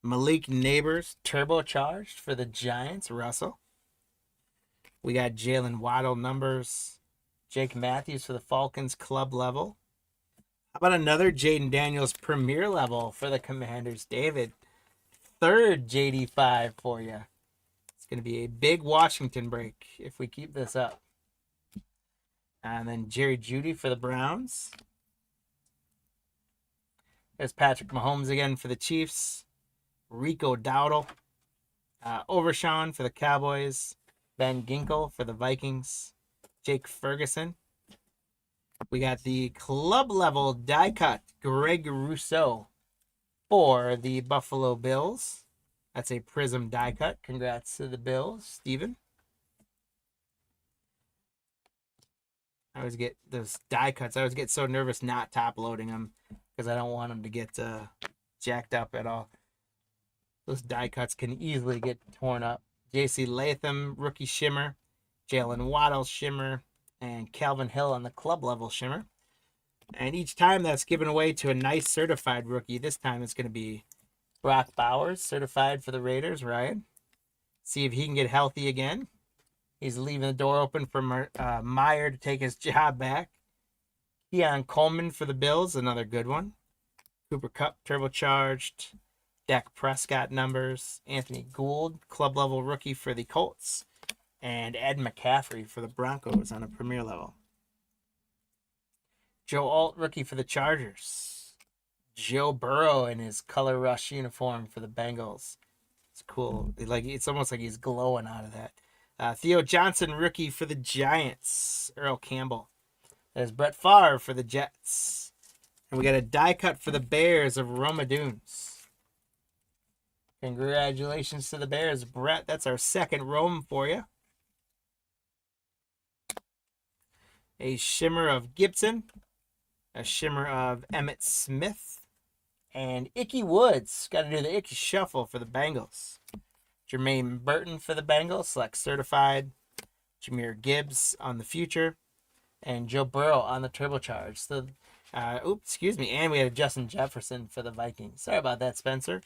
Malik Neighbors, turbocharged for the Giants, Russell. We got Jalen Waddle numbers. Jake Matthews for the Falcons, club level. How about another Jaden Daniels premier level for the Commanders, David? Third JD5 for you. It's going to be a big Washington break if we keep this up. And then Jerry Jeudy for the Browns. There's Patrick Mahomes again for the Chiefs. Rico Dowdle. Overshawn for the Cowboys. Ben Ginkle for the Vikings. Jake Ferguson. We got the club level die cut Greg Rousseau for the Buffalo Bills. That's a Prizm die cut. Congrats to the Bills, Steven. I always get those die cuts. I always get so nervous not top loading them because I don't want them to get jacked up at all. Those die cuts can easily get torn up. J.C. Latham, rookie shimmer. Jalen Waddle shimmer. And Calvin Hill on the club level shimmer. And each time that's given away to a nice certified rookie. This time it's going to be Brock Bowers, certified for the Raiders, Ryan. See if he can get healthy again. He's leaving the door open for Meyer to take his job back. Keon Coleman for the Bills, another good one. Cooper Kupp, turbocharged. Dak Prescott numbers. Anthony Gould, club level rookie for the Colts. And Ed McCaffrey for the Broncos on a premier level. Joe Alt, rookie for the Chargers. Joe Burrow in his color rush uniform for the Bengals. It's cool. It's almost like he's glowing out of that. Theo Johnson, rookie for the Giants. Earl Campbell. There's Brett Favre for the Jets. And we got a die cut for the Bears of Roma Dunes. Congratulations to the Bears, Brett. That's our second Rome for you. A shimmer of Gibson. A shimmer of Emmitt Smith. And Icky Woods. Got to do the Icky Shuffle for the Bengals. Jermaine Burton for the Bengals. Select certified. Jahmyr Gibbs on the future. And Joe Burrow on the turbocharge. So, excuse me. And we had Justin Jefferson for the Vikings. Sorry about that, Spencer.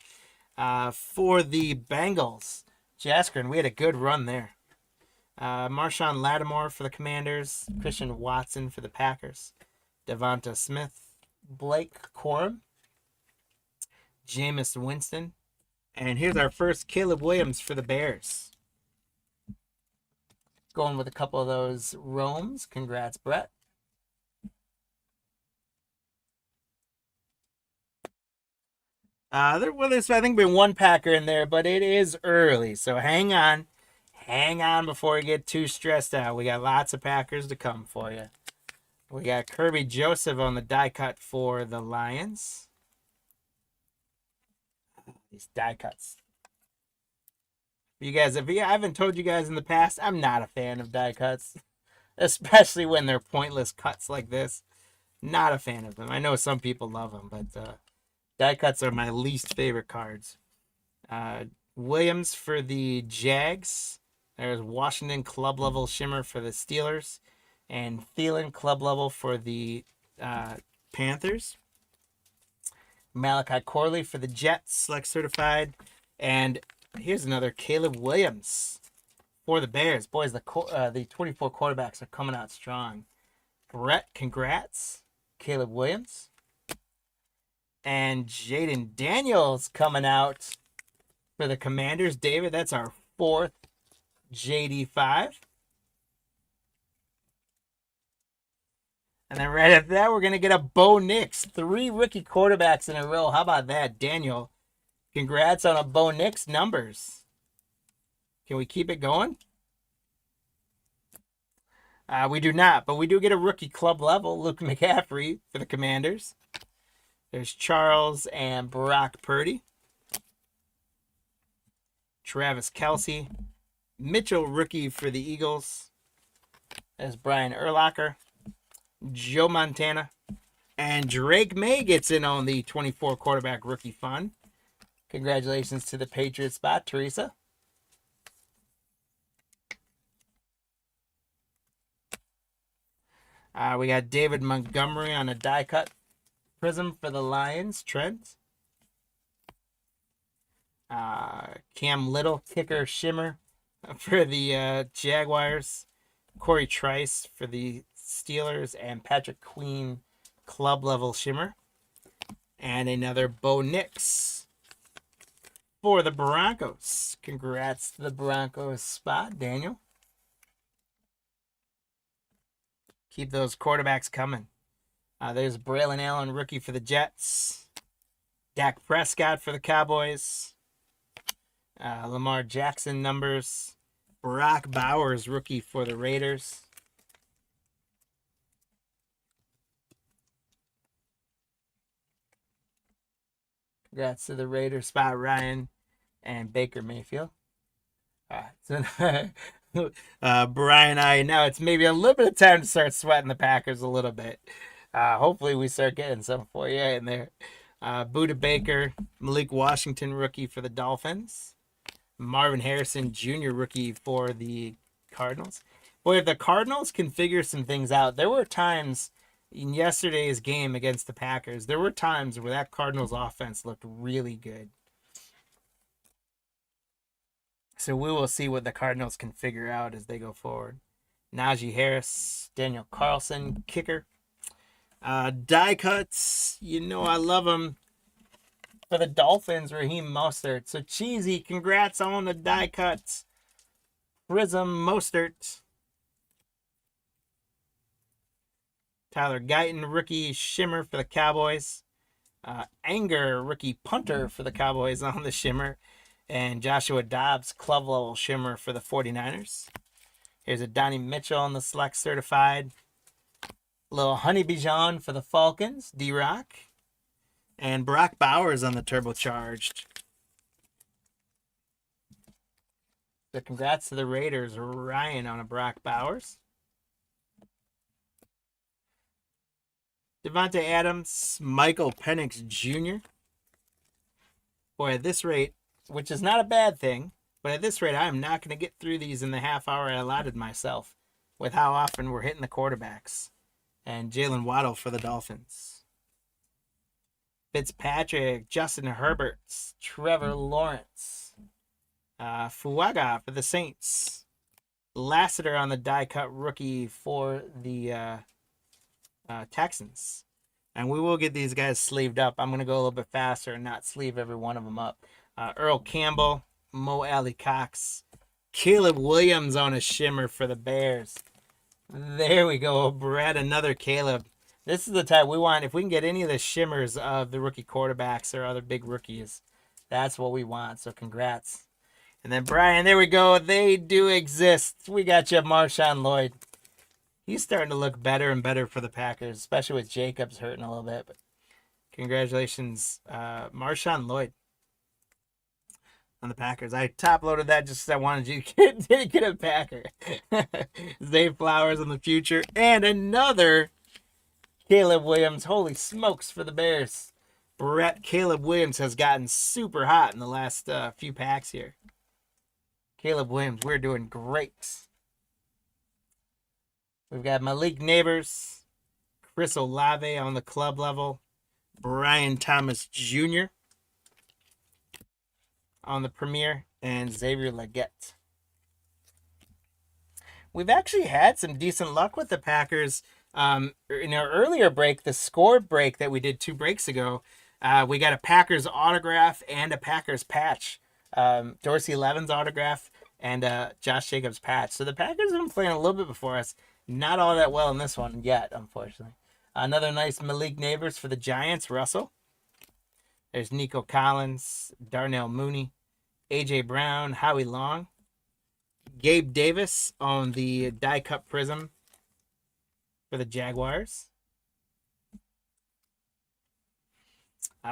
For the Bengals, Jaskrin, we had a good run there. Marshawn Lattimore for the Commanders. Christian Watson for the Packers. Devonta Smith. Blake Corum. Jameis Winston. And here's our first Caleb Williams for the Bears. Going with a couple of those Romes. Congrats, Brett. There's I think been one Packer in there, but it is early, so hang on before we get too stressed out. We got lots of Packers to come for you. We got Kirby Joseph on the die cut for the Lions. These die cuts. If I haven't told you guys in the past, I'm not a fan of die cuts, especially when they're pointless cuts like this. Not a fan of them. I know some people love them, but die cuts are my least favorite cards. Williams for the Jags. There's Washington club level shimmer for the Steelers. And Thielen club level for the Panthers. Malachi Corley for the Jets, select certified. And here's another Caleb Williams for the Bears. Boys, the 24 quarterbacks are coming out strong. Brett, congrats. Caleb Williams. And Jaden Daniels coming out for the Commanders. David, that's our fourth JD5. And then right after that, we're going to get a Bo Nix. 3 rookie quarterbacks in a row. How about that, Daniel? Congrats on a Bo Nix numbers. Can we keep it going? We do not, but we do get a rookie club level. Luke McCaffrey for the Commanders. There's Charles and Brock Purdy. Travis Kelce. Mitchell, rookie for the Eagles. There's Brian Urlacher. Joe Montana. And Drake May gets in on the 24 quarterback rookie fund. Congratulations to the Patriots spot, Teresa. We got David Montgomery on a die cut. Prizm for the Lions, Trent. Cam Little, kicker, shimmer for the Jaguars. Corey Trice for the Steelers, and Patrick Queen, club level shimmer. And another Bo Nix for the Broncos. Congrats to the Broncos spot, Daniel. Keep those quarterbacks coming. There's Braylon Allen, rookie for the Jets. Dak Prescott for the Cowboys. Lamar Jackson numbers. Brock Bowers, rookie for the Raiders. Congrats to the Raiders spot, Ryan and Baker Mayfield. So Brian, now it's maybe a little bit of time to start sweating the Packers a little bit. Hopefully we start getting some for you in there. Buda Baker, Malik Washington, rookie for the Dolphins. Marvin Harrison Jr., rookie for the Cardinals. Boy, if the Cardinals can figure some things out, there were times in yesterday's game against the Packers, there were times where that Cardinals offense looked really good. So we will see what the Cardinals can figure out as they go forward. Najee Harris, Daniel Carlson, kicker. Die cuts, you know I love them. For the Dolphins, Raheem Mostert. So cheesy, congrats on the die cuts. Prizm Mostert. Tyler Guyton, rookie shimmer for the Cowboys. Anger, rookie punter for the Cowboys on the shimmer. And Joshua Dobbs, club level shimmer for the 49ers. Here's a Donnie Mitchell on the select certified. Little Honey Bijan for the Falcons, D-Rock. And Brock Bowers on the turbocharged. So congrats to the Raiders, Ryan on a Brock Bowers. Devontae Adams, Michael Penix Jr. Boy, at this rate, which is not a bad thing, but at this rate, I am not going to get through these in the half hour I allotted myself with how often we're hitting the quarterbacks. And Jalen Waddle for the Dolphins. Fitzpatrick, Justin Herbert, Trevor Lawrence. Fuaga for the Saints. Lassiter on the die cut rookie for the Texans. And we will get these guys sleeved up. I'm going to go a little bit faster and not sleeve every one of them up. Earl Campbell, Mo Alley Cox, Caleb Williams on a shimmer for the Bears. There we go, Brett, another Caleb. This is the type we want. If we can get any of the shimmers of the rookie quarterbacks or other big rookies, that's what we want. So congrats. And then Brian, there we go. They do exist. We got you, Marshawn Lloyd. He's starting to look better and better for the Packers, especially with Jacobs hurting a little bit. But congratulations, Marshawn Lloyd on the Packers. I top loaded that just because I wanted you to get a Packer. Zay Flowers in the future. And another Caleb Williams. Holy smokes for the Bears. Brett, Caleb Williams has gotten super hot in the last few packs here. Caleb Williams, we're doing great. We've got Malik Neighbors, Chris Olave on the club level, Brian Thomas Jr. on the Premier, and Xavier Legette. We've actually had some decent luck with the Packers. In our earlier break, the score break that we did 2 breaks ago, we got a Packers autograph and a Packers patch. Dorsey Levin's autograph and Josh Jacobs patch. So the Packers have been playing a little bit before us. Not all that well in this one yet, unfortunately. Another nice Malik Neighbors for the Giants, Russell. There's Nico Collins, Darnell Mooney, A.J. Brown, Howie Long. Gabe Davis on the die cut Prizm for the Jaguars.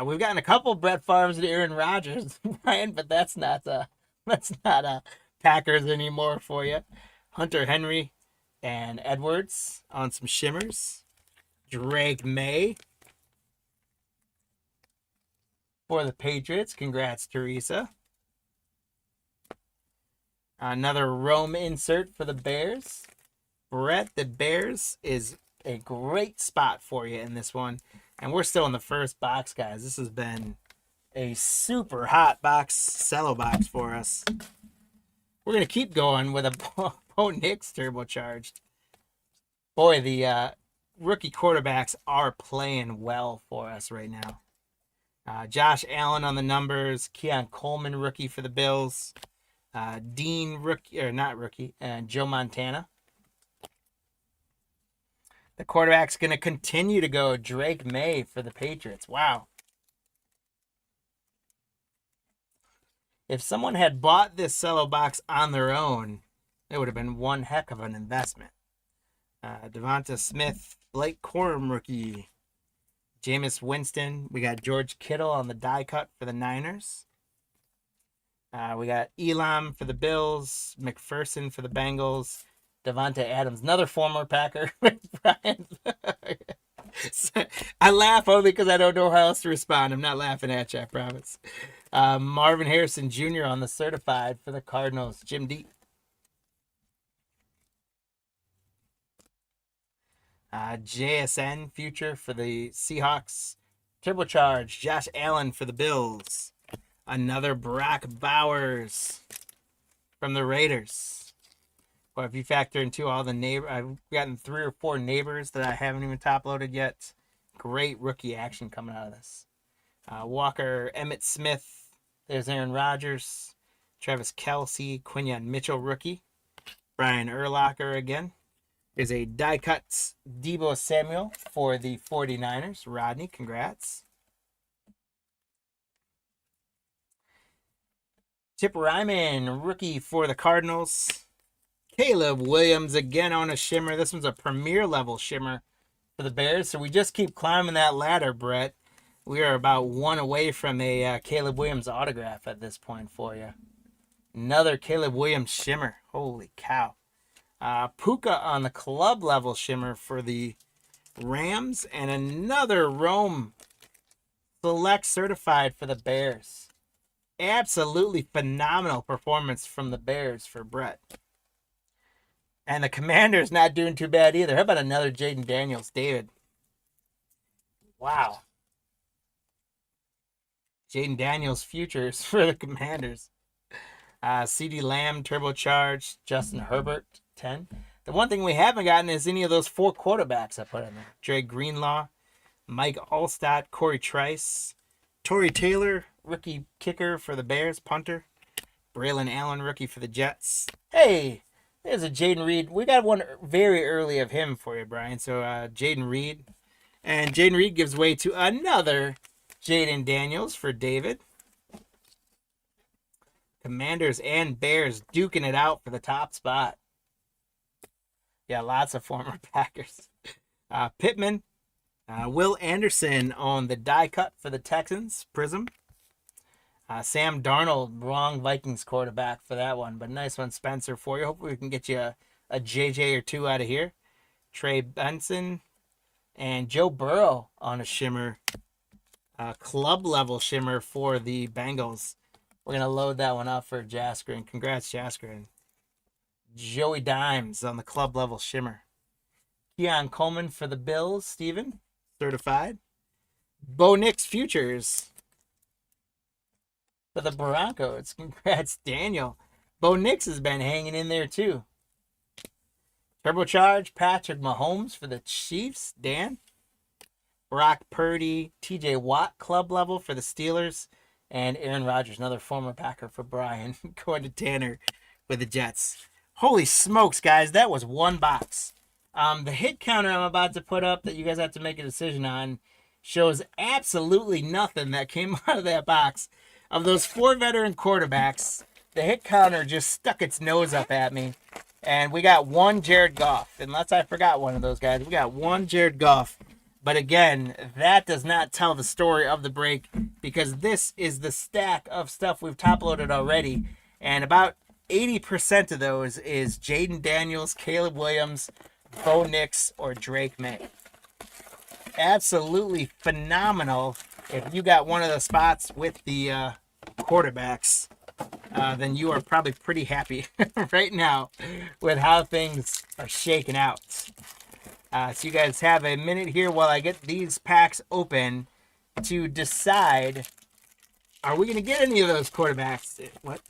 We've gotten a couple Brett Favre's and Aaron Rodgers, Brian, but that's not Packers anymore for you. Hunter Henry and Edwards on some shimmers. Drake May for the Patriots. Congrats, Teresa. Another Rome insert for the Bears. Brett, the Bears is a great spot for you in this one. And we're still in the first box, guys. This has been a super hot box, Cello box for us. We're going to keep going with a Bo Nix turbocharged. Boy, the rookie quarterbacks are playing well for us right now. Josh Allen on the numbers. Keon Coleman, rookie for the Bills. Dean, rookie, or not rookie, and Joe Montana. The quarterback's going to continue to go. Drake May for the Patriots. Wow. If someone had bought this Cello box on their own, it would have been one heck of an investment. Devonta Smith, Blake Corum rookie. Jameis Winston. We got George Kittle on the die cut for the Niners. We got Elam for the Bills. McPherson for the Bengals. Devonta Adams, another former Packer. Brian. I laugh only because I don't know how else to respond. I'm not laughing at you, I promise. Marvin Harrison Jr. on the certified for the Cardinals. Jim D. JSN future for the Seahawks. Turbocharged Josh Allen for the Bills. Another Brock Bowers from the Raiders. Well, if you factor into all the neighbor, I've gotten 3 or 4 neighbors that I haven't even top loaded yet. Great rookie action coming out of this. Walker, Emmett Smith. There's Aaron Rodgers. Travis Kelce, Quinyon Mitchell rookie. Brian Urlacher again. There's a die cut Deebo Samuel for the 49ers. Rodney, congrats. Chip Ryman, rookie for the Cardinals. Caleb Williams again on a shimmer. This one's a premier level shimmer for the Bears. So we just keep climbing that ladder, Brett. We are about 1 away from a Caleb Williams autograph at this point for you. Another Caleb Williams shimmer. Holy cow. Puka on the club level shimmer for the Rams. And another Rome Select certified for the Bears. Absolutely phenomenal performance from the Bears for Brett. And the Commanders not doing too bad either. How about another Jaden Daniels, David? Wow. Jaden Daniels futures for the Commanders. CeeDee Lamb, turbocharged. Justin Herbert, 10. The one thing we haven't gotten is any of those 4 quarterbacks I put in there. Dre Greenlaw, Mike Allstott, Corey Trice, Torrey Taylor, rookie kicker for the Bears, punter. Braylon Allen, rookie for the Jets. Hey, there's a Jaden Reed. We got one very early of him for you, Brian. So Jaden Reed. And Jaden Reed gives way to another Jaden Daniels for David. Commanders and Bears duking it out for the top spot. Yeah, lots of former Packers. Pittman. Will Anderson on the die cut for the Texans. Prizm. Sam Darnold, wrong Vikings quarterback for that one, but nice one, Spencer, for you. Hopefully we can get you a JJ or 2 out of here. Trey Benson and Joe Burrow on a shimmer. Club level shimmer for the Bengals. We're going to load that one up for Jasker, and congrats, Jasker. Joey Dimes on the club level shimmer. Keon Coleman for the Bills, Steven, certified. Bo Nix futures for the Broncos. Congrats, Daniel. Bo Nix has been hanging in there too. Turbocharged Patrick Mahomes for the Chiefs, Dan. Brock Purdy, TJ Watt club level for the Steelers. And Aaron Rodgers, another former Packer for Brian, going to Tanner with the Jets. Holy smokes, guys. That was 1 box. The hit counter I'm about to put up that you guys have to make a decision on shows absolutely nothing that came out of that box. Of those 4 veteran quarterbacks, the hit counter just stuck its nose up at me. And we got 1 Jared Goff. Unless I forgot one of those guys. We got 1 Jared Goff. But again, that does not tell the story of the break, because this is the stack of stuff we've top loaded already. And about 80% of those is Jaden Daniels, Caleb Williams, Bo Nix, or Drake May. Absolutely phenomenal. If you got one of the spots with the quarterbacks, then you are probably pretty happy right now with how things are shaking out. So you guys have a minute here while I get these packs open to decide, are we going to get any of those quarterbacks? What?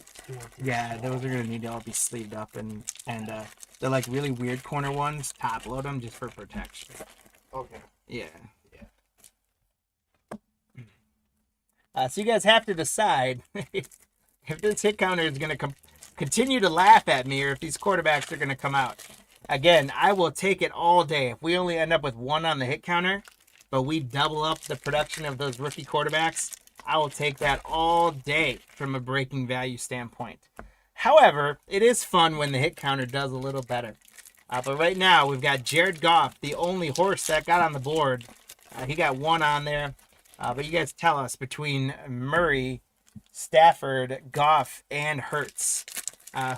Yeah, those are going to need to all be sleeved up, and they're like really weird corner ones. Top load them just for protection. Okay. Yeah. Yeah. So you guys have to decide if this hit counter is going to continue to laugh at me, or if these quarterbacks are going to come out. Again, I will take it all day. If we only end up with one on the hit counter, but we double up the production of those rookie quarterbacks, I will take that all day from a breaking value standpoint. However, it is fun when the hit counter does a little better. But right now, we've got Jared Goff, the only horse that got on the board. He got one on there. But you guys tell us, between Murray, Stafford, Goff, and Hurts,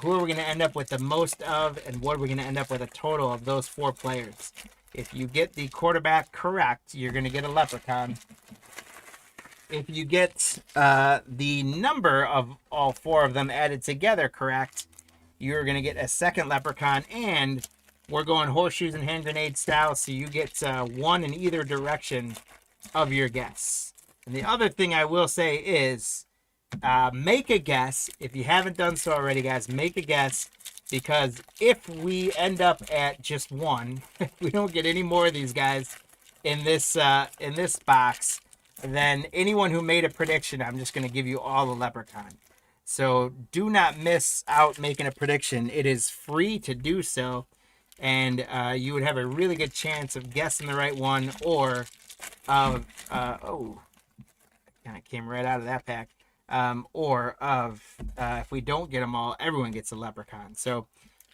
who are we going to end up with the most of, and what are we going to end up with a total of those 4 players? If you get the quarterback correct, you're going to get a leprechaun. If you get the number of all 4 of them added together correct, you're going to get a second leprechaun, and we're going horseshoes and hand grenade style, so you get 1 in either direction of your guess. And the other thing I will say is, make a guess. If you haven't done so already, guys, make a guess, because if we end up at just 1, if we don't get any more of these guys in this box, then anyone who made a prediction, I'm just going to give you all the leprechaun. So do not miss out making a prediction. It is free to do so, and you would have a really good chance of guessing the right one, or of oh, kind of came right out of that pack. Or of if we don't get them all, everyone gets a leprechaun. So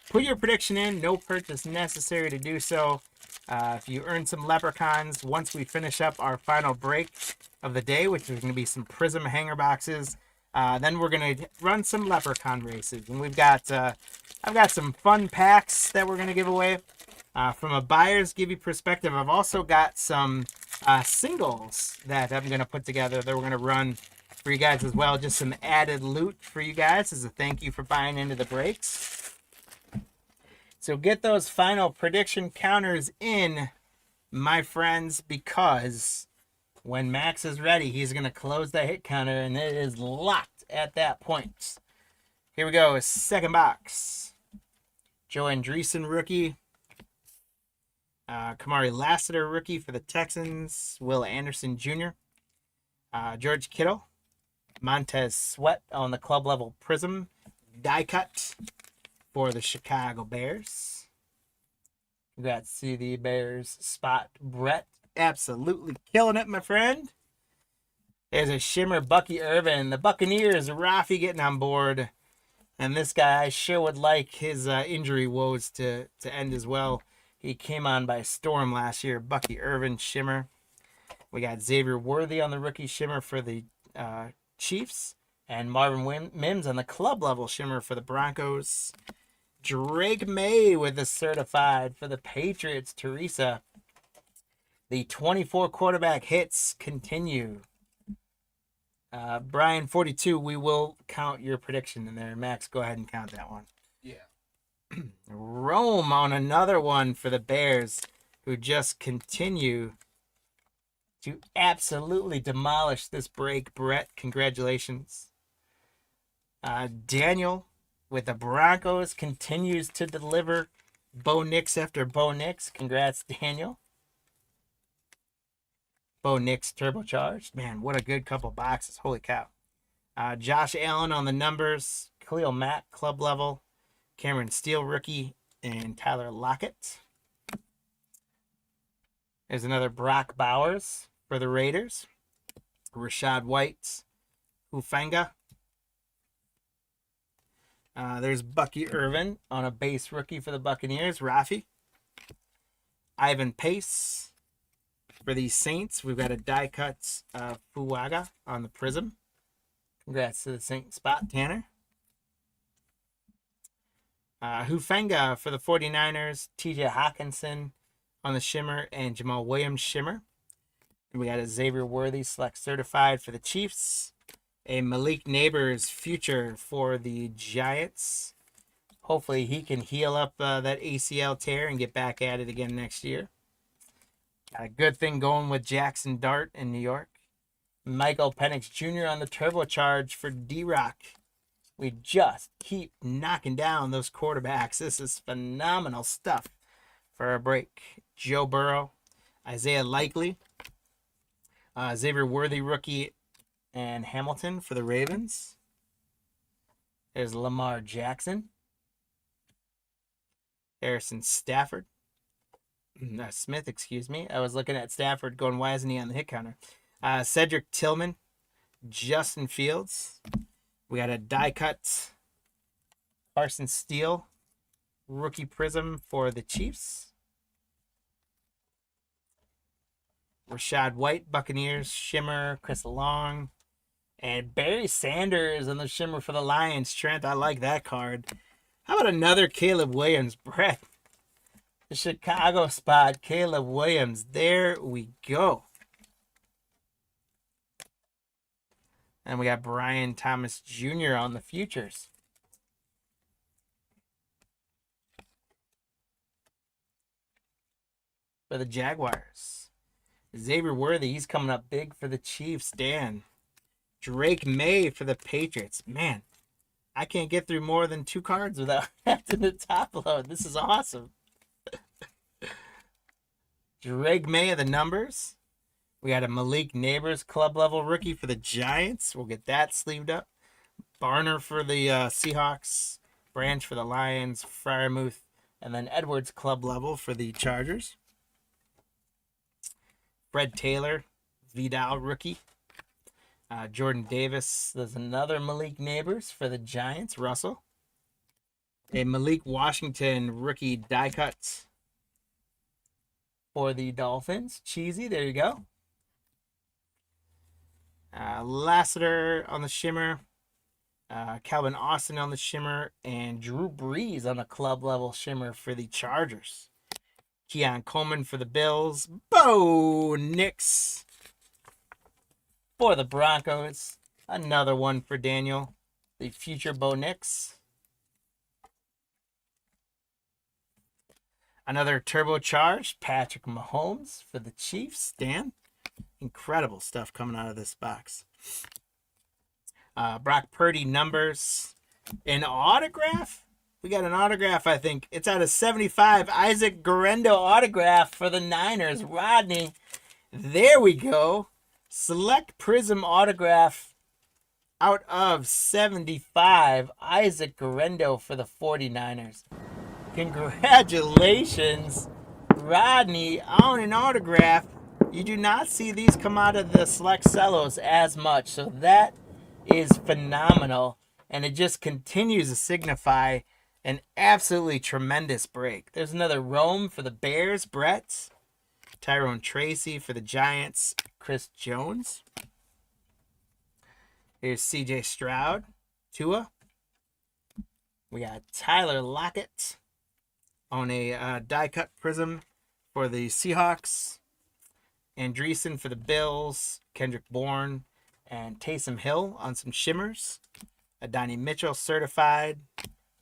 put your prediction in. No purchase necessary to do so. If you earn some leprechauns, once we finish up our final break of the day, which is going to be some Prizm hanger boxes, then we're going to run some leprechaun races. And we've got, I've got some fun packs that we're going to give away. From a buyer's give you perspective, I've also got some singles that I'm going to put together that we're going to run for you guys as well. Just some added loot for you guys as a thank you for buying into the breaks. So get those final prediction counters in, my friends, because when Max is ready, he's going to close the hit counter, and it is locked at that point. Here we go. Second box. Joe Andreessen, rookie. Kamari Lassiter, rookie for the Texans. Will Anderson Jr. George Kittle. Montez Sweat on the club level Prizm die cut for the Chicago Bears. Congrats to the Bears spot. Brett, absolutely killing it, my friend. There's a shimmer Bucky Irvin. The Buccaneers, Rafi getting on board. And this guy, I sure would like his injury woes to end as well. He came on by storm last year. Bucky Irvin, shimmer. We got Xavier Worthy on the rookie shimmer for the Chiefs. And Marvin Mims on the club level shimmer for the Broncos. Drake May with the certified for the Patriots. Teresa. The 24 quarterback hits continue. Brian 42, we will count your prediction in there. Max, go ahead and count that one. Yeah. Rome on another one for the Bears, who just continue to absolutely demolish this break. Brett, congratulations. Daniel with the Broncos continues to deliver Bo Nix after Bo Nix. Congrats, Daniel. Bo Nix turbocharged. Man, what a good couple boxes. Holy cow. Josh Allen on the numbers. Khalil Mack, club level. Cameron Steele, rookie. And Tyler Lockett. There's another Brock Bowers for the Raiders. Rashad White. Hufanga. There's Bucky Irvin on a base rookie for the Buccaneers. Rafi. Ivan Pace for the Saints. We've got a die cut Fuaga on the Prizm. Congrats to the Saints spot, Tanner. Hufanga for the 49ers. TJ Hawkinson on the shimmer and Jamal Williams shimmer. And we got a Xavier Worthy select certified for the Chiefs. A Malik Neighbors future for the Giants. Hopefully he can heal up that ACL tear and get back at it again next year. Got a good thing going with Jackson Dart in New York. Michael Penix Jr. on the turbocharge for D-Rock. We just keep knocking down those quarterbacks. This is phenomenal stuff for a break. Joe Burrow, Isaiah Likely, Xavier Worthy rookie, and Hamilton for the Ravens. There's Lamar Jackson, Harrison Stafford, Smith, excuse me. I was looking at Stafford going, why isn't he on the hit counter? Cedric Tillman, Justin Fields. We got a die cut Carson Steele, rookie Prizm for the Chiefs. Rashad White, Buccaneers, Shimmer, Chris Long, and Barry Sanders on the Shimmer for the Lions. Trent, I like that card. How about another Caleb Williams? Brett, the Chicago spot, Caleb Williams. There we go. And we got Brian Thomas Jr. on the futures. For the Jaguars. Xavier Worthy, he's coming up big for the Chiefs. Dan. Drake May for the Patriots. Man, I can't get through more than 2 cards without having to top load. This is awesome. Drake May of the numbers. We got a Malik Neighbors club level rookie for the Giants. We'll get that sleeved up. Barner for the Seahawks. Branch for the Lions. Freiermuth. And then Edwards club level for the Chargers. Fred Taylor, Vidal rookie. Jordan Davis. There's another Malik Neighbors for the Giants. Russell. A Malik Washington rookie die cut for the Dolphins. Cheesy, there you go. Lassiter on the Shimmer. Calvin Austin on the Shimmer. And Drew Brees on the club level Shimmer for the Chargers. Keon Coleman for the Bills. Bo Nix for the Broncos. Another one for Daniel. The future Bo Nix. Another turbocharged Patrick Mahomes for the Chiefs. Dan. Incredible stuff coming out of this box. Brock Purdy numbers. An autograph? We got an autograph, I think. It's out of 75. Isaac Guerendo autograph for the Niners. Rodney. There we go. Select Prizm autograph out of 75. Isaac Guerendo for the 49ers. Congratulations, Rodney, on an autograph. You do not see these come out of the select cellos as much. So that is phenomenal. And it just continues to signify an absolutely tremendous break. There's another Rome for the Bears, Brett. Tyrone Tracy for the Giants, Chris Jones. Here's CJ Stroud, Tua. We got Tyler Lockett on a die-cut Prizm for the Seahawks. Andreessen for the Bills. Kendrick Bourne and Taysom Hill on some shimmers. Adonai Mitchell certified.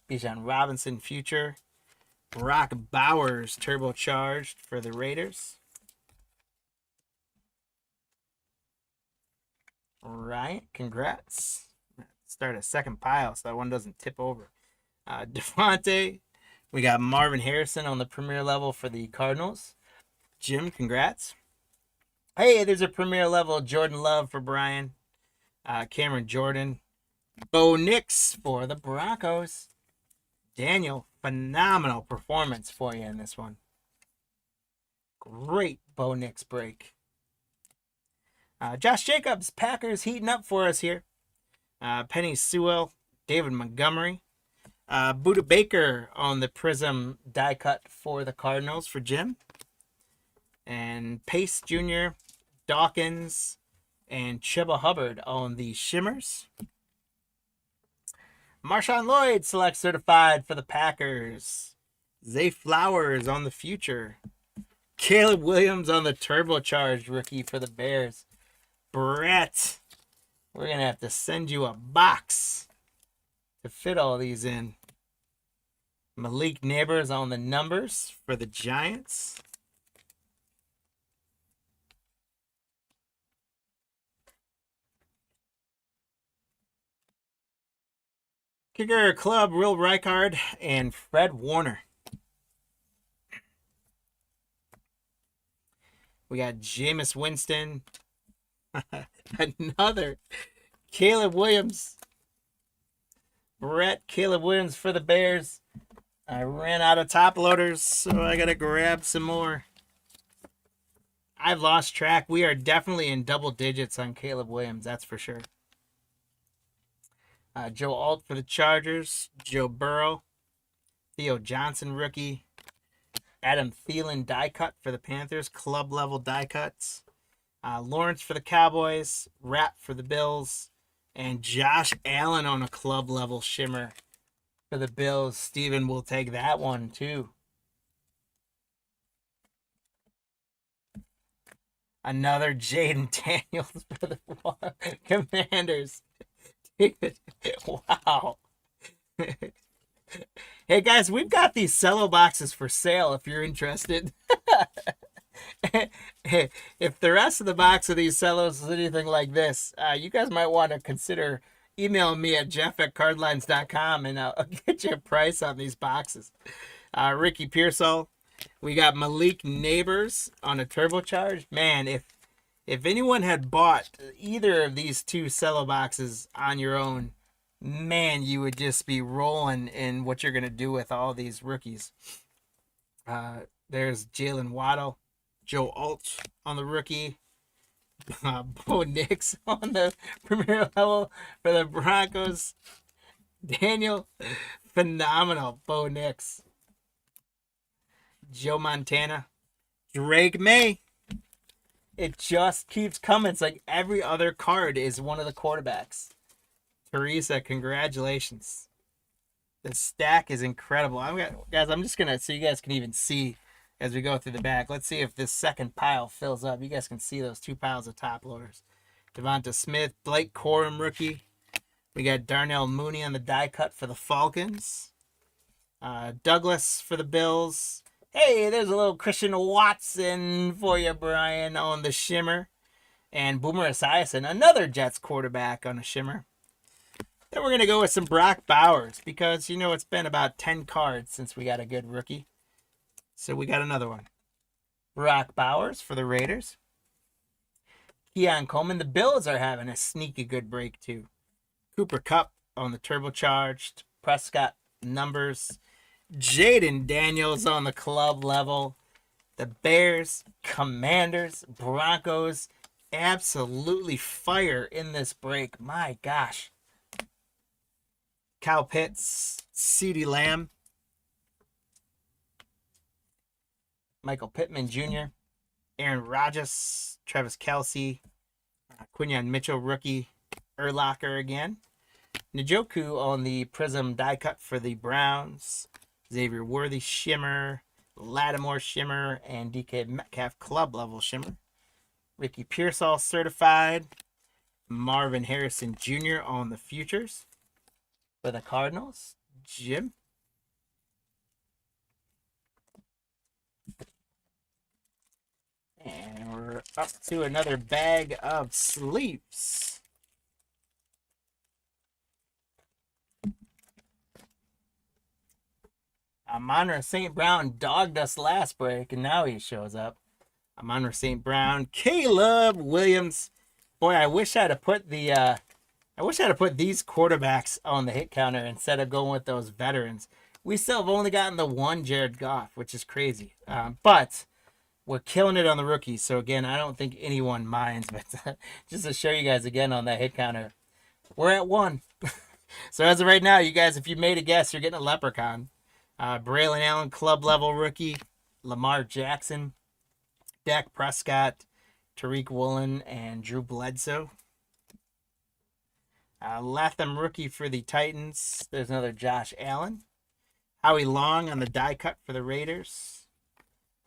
Bijan Robinson future. Brock Bowers turbocharged for the Raiders. All right, congrats. Start a second pile so that one doesn't tip over. Devontae. We got Marvin Harrison on the premier level for the Cardinals. Jim, congrats. Hey, there's a premier level Jordan Love for Brian. Cameron Jordan. Bo Nix for the Broncos. Daniel, phenomenal performance for you in this one. Great Bo Nix break. Josh Jacobs, Packers heating up for us here. Penny Sewell, David Montgomery. Buda Baker on the Prizm die cut for the Cardinals for Jim. And Pace Jr., Dawkins, and Chuba Hubbard on the Shimmers. Marshawn Lloyd select certified for the Packers. Zay Flowers on the future. Caleb Williams on the turbocharged rookie for the Bears. Brett, we're going to have to send you a box to fit all these in. Malik Neighbors on the numbers for the Giants. Kicker Club, Real Reichard, and Fred Warner. We got Jameis Winston. Another Caleb Williams. Caleb Williams for the Bears. I ran out of top loaders, so I got to grab some more. I've lost track. We are definitely in double digits on Caleb Williams, that's for sure. Joe Alt for the Chargers. Joe Burrow. Theo Johnson, rookie. Adam Thielen, die cut for the Panthers. Club level die cuts. Lawrence for the Cowboys. Rapp for the Bills. And Josh Allen on a club level shimmer for the Bills. Steven will take that one too. Another Jaden Daniels for the Commanders. Wow. Hey guys, we've got these Cello boxes for sale if you're interested. If the rest of the box of these Cellos is anything like this, you guys might want to consider emailing me at jeff@cardlines.com and I'll get you a price on these boxes. Ricky Pearsall. We got Malik Neighbors on a turbocharged. Man, if anyone had bought either of these two Cello boxes on your own, man, you would just be rolling in what you're going to do with all these rookies. There's Jalen Waddle, Joe Alt on the rookie, Bo Nix on the premier level for the Broncos. Daniel, phenomenal, Bo Nix. Joe Montana, Drake May. It just keeps coming. It's like every other card is one of the quarterbacks. Teresa, congratulations. The stack is incredible. Guys, I'm just going to, so you guys can even see as we go through the back. Let's see if this second pile fills up. You guys can see those two piles of top loaders. Devonta Smith, Blake Corum, rookie. We got Darnell Mooney on the die cut for the Falcons. Douglas for the Bills. Hey, there's a little Christian Watson for you, Brian, on the shimmer. And Boomer Esiason, another Jets quarterback on a shimmer. Then we're going to go with some Brock Bowers because, you know, it's been about 10 cards since we got a good rookie. So we got another one. Brock Bowers for the Raiders. Keon Coleman. The Bills are having a sneaky good break, too. Cooper Kupp on the turbocharged. Prescott numbers. Jaden Daniels on the club level. The Bears, Commanders, Broncos, absolutely fire in this break. My gosh. Kyle Pitts, CeeDee Lamb, Michael Pittman Jr., Aaron Rodgers, Travis Kelce, Quinyon Mitchell, rookie, Urlacher again, Njoku on the Prizm die cut for the Browns, Xavier Worthy shimmer, Lattimore shimmer, and DK Metcalf club level shimmer, Ricky Pearsall certified, Marvin Harrison Jr. on the futures for the Cardinals, Jim. And we're up to another bag of sleeves. Amon-Ra St. Brown dogged us last break, and now he shows up. Amon-Ra St. Brown, Caleb Williams. Boy, I wish I'd have put these quarterbacks on the hit counter instead of going with those veterans. We still have only gotten the one Jared Goff, which is crazy. But we're killing it on the rookies. So, again, I don't think anyone minds. But just to show you guys again on that hit counter, we're at 1. So, as of right now, you guys, if you made a guess, you're getting a leprechaun. Braylon Allen, club level rookie. Lamar Jackson. Dak Prescott. Tariq Woolen, and Drew Bledsoe. Latham rookie for the Titans. There's another Josh Allen. Howie Long on the die cut for the Raiders.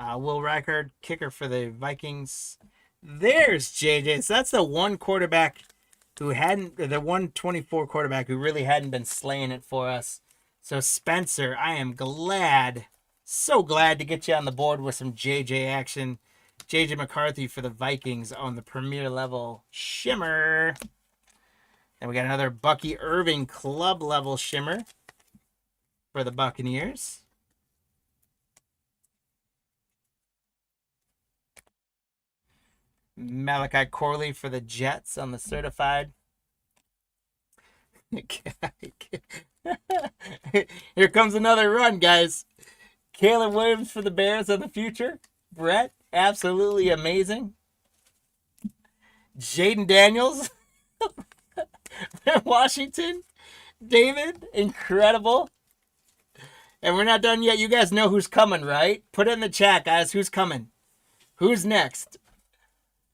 Will Reichard, kicker for the Vikings. There's JJ. So that's the one quarterback who hadn't, the 124 quarterback who really hadn't been slaying it for us. So Spencer, I am glad, so glad to get you on the board with some JJ action. JJ McCarthy for the Vikings on the premier level shimmer. And we got another Bucky Irving club level shimmer for the Buccaneers. Malachi Corley for the Jets on the certified. Here comes another run, guys. Caleb Williams for the Bears of the future. Brett, absolutely amazing. Jaden Daniels Washington. David, incredible. And we're not done yet. You guys know who's coming, right? Put it in the chat, guys. Who's coming? Who's next?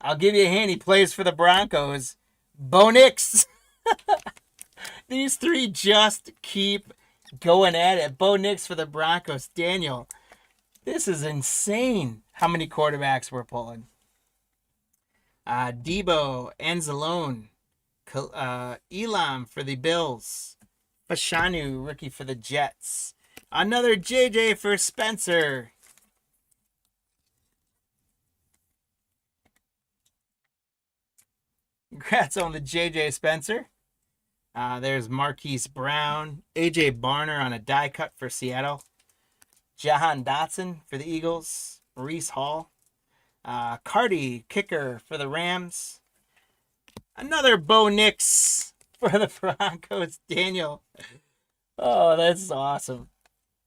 I'll give you a hint. He plays for the Broncos. Bo Nix. These three just keep going at it. Bo Nix for the Broncos. Daniel, this is insane how many quarterbacks we're pulling. Debo, Anzalone, Elam for the Bills. Fashanu, rookie for the Jets. Another JJ for Spencer. Congrats on the JJ Spencer. There's Marquise Brown. AJ Barner on a die cut for Seattle. Jahan Dotson for the Eagles. Maurice Hall. Cardi, kicker for the Rams. Another Bo Nix for the Broncos. Daniel. Oh, that's awesome.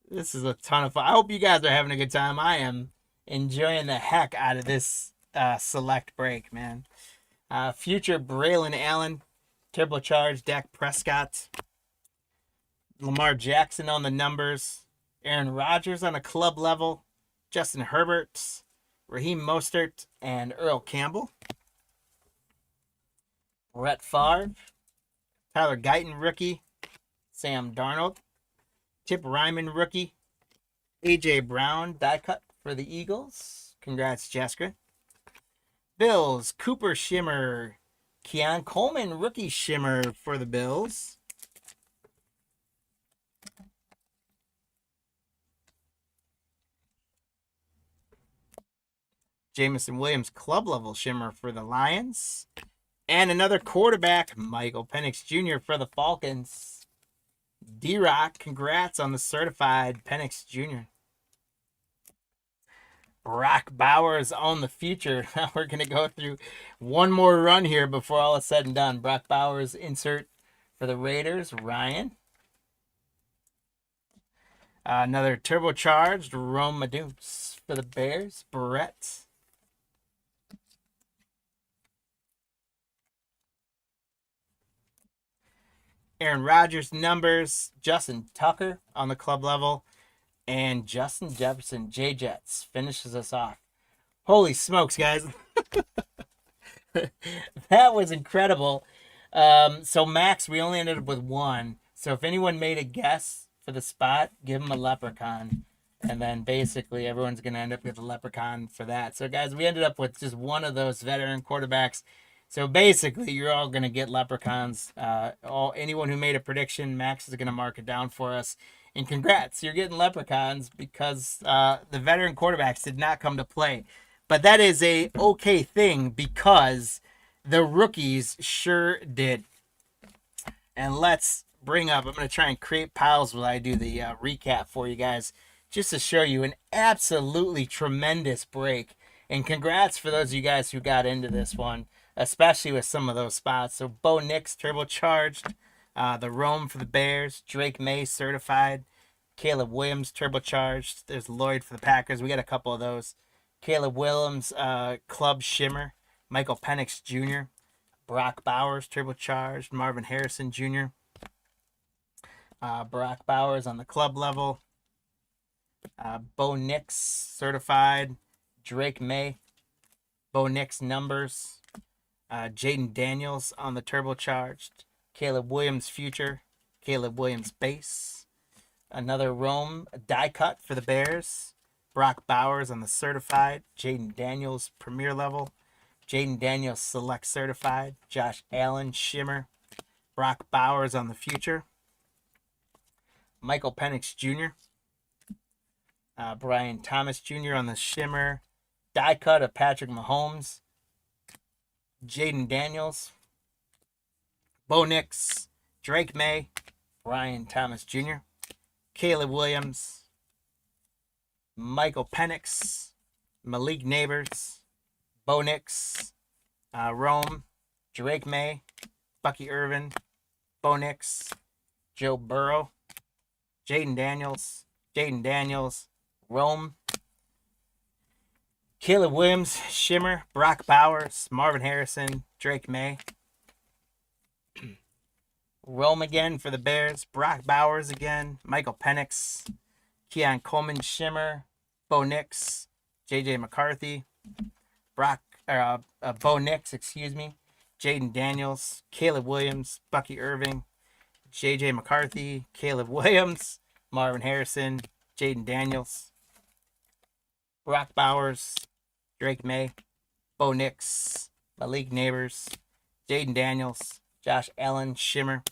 This is a ton of fun. I hope you guys are having a good time. I am enjoying the heck out of this select break, man. Future Braylon Allen. Turbocharged Dak Prescott. Lamar Jackson on the numbers. Aaron Rodgers on a club level. Justin Herbert. Raheem Mostert and Earl Campbell. Brett Favre. Tyler Guyton, rookie. Sam Darnold. Tip Ryman, rookie. A.J. Brown, die cut for the Eagles. Congrats, Jessica. Bills, Cooper Shimmer. Keon Coleman, rookie shimmer for the Bills. Jameson Williams, club level shimmer for the Lions. And another quarterback, Michael Penix Jr. for the Falcons. D-Rock, congrats on the certified Penix Jr. Brock Bowers on the future. Now we're going to go through one more run here before all is said and done. Brock Bowers insert for the Raiders, Ryan. Another turbocharged Rome Maduce for the Bears, Brett. Aaron Rodgers numbers, Justin Tucker on the club level, and Justin Jefferson, J-Jets, finishes us off. Holy smokes, guys. That was incredible. So Max, we only ended up with one. So if anyone made a guess for the spot, give them a leprechaun. And then basically everyone's going to end up with a leprechaun for that. So guys, we ended up with just one of those veteran quarterbacks. So basically, you're all going to get leprechauns. Anyone who made a prediction, Max is going to mark it down for us. And congrats, you're getting leprechauns because the veteran quarterbacks did not come to play. But that is a okay thing because the rookies sure did. And let's bring up, I'm going to try and create piles while I do the recap for you guys, just to show you an absolutely tremendous break. And congrats for those of you guys who got into this one, especially with some of those spots. So Bo Nix, turbocharged. The Rome for the Bears. Drake May, certified. Caleb Williams, turbocharged. There's Lloyd for the Packers. We got a couple of those. Caleb Williams, club shimmer. Michael Penix Jr. Brock Bowers, turbocharged. Marvin Harrison Jr. Brock Bowers on the club level. Bo Nix, certified. Drake May. Bo Nix numbers. Jaden Daniels on the turbocharged. Caleb Williams future. Caleb Williams base. Another Rome die cut for the Bears. Brock Bowers on the certified. Jaden Daniels premier level. Jaden Daniels select certified. Josh Allen shimmer. Brock Bowers on the future. Michael Penix Jr. Brian Thomas Jr. on the shimmer. Die cut of Patrick Mahomes. Jaden Daniels. Bo Nix, Drake May, Brian Thomas Jr., Caleb Williams, Michael Penix, Malik Neighbors, Bo Nix, Rome, Drake May, Bucky Irvin, Bo Nix, Joe Burrow, Jaden Daniels, Rome, Caleb Williams, Shimmer, Brock Bowers, Marvin Harrison, Drake May, Rome again for the Bears, Brock Bowers again, Michael Penix, Keon Coleman, Shimmer, Bo Nix, JJ McCarthy, Bo Nix, Jaden Daniels, Caleb Williams, Bucky Irving, JJ McCarthy, Caleb Williams, Marvin Harrison, Jaden Daniels, Brock Bowers, Drake May, Bo Nix, Malik Neighbors, Jaden Daniels, Josh Allen, Shimmer,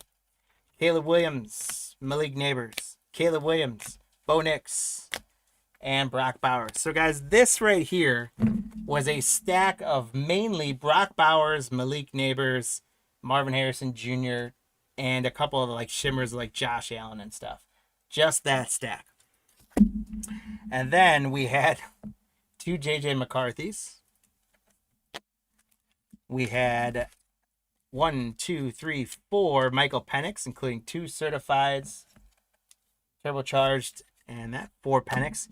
Caleb Williams, Malik Neighbors, Caleb Williams, Bo Nix, and Brock Bowers. So guys, this right here was a stack of mainly Brock Bowers, Malik Neighbors, Marvin Harrison Jr., and a couple of like shimmers like Josh Allen and stuff. Just that stack. And then we had 2 JJ McCarthy's. We had 1, 2, 3, 4 Michael Penix, including 2 certifieds, turbocharged, and that 4 Penix.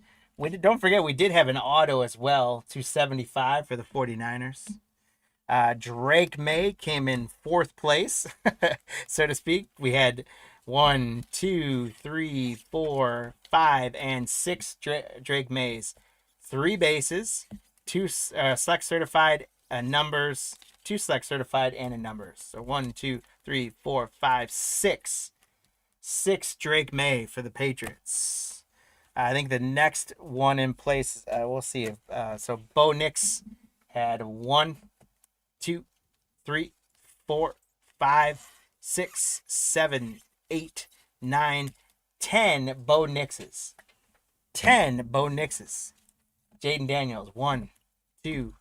Don't forget, we did have an auto as well, 275 for the 49ers. Drake May came in 4th place, so to speak. We had 1, 2, 3, 4, 5, and 6 Drake Mays. 3 bases, 2 select certified numbers, 2 select certified and a numbers. So 1, 2, 3, 4, 5, 6. 6 Drake May for the Patriots. I think the next one in place, we'll see. So Bo Nix had 1, 2, 3, 4, 5, 6, 7, 8, 9, 10 Bo Nixes. 10 Bo Nixes. Jaden Daniels, 1, 2,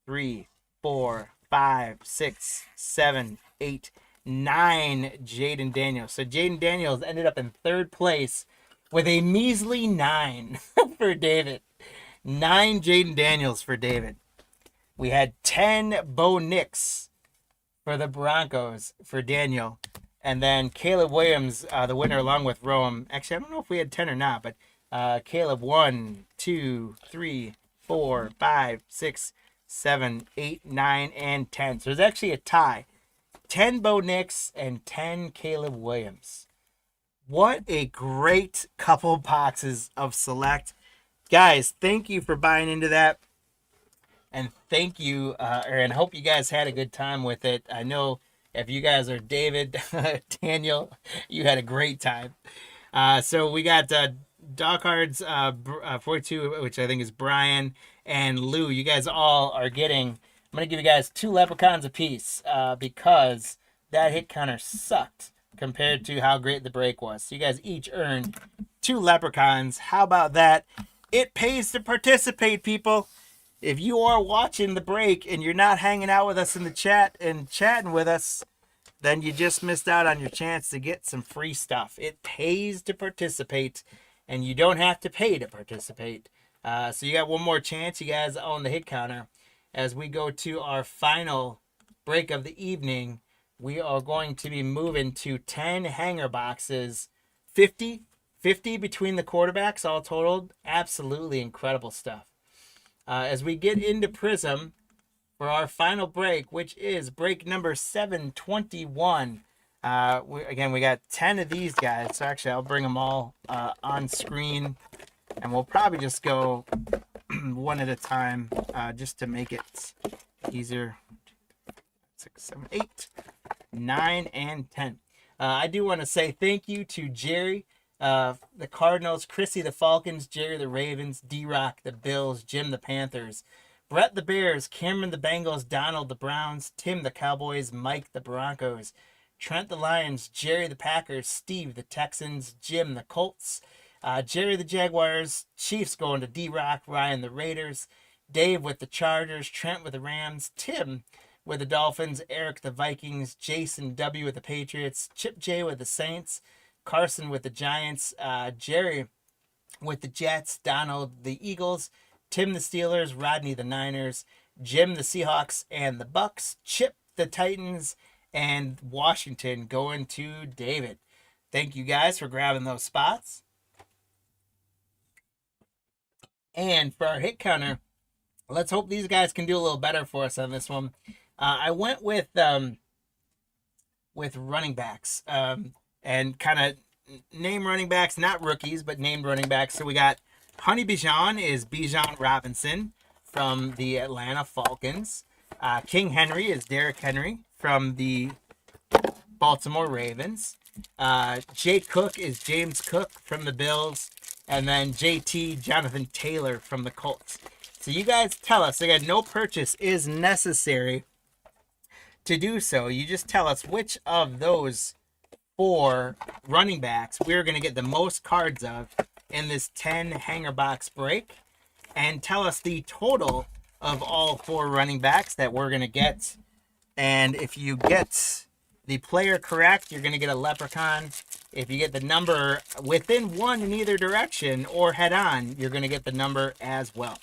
3, 4, 5, 6, 7, 8, 9 Jaden Daniels. So Jaden Daniels ended up in 3rd place with a measly 9 for David. 9 Jaden Daniels for David. We had 10 Bo Nix for the Broncos for Daniel. And then Caleb Williams, the winner, along with Rome. Actually, I don't know if we had 10 or not, but Caleb 1, 2, 3, 4, 5, 6, 7, 8, 9, and 10. So there's actually a tie. 10 Bo Nix and 10 Caleb Williams. What a great couple boxes of select. Guys, thank you for buying into that. And thank you, and hope you guys had a good time with it. I know if you guys are David, Daniel, you had a great time. So we got Dog Cards 42, which I think is Brian, and Lou. You guys all are getting, I'm going to give you guys 2 leprechauns apiece because that hit counter sucked compared to how great the break was. So you guys each earned 2 leprechauns. How about that? It pays to participate, people. If you are watching the break and you're not hanging out with us in the chat and chatting with us, then you just missed out on your chance to get some free stuff. It pays to participate, and you don't have to pay to participate. So you got one more chance, you guys, on the hit counter. As we go to our final break of the evening, we are going to be moving to 10 hanger boxes, 50 between the quarterbacks all totaled. Absolutely incredible stuff. As we get into Prizm for our final break, which is break number 721. We got 10 of these guys. So actually, I'll bring them all on screen, and we'll probably just go one at a time just to make it easier. 6, 7, 8, 9, and 10. I do want to say thank you to Jerry, the Cardinals, Chrissy the Falcons, Jerry the Ravens, D-Rock the Bills, Jim the Panthers, Brett the Bears, Cameron the Bengals, Donald the Browns, Tim the Cowboys, Mike the Broncos, Trent the Lions, Jerry the Packers, Steve the Texans, Jim the Colts, Jerry the Jaguars, Chiefs going to D-Rock, Ryan the Raiders, Dave with the Chargers, Trent with the Rams, Tim with the Dolphins, Eric the Vikings, Jason W with the Patriots, Chip J with the Saints, Carson with the Giants, Jerry with the Jets, Donald the Eagles, Tim the Steelers, Rodney the Niners, Jim the Seahawks and the Bucks, Chip the Titans, and Washington going to David. Thank you guys for grabbing those spots. And for our hit counter, let's hope these guys can do a little better for us on this one. I went with running backs and kind of name running backs, not rookies, but named running backs. So we got Honey Bijan is Bijan Robinson from the Atlanta Falcons. King Henry is Derrick Henry from the Baltimore Ravens. Jay Cook is James Cook from the Bills. And then JT Jonathan Taylor from the Colts. So you guys tell us, again, no purchase is necessary to do so. You just tell us which of those 4 running backs we're going to get the most cards of in this 10 hanger box break. And tell us the total of all 4 running backs that we're going to get. And if you get the player correct, you're going to get a leprechaun. If you get the number within 1 in either direction or head on, you're going to get the number as well.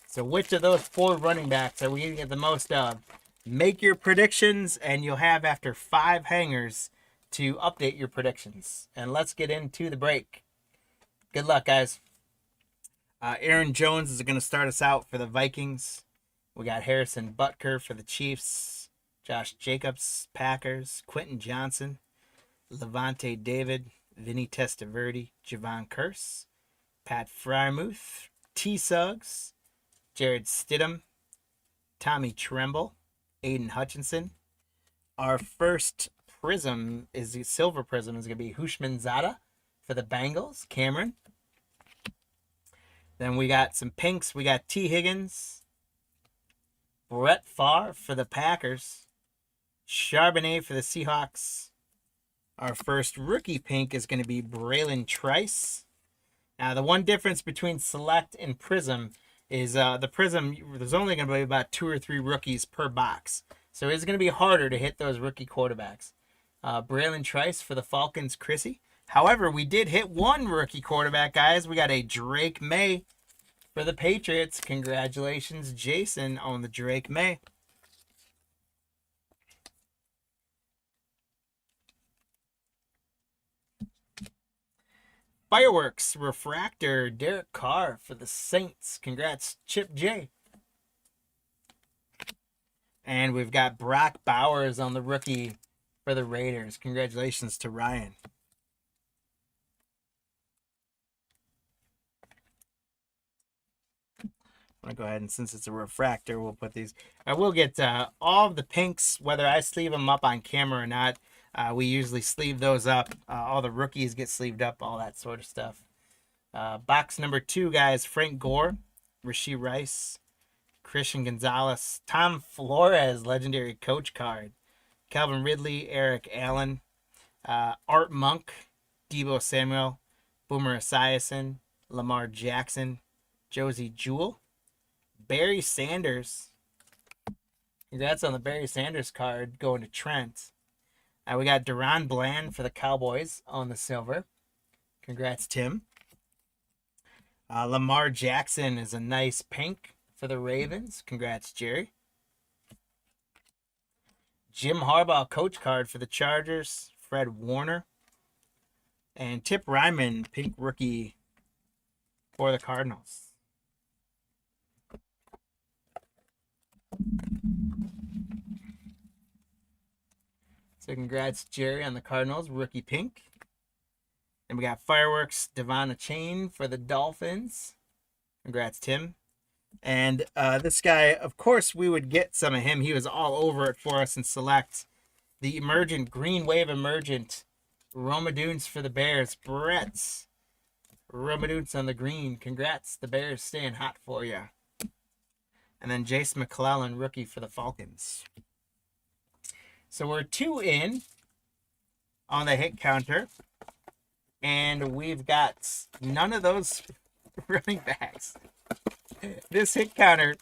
So which of those 4 running backs are we going to get the most of? Make your predictions, and you'll have after 5 hangers to update your predictions. And let's get into the break. Good luck, guys. Aaron Jones is going to start us out for the Vikings. We got Harrison Butker for the Chiefs. Josh Jacobs, Packers. Quentin Johnson. Levante David. Vinny Testaverde. Javon Curse. Pat Frymouth. T. Suggs. Jared Stidham. Tommy Tremble. Aiden Hutchinson. Our first Prizm is silver Prizm is going to be Hushman Zada for the Bengals. Cameron. Then we got some pinks. We got T. Higgins. Brett Favre for the Packers. Charbonnet for the Seahawks. Our first rookie pink is going to be Braylon Trice. Now, the one difference between Select and Prizm is the Prizm, there's only going to be about 2 or 3 rookies per box. So it's going to be harder to hit those rookie quarterbacks. Braylon Trice for the Falcons, Chrissy. However, we did hit 1 rookie quarterback, guys. We got a Drake May for the Patriots. Congratulations, Jason, on the Drake May. Fireworks Refractor Derek Carr for the Saints. Congrats, Chip J. And we've got Brock Bowers on the rookie for the Raiders. Congratulations to Ryan. I'm going to go ahead and, since it's a refractor, we'll put these. I will get all of the pinks, whether I sleeve them up on camera or not. We usually sleeve those up. All the rookies get sleeved up, all that sort of stuff. Box number 2, guys. Frank Gore, Rashee Rice, Christian Gonzalez, Tom Flores, legendary coach card, Calvin Ridley, Eric Allen, Art Monk, Deebo Samuel, Boomer Esiason, Lamar Jackson, Josie Jewell, Barry Sanders. Congrats on the Barry Sanders card going to Trent. We got Deron Bland for the Cowboys on the silver. Congrats, Tim. Lamar Jackson is a nice pink for the Ravens. Congrats, Jerry. Jim Harbaugh coach card for the Chargers. Fred Warner. And Tip Ryman, pink rookie for the Cardinals. So congrats, Jerry, on the Cardinals, rookie pink. And we got Fireworks, Devon Chain for the Dolphins. Congrats, Tim. And this guy, of course, we would get some of him. He was all over it for us in Select. The Emergent, Green Wave Emergent, Romadunes for the Bears. Brett's Romadunes on the green. Congrats, the Bears staying hot for you. And then Jace McClellan, rookie for the Falcons. So we're 2 in on the hit counter. And we've got none of those running backs. This hit counter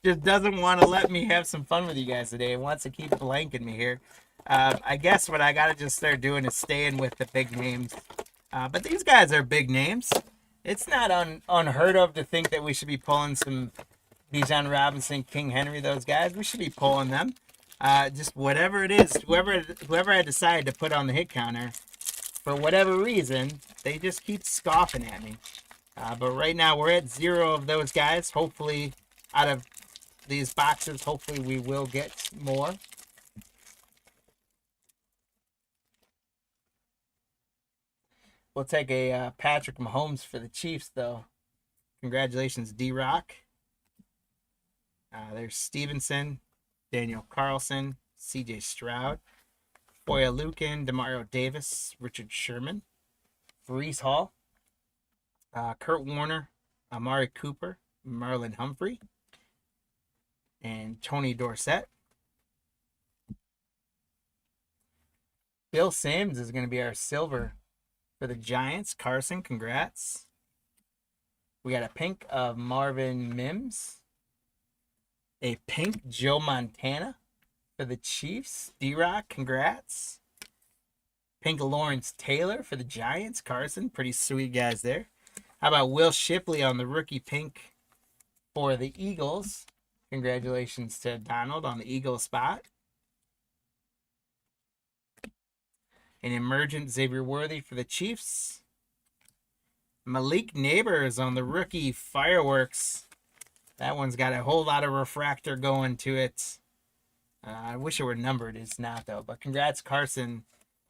just doesn't want to let me have some fun with you guys today. It wants to keep blanking me here. I guess what I got to just start doing is staying with the big names. But these guys are big names. It's not unheard of to think that we should be pulling some Bijan Robinson, King Henry, those guys. We should be pulling them. Just whatever it is, whoever I decide to put on the hit counter, for whatever reason, they just keep scoffing at me. But right now we're at 0 of those guys. Hopefully, out of these boxes, hopefully we will get more. We'll take a Patrick Mahomes for the Chiefs, though. Congratulations, D-Rock. There's Stevenson, Daniel Carlson, C.J. Stroud, Boya Lukin, Demario Davis, Richard Sherman, Brees Hall, Kurt Warner, Amari Cooper, Marlon Humphrey, and Tony Dorsett. Bill Sims is going to be our silver for the Giants. Carson, congrats. We got a pink of Marvin Mims. A pink Joe Montana for the Chiefs. D-Rock, congrats. Pink Lawrence Taylor for the Giants. Carson, pretty sweet guys there. How about Will Shipley on the rookie pink for the Eagles? Congratulations to Donald on the Eagle spot. An emergent Xavier Worthy for the Chiefs. Malik Neighbors on the rookie Fireworks. That one's got a whole lot of refractor going to it. I wish it were numbered. It's not, though. But congrats, Carson,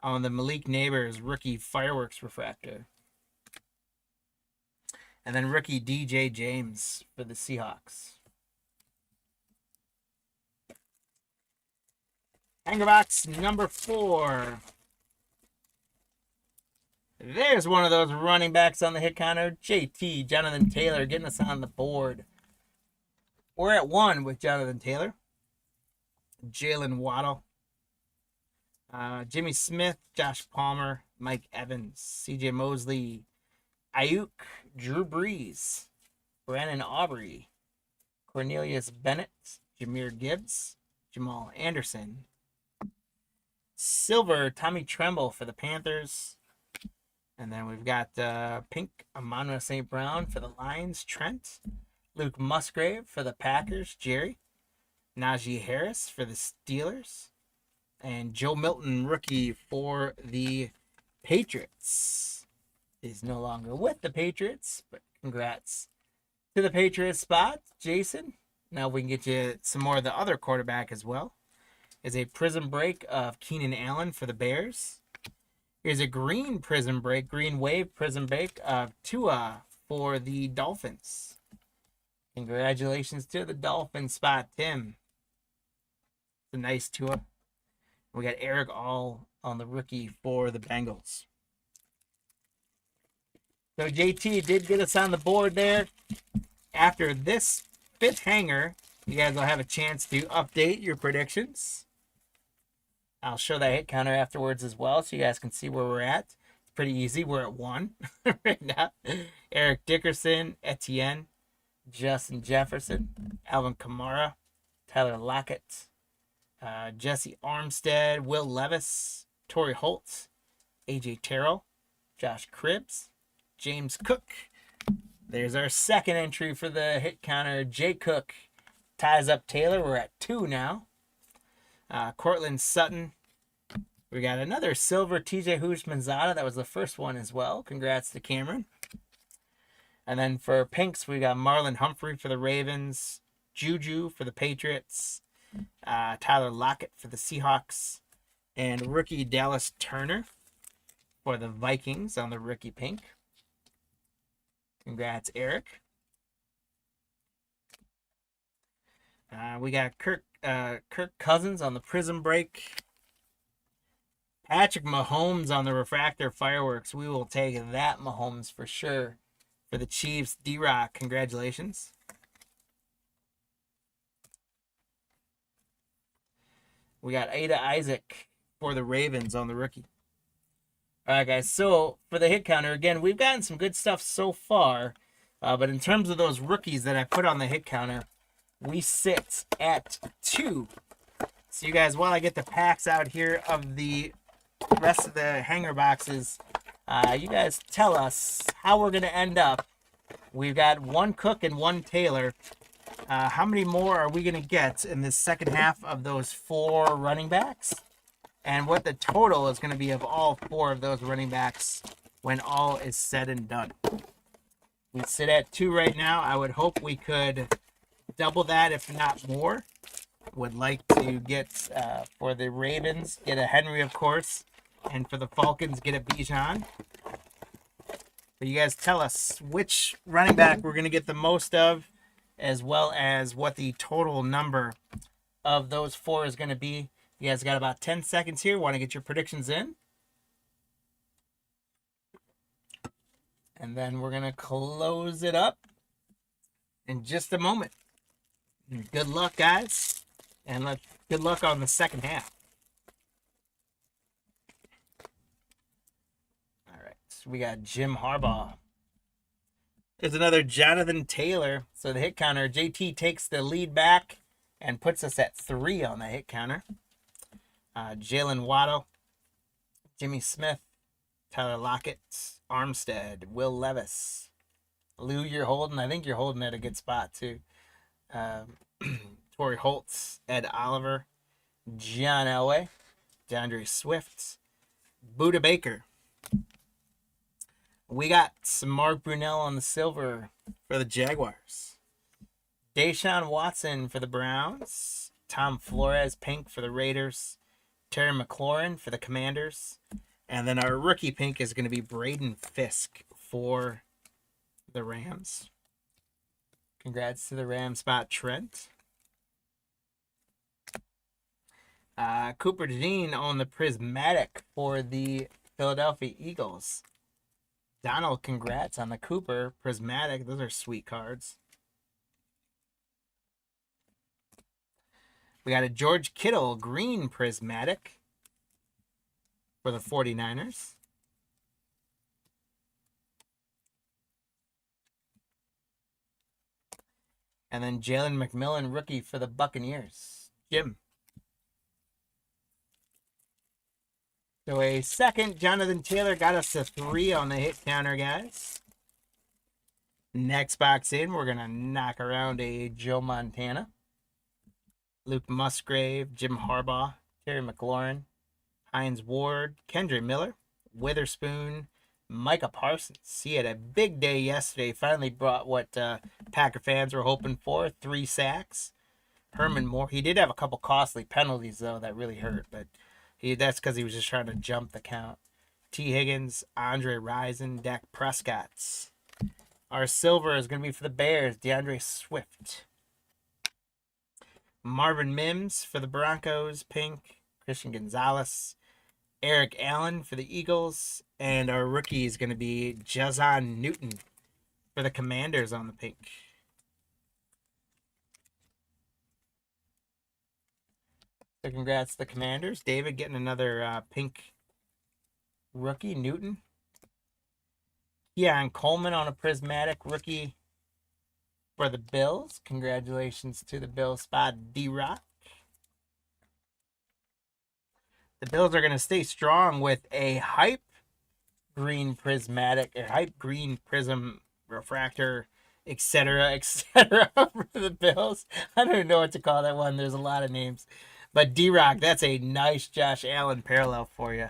on the Malik Neighbors rookie Fireworks refractor. And then rookie DJ James for the Seahawks. Hanger box number 4. There's one of those running backs on the hit counter. JT, Jonathan Taylor, getting us on the board. We're at 1 with Jonathan Taylor. Jalen Waddle. Jimmy Smith, Josh Palmer, Mike Evans, CJ Mosley, Ayuk, Drew Brees, Brandon Aubrey, Cornelius Bennett, Jahmyr Gibbs, Jamal Anderson. Silver, Tommy Tremble for the Panthers. And then we've got pink, Amon St. Brown for the Lions, Trent. Luke Musgrave for the Packers, Jerry. Najee Harris for the Steelers. And Joe Milton, rookie for the Patriots. Is no longer with the Patriots, but congrats to the Patriots spot, Jason. Now we can get you some more of the other quarterback as well. Is a Prizm break of Keenan Allen for the Bears. Here's a green Prizm break, green wave Prizm break of Tua for the Dolphins. Congratulations to the Dolphins spot, Tim. It's a nice Tua. We got Eric All on the rookie for the Bengals. So JT did get us on the board there. After this 5th hanger, you guys will have a chance to update your predictions. I'll show that hit counter afterwards as well, so you guys can see where we're at. It's pretty easy. We're at 1 right now. Eric Dickerson, Etienne, Justin Jefferson, Alvin Kamara, Tyler Lockett, Jesse Armstead, Will Levis, Torrey Holt, AJ Terrell, Josh Cribbs, James Cook. There's our 2nd entry for the hit counter. Jay Cook ties up Taylor. We're at 2 now. Cortland Sutton. We got another silver TJ Houshmandzadeh. That was the first one as well. Congrats to Cameron. And then for pinks, we got Marlon Humphrey for the Ravens, Juju for the Patriots, Tyler Lockett for the Seahawks, and rookie Dallas Turner for the Vikings on the rookie pink. Congrats, Eric. We got Kirk Cousins on the Prizm break. Patrick Mahomes on the refractor fireworks. We will take that Mahomes for sure. For the Chiefs, D-Rock, congratulations. We got Ada Isaac for the Ravens on the rookie. All right, guys. So for the hit counter, again, we've gotten some good stuff so far. But in terms of those rookies that I put on the hit counter, we sit at 2. So you guys, while I get the packs out here of the rest of the hanger boxes, you guys tell us how we're going to end up. We've got 1 Cook and 1 Taylor. How many more are we going to get in the second half of those 4 running backs? And what the total is going to be of all 4 of those running backs when all is said and done. We sit at 2 right now. I would hope we could double that, if not more. Would like to get, for the Ravens, get a Henry, of course. And for the Falcons, get a Bijan. But you guys tell us which running back we're going to get the most of, as well as what the total number of those 4 is going to be. You guys got about 10 seconds here. Want to get your predictions in? And then we're going to close it up in just a moment. Good luck, guys. And good luck on the second half. All right. So we got Jim Harbaugh. There's another Jonathan Taylor. So the hit counter, JT takes the lead back and puts us at 3 on the hit counter. Jalen Waddle, Jimmy Smith, Tyler Lockett, Armstead, Will Levis. Lou, you're holding. I think you're holding at a good spot, too. Torrey Holtz, Ed Oliver, John Elway, DeAndre Swift, Buda Baker. We got some Mark Brunell on the silver for the Jaguars. Deshaun Watson for the Browns. Tom Flores, pink for the Raiders. Terry McLaurin for the Commanders. And then our rookie pink is going to be Braden Fisk for the Rams. Congrats to the Rams spot, Trent. Cooper Dean on the Prismatic for the Philadelphia Eagles. Donald, congrats on the Cooper Prismatic. Those are sweet cards. We got a George Kittle green Prismatic for the 49ers. And then Jalen McMillan rookie for the Buccaneers. Jim. So a second, Jonathan Taylor got us to 3 on the hit counter, guys. Next box in, we're going to knock around a Joe Montana. Luke Musgrave, Jim Harbaugh, Terry McLaurin, Hines Ward, Kendre Miller, Witherspoon, Micah Parsons. He had a big day yesterday. Finally brought what Packer fans were hoping for, 3 sacks. Herman Moore. He did have a couple costly penalties, though, that really hurt. But that's because he was just trying to jump the count. T. Higgins, Andre Rison, Dak Prescott. Our silver is going to be for the Bears, DeAndre Swift. Marvin Mims for the Broncos, pink. Christian Gonzalez. Eric Allen for the Eagles. And our rookie is going to be Jazon Newton for the Commanders on the pink. So congrats to the Commanders. David getting another pink rookie, Newton. Keon Coleman on a prismatic rookie for the Bills. Congratulations to the Bills spot, D-Rock. The Bills are going to stay strong with a hype green prismatic, or hype green prism refractor, etc., for the Bills. I don't even know what to call that one. There's a lot of names. But D-Rock, that's a nice Josh Allen parallel for you.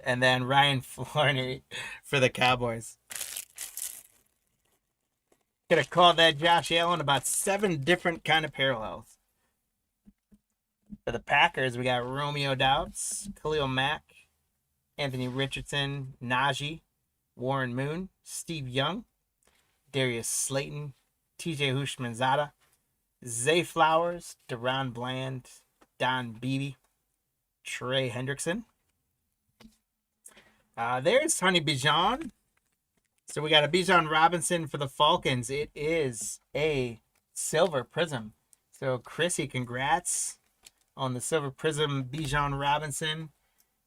And then Ryan Flaherty for the Cowboys. Could have called that Josh Allen about 7 different kind of parallels. For the Packers, we got Romeo Doubs, Khalil Mack, Anthony Richardson, Najee, Warren Moon, Steve Young, Darius Slayton, TJ Hushmanzada, Zay Flowers, Deron Bland, Don Beebe, Trey Hendrickson. There's Honey Bijan. So we got a Bijan Robinson for the Falcons. It is a silver prism. So Chrissy, congrats on the silver prism Bijan Robinson.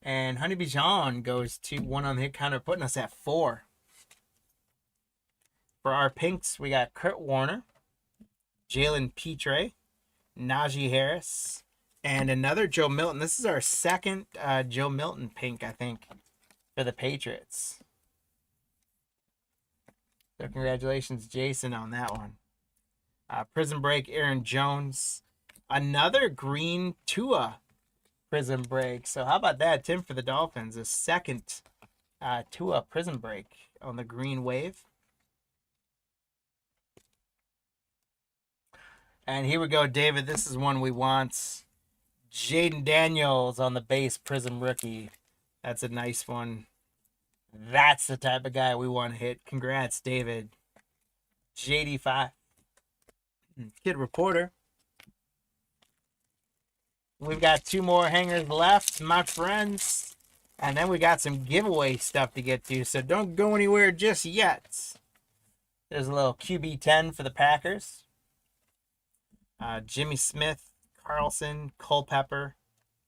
And Honey Bijan goes to 1 on the hit counter, putting us at 4. For our pinks, we got Kurt Warner, Jalen Petre, Najee Harris, and another Joe Milton. This is our second Joe Milton pink, I think, for the Patriots. So congratulations, Jason, on that one. Prizm break, Aaron Jones. Another green Tua Prizm break. So how about that, Tim, for the Dolphins? A second Tua Prizm break on the green wave. And here we go, David. This is one we want. Jaden Daniels on the base Prizm rookie. That's a nice one. That's the type of guy we want to hit. Congrats, David. JD5. Kid Reporter. We've got 2 more hangers left, my friends. And then we got some giveaway stuff to get to, so don't go anywhere just yet. There's a little QB10 for the Packers. Jimmy Smith, Carlson, Culpepper,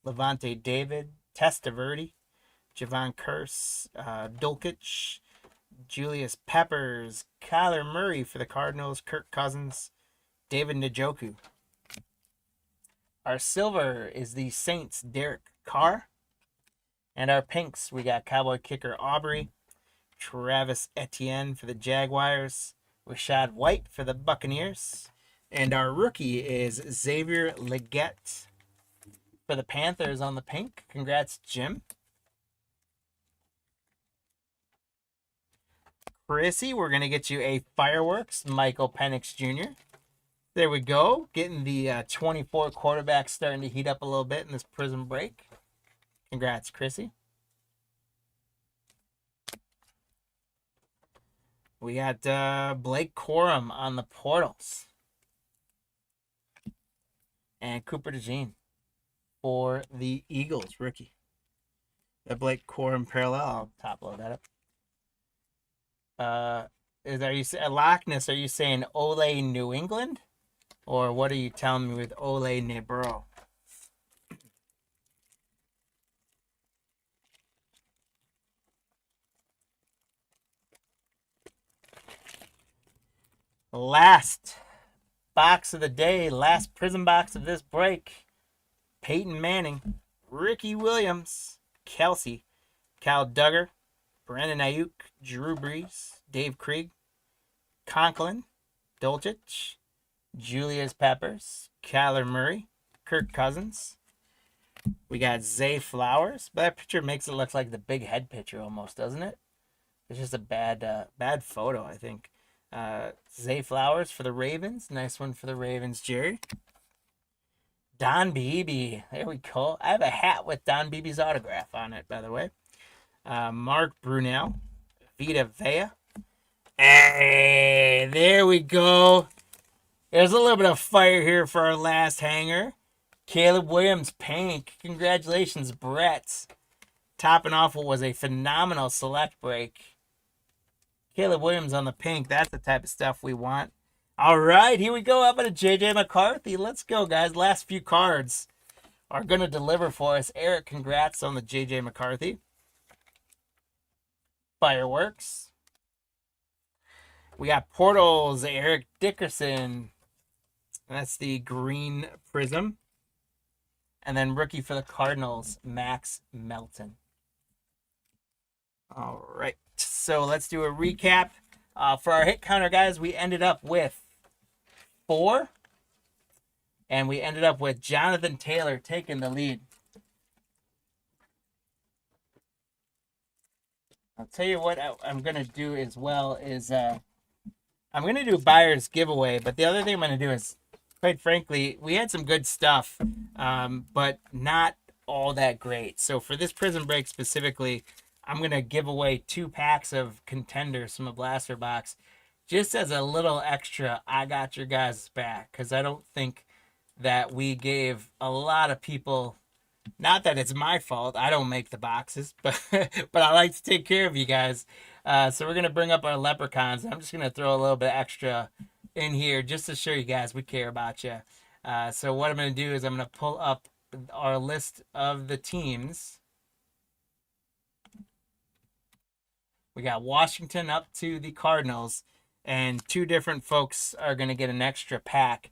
Levante David, Testaverde, Javon Curse, Dulcich, Julius Peppers, Kyler Murray for the Cardinals, Kirk Cousins, David Njoku. Our silver is the Saints, Derek Carr. And our pinks, we got Cowboy kicker Aubrey, Travis Etienne for the Jaguars, Rashad White for the Buccaneers. And our rookie is Xavier Legette for the Panthers on the pink. Congrats, Jim. Chrissy, we're going to get you a Fireworks, Michael Penix Jr. There we go. Getting the 24 quarterback starting to heat up a little bit in this Prizm break. Congrats, Chrissy. We got Blake Corum on the portals. And Cooper DeJean for the Eagles, rookie. The Blake Corum parallel. I'll top load that up. Are you Loch-Ness, are you saying Ole New England? Or what are you telling me with Ole Nebro? Last box of the day, last Prizm box of this break. Peyton Manning, Ricky Williams, Kelsey, Cal Duggar, Brandon Ayuk, Drew Brees, Dave Krieg, Conklin, Dulcich, Julius Peppers, Kyler Murray, Kirk Cousins. We got Zay Flowers, but that picture makes it look like the big head picture almost, doesn't it? It's just a bad photo, I think. Zay Flowers for the Ravens. Nice one for the Ravens, Jerry. Don Beebe. There we go. I have a hat with Don Beebe's autograph on it, by the way. Mark Brunell. Vita Vea. Hey, there we go. There's a little bit of fire here for our last hanger. Caleb Williams, pink. Congratulations, Brett. Topping off what was a phenomenal select break. Caleb Williams on the pink. That's the type of stuff we want. All right, here we go. How about a JJ McCarthy? Let's go, guys. Last few cards are going to deliver for us. Eric, congrats on the JJ McCarthy. Fireworks. We got portals. Eric Dickerson. That's the green Prizm. And then rookie for the Cardinals, Max Melton. All right, so let's do a recap. For our hit counter, guys, we ended up with 4. And we ended up with Jonathan Taylor taking the lead. I'll tell you what I'm going to do as well is I'm going to do a buyer's giveaway. But the other thing I'm going to do is, quite frankly, we had some good stuff, but not all that great. So for this Prizm break specifically, I'm going to give away 2 packs of contenders from a blaster box just as a little extra I got your guys' back, because I don't think that we gave a lot of people, not that it's my fault, I don't make the boxes, but but I like to take care of you guys. So we're going to bring up our leprechauns. I'm just going to throw a little bit extra in here just to show you guys we care about you. So what I'm going to do is I'm going to pull up our list of the teams. We got Washington up to the Cardinals. and 2 different folks are going to get an extra pack,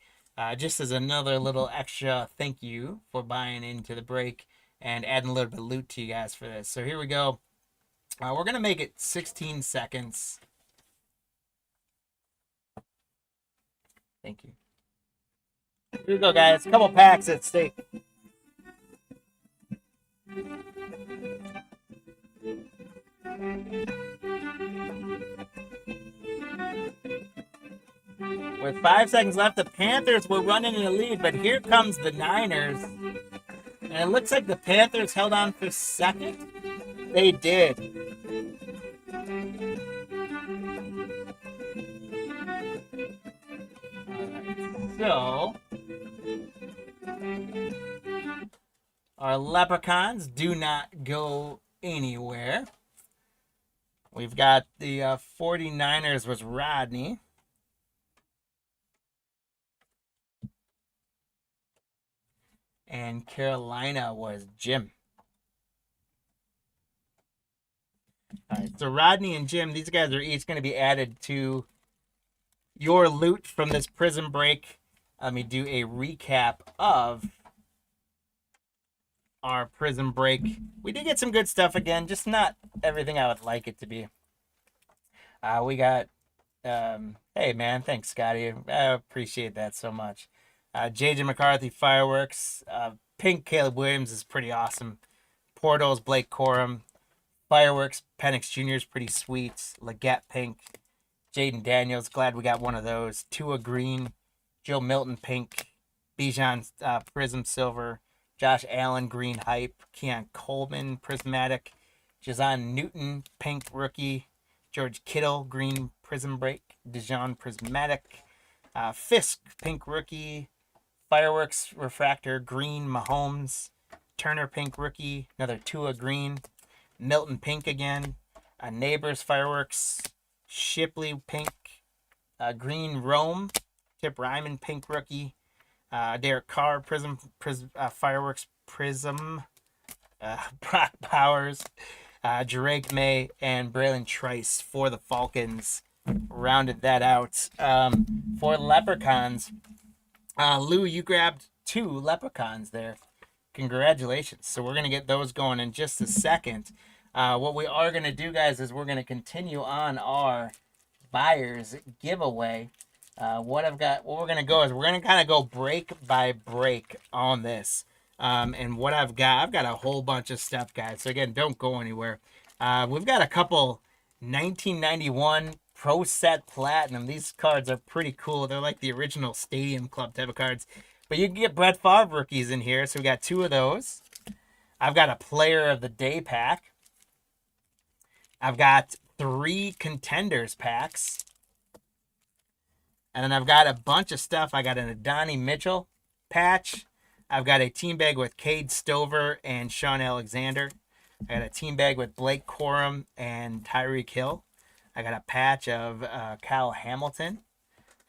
just as another little extra thank you for buying into the break and adding a little bit of loot to you guys for this. So here we go. We're going to make it 16 seconds. Thank you. Here we go, guys. A couple packs at stake. With 5 seconds left, the Panthers were running in the lead, but here comes the Niners. And it looks like the Panthers held on for second. They did. So, our Leprechauns do not go anywhere. We've got the 49ers was Rodney. And Carolina was Jim. All right, so Rodney and Jim, these guys are each going to be added to your loot from this Prizm break. Let me do a recap of our Prizm break. We did get some good stuff again, just not everything I would like it to be. We got, hey man, thanks Scotty. I appreciate that so much. JJ McCarthy Fireworks. Pink Caleb Williams is pretty awesome. Portals Blake Corum. Fireworks Penix Jr. is pretty sweet. Leggett Pink. Jaden Daniels, glad we got one of those. Tua Green. Joe Milton Pink. Bijan Prizm Silver. Josh Allen Green Hype. Keon Coleman Prismatic. Jazon Newton Pink Rookie. George Kittle Green Prizm Break. Dijon Prismatic. Fisk Pink Rookie. Fireworks Refractor Green Mahomes. Turner Pink Rookie. Another Tua Green. Milton Pink again. Neighbors Fireworks. Shipley Pink. Green Rome. Tip Ryman Pink Rookie. Derek Carr Fireworks Prizm. Brock Powers. Jarek May and Braylon Trice for the Falcons. Rounded that out. For Leprechauns, Lou, you grabbed 2 Leprechauns there. Congratulations. So we're going to get those going in just a second. What we are going to do, guys, is we're going to continue on our buyers giveaway. What we're going to go is we're going to kind of go break by break on this. And what I've got a whole bunch of stuff, guys. So again, don't go anywhere. We've got a couple 1991 Pro Set Platinum. These cards are pretty cool. They're like the original Stadium Club type of cards. But you can get Brett Favre rookies in here. So we got 2 of those. I've got a Player of the Day pack. I've got 3 Contenders packs. And then I've got a bunch of stuff. I got an Adonai Mitchell patch. I've got a team bag with Cade Stover and Sean Alexander. I got a team bag with Blake Corum and Tyreek Hill. I got a patch of Kyle Hamilton.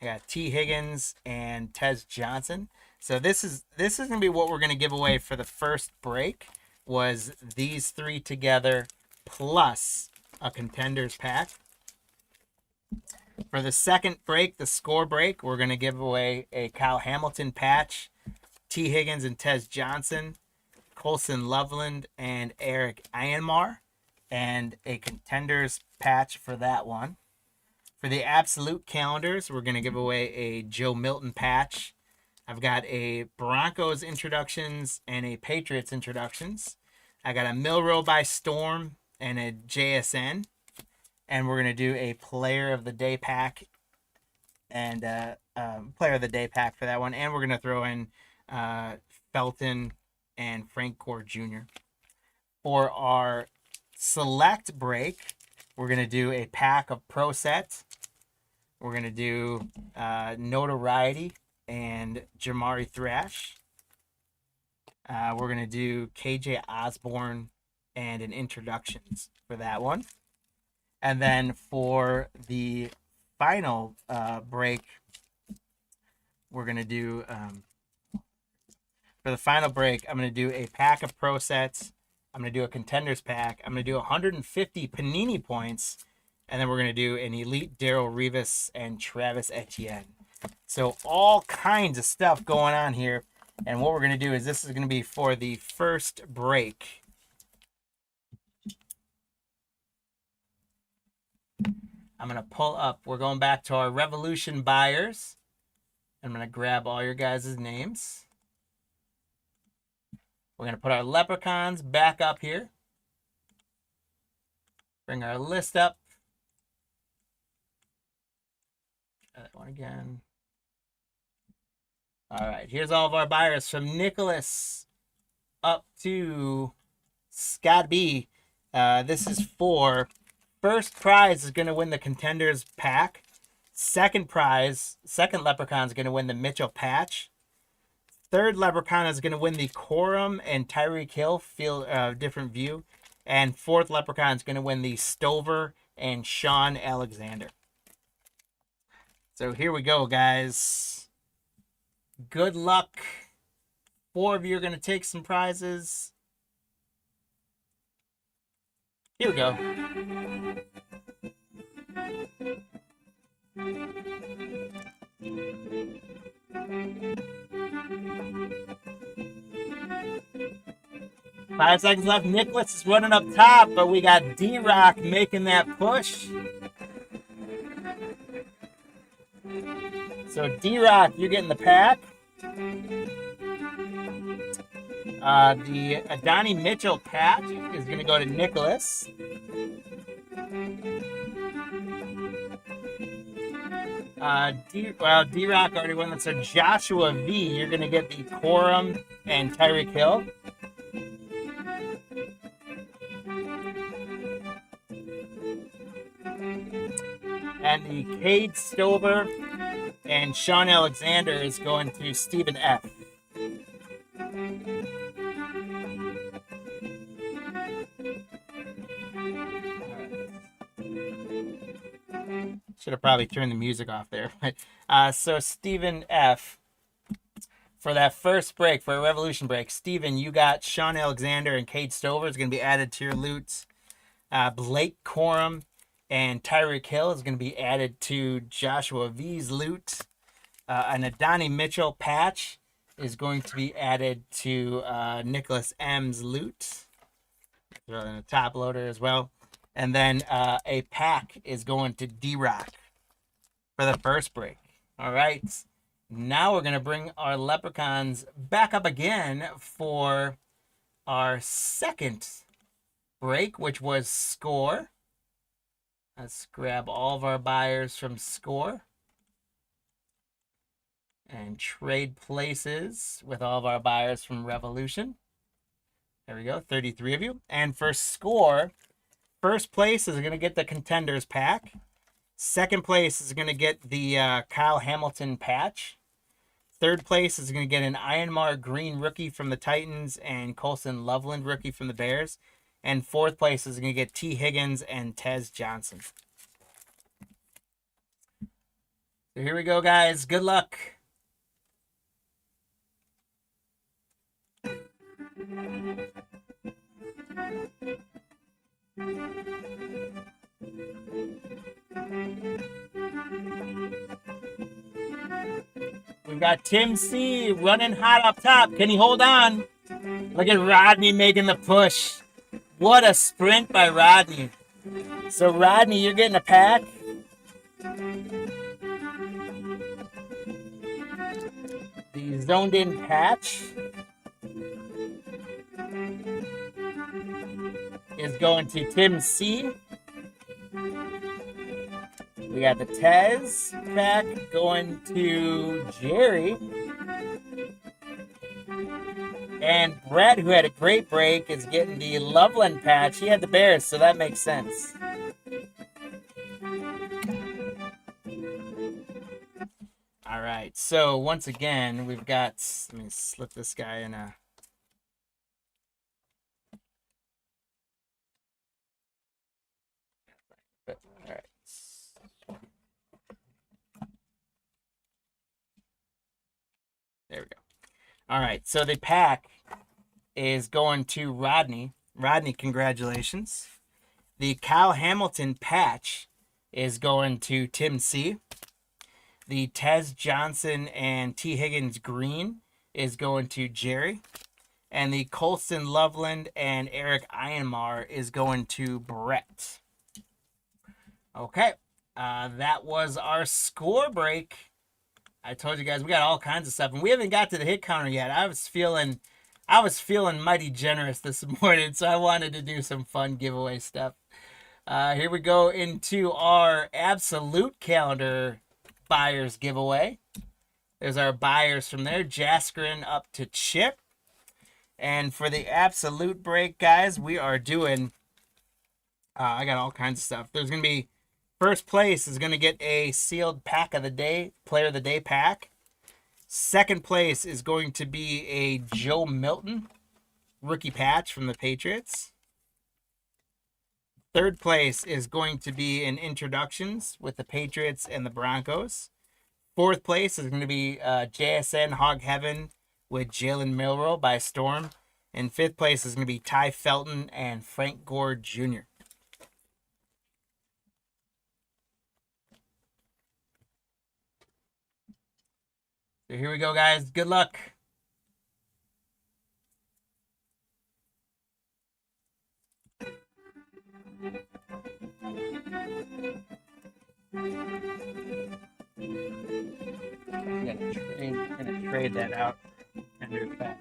I got T. Higgins and Tez Johnson. So this is going to be what we're going to give away for the first break, was these 3 together plus a Contenders pack. For the second break, the score break, we're going to give away a Kyle Hamilton patch, T. Higgins and Tez Johnson, Colson Loveland and Eric Ianmar, and a Contenders patch for that one. For the absolute calendars, we're going to give away a Joe Milton patch. I've got a Broncos introductions and a Patriots introductions. I got a Milrow by Storm and a JSN. And we're going to do a Player of the Day pack and Player of the Day pack for that one. And we're going to throw in Felton and Frank Gore Jr. For our select break, we're going to do a pack of Pro Sets. We're going to do Notoriety and Jamari Thrash. We're going to do KJ Osborne and an Introductions for that one. And then for the final break, we're going to do, for the final break, I'm going to do a pack of Pro Sets. I'm going to do a Contenders pack. I'm going to do 150 Panini points And then we're going to do an Elite Daryl Rivas and Travis Etienne. So all kinds of stuff going on here. And what we're going to do is this is going to be for the first break. I'm going to pull up. We're going back to our Revolution buyers. I'm going to grab all your guys' names. We're going to put our leprechauns back up here. Bring our list up. Try that one again. All right, here's all of our buyers from Nicholas up to Scott B. This is for first prize is going to win the Contenders pack. Second prize, second leprechaun is going to win the Mitchell patch. Third leprechaun is going to win the Quorum and Tyreek Hill field different view. And fourth leprechaun is going to win the Stover and Sean Alexander. So here we go, guys. Good luck. 4 of you are going to take some prizes. Here we go. Five seconds left. Nicholas is running up top, but we got D-Rock making that push. So D-Rock, you're getting the pack. The Adonai Mitchell patch is going to go to Nicholas. D-Rock already won that. So Joshua V, you're going to get the Quorum and Tyreek Hill. And the Cade Stover and Sean Alexander is going to Stephen F. Should have probably turned the music off there. So Stephen F. For that first break, for a Revolution break, Stephen, you got Sean Alexander and Cade Stover is going to be added to your loots. Blake Quorum and Tyreek Hill is going to be added to Joshua V's loot. An Adonai Mitchell patch is going to be added to Nicholas M's loot. Throw in a top loader as well. And then a pack is going to D-Rock for the first break. All right. Now we're going to bring our leprechauns back up again for our second break, which was Score. Let's grab all of our buyers from Score and trade places with all of our buyers from Revolution. There we go, 33 of you. And for Score, first place is going to get the Contenders pack. Second place is going to get the Kyle Hamilton patch. Third place is going to get an Ironmar Green rookie from the Titans and Colson Loveland rookie from the Bears. And fourth place is going to get T. Higgins and Tez Johnson. So here we go, guys. Good luck. We've got Tim C running hot up top. Can he hold on? Look at Rodney making the push. What a sprint by Rodney. So Rodney, you're getting a pack. The zoned in patch is going to Tim C. We got the Tez pack going to Jerry. And Brett, who had a great break, is getting the Loveland patch. He had the Bears, so that makes sense. All right, so once again, we've got, let me slip this guy in a... All right. There we go. All right, so the pack is going to Rodney. Rodney, congratulations. The Kyle Hamilton patch is going to Tim C. The Tez Johnson and T. Higgins green is going to Jerry. And the Colston Loveland and Eric Ironmar is going to Brett. Okay. That was our score break. I told you guys we got all kinds of stuff, and we haven't got to the hit counter yet. I was feeling mighty generous this morning, so I wanted to do some fun giveaway stuff. Here we go into our absolute calendar buyers giveaway. There's our buyers from there, Jaskrin up to Chip. And for the absolute break, guys, we are doing, I got all kinds of stuff. There's going to be, first place is going to get a sealed pack of the day, player of the day pack. Second place is going to be a Joe Milton rookie patch from the Patriots. Third place is going to be in introductions with the Patriots and the Broncos. Fourth place is going to be JSN Hog Heaven with Jalen Milroe by Storm. And fifth place is going to be Ty Felton and Frank Gore Jr. So here we go, guys. Good luck. I'm gonna trade that out under that.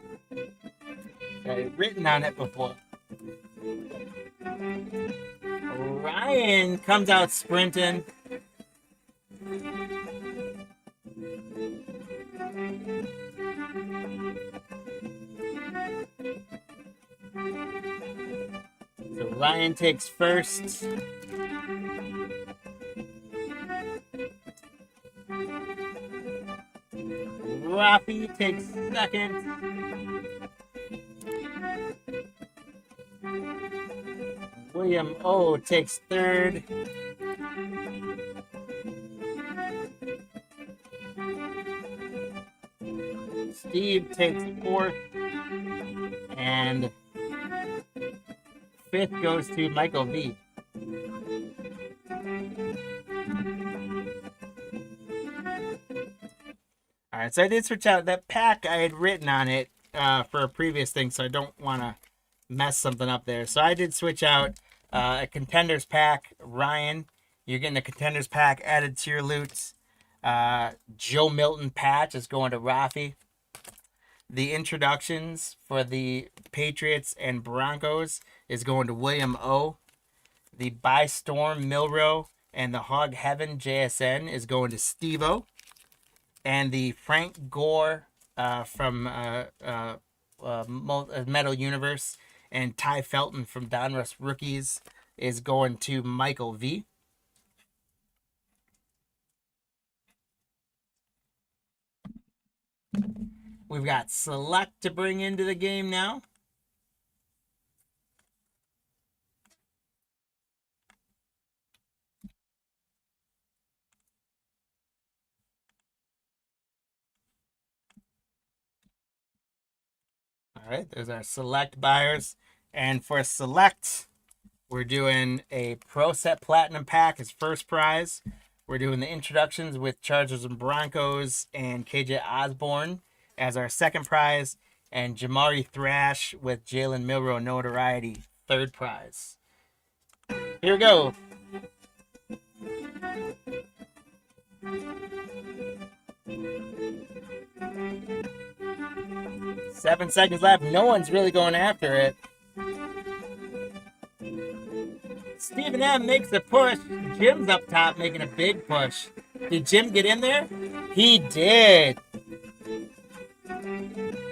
I've written on it before. Ryan comes out sprinting. So Ryan takes first. Rafi takes second. William O takes third. Steve takes fourth. And fifth goes to Michael V. All right, so I did switch out that pack I had written on it for a previous thing, so I don't want to mess something up there. So I did switch out a contenders pack. Ryan, you're getting a contenders pack added to your loot. Joe Milton patch is going to Rafi. The introductions for the Patriots and Broncos is going to William O. The By Storm Milroe and the Hog Heaven JSN is going to Steve-O. And the Frank Gore from Metal Universe and Ty Felton from Donruss Rookies is going to Michael V. We've got Select to bring into the game now. All right, there's our Select buyers. And for Select, we're doing a Pro Set Platinum pack as first prize. We're doing the introductions with Chargers and Broncos and KJ Osborne as our second prize, and Jamari Thrash with Jalen Milroe notoriety, third prize. Here we go. Seven seconds left. No one's really going after it. Stephen M makes a push. Jim's up top making a big push. Did Jim get in there? He did.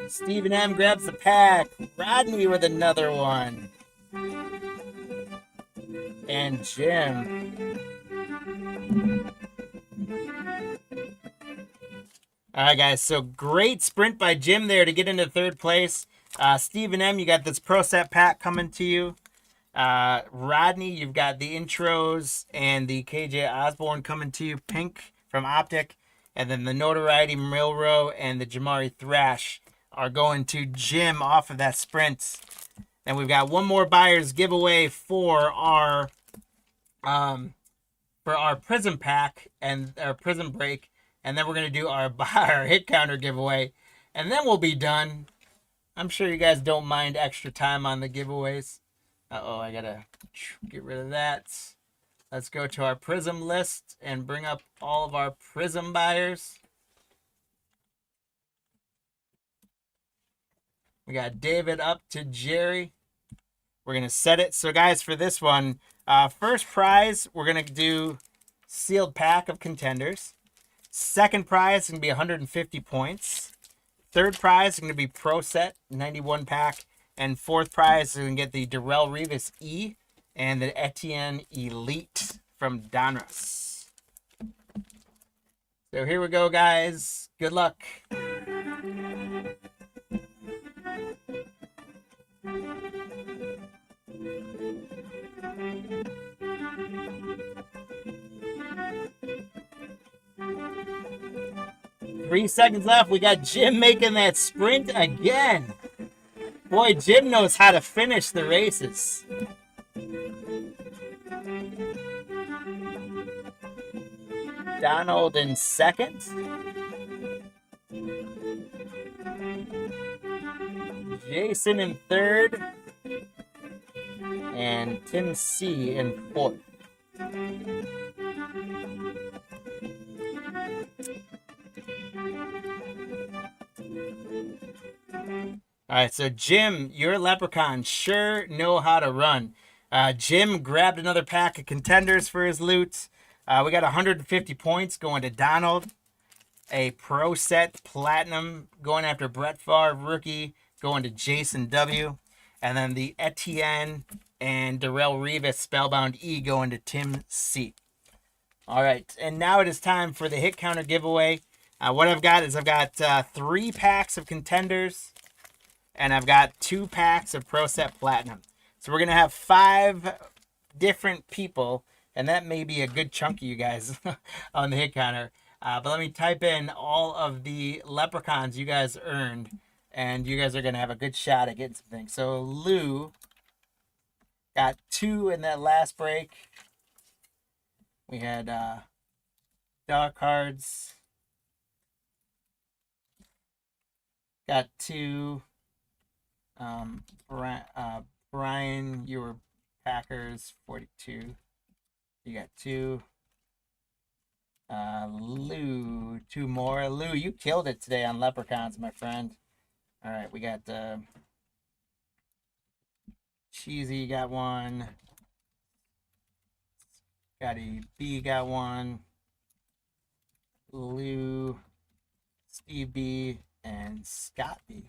Stephen M grabs the pack. Rodney with another one. And Jim. All right, guys. So great sprint by Jim there to get into third place. Stephen M, you got this Pro Set pack coming to you. Rodney, you've got the intros and the KJ Osborne coming to you, pink from Optic. And then the notoriety Milroe and the Jamari Thrash are going to Jim off of that sprint. And we've got one more buyer's giveaway for our for our Prizm pack and our Prizm break, and then we're gonna do our our hit counter giveaway, and then we'll be done. I'm sure you guys don't mind extra time on the giveaways. Uh-oh, I gotta get rid of that. Let's go to our Prizm list and bring up all of our Prizm buyers. We got David up to Jerry. We're going to set it. So, guys, for this one, first prize, we're going to do sealed pack of contenders. Second prize is going to be 150 points. Third prize is going to be Pro Set, 91 pack. And fourth prize is going to get the Darrell Revis E and the Etienne Elite from Donruss. So here we go, guys. Good luck. 3 seconds left. We got Jim making that sprint again. Boy, Jim knows how to finish the races. Donald in second. Jason in third. And Tim C in fourth. All right, so Jim, your leprechauns sure know how to run. Jim grabbed another pack of contenders for his loot. We got 150 points going to Donald. A Pro Set Platinum going after Brett Favre rookie, going to Jason W. And then the Etienne and Darrell Revis Spellbound E going to Tim C. All right, and now it is time for the hit counter giveaway. What I've got is 3 packs of contenders, and I've got 2 packs of Pro Set Platinum. So we're going to have 5 different people, and that may be a good chunk of you guys on the hit counter. But let me type in all of the leprechauns you guys earned, and you guys are going to have a good shot at getting some things. So Lou got 2 in that last break. We had dog cards. Got 2. Brian, you were Packers 42. You got 2. Lou, 2 more. Lou, you killed it today on leprechauns, my friend. All right, we got Cheesy got 1. Scotty B got 1. Lou, Steve B, and Scott B.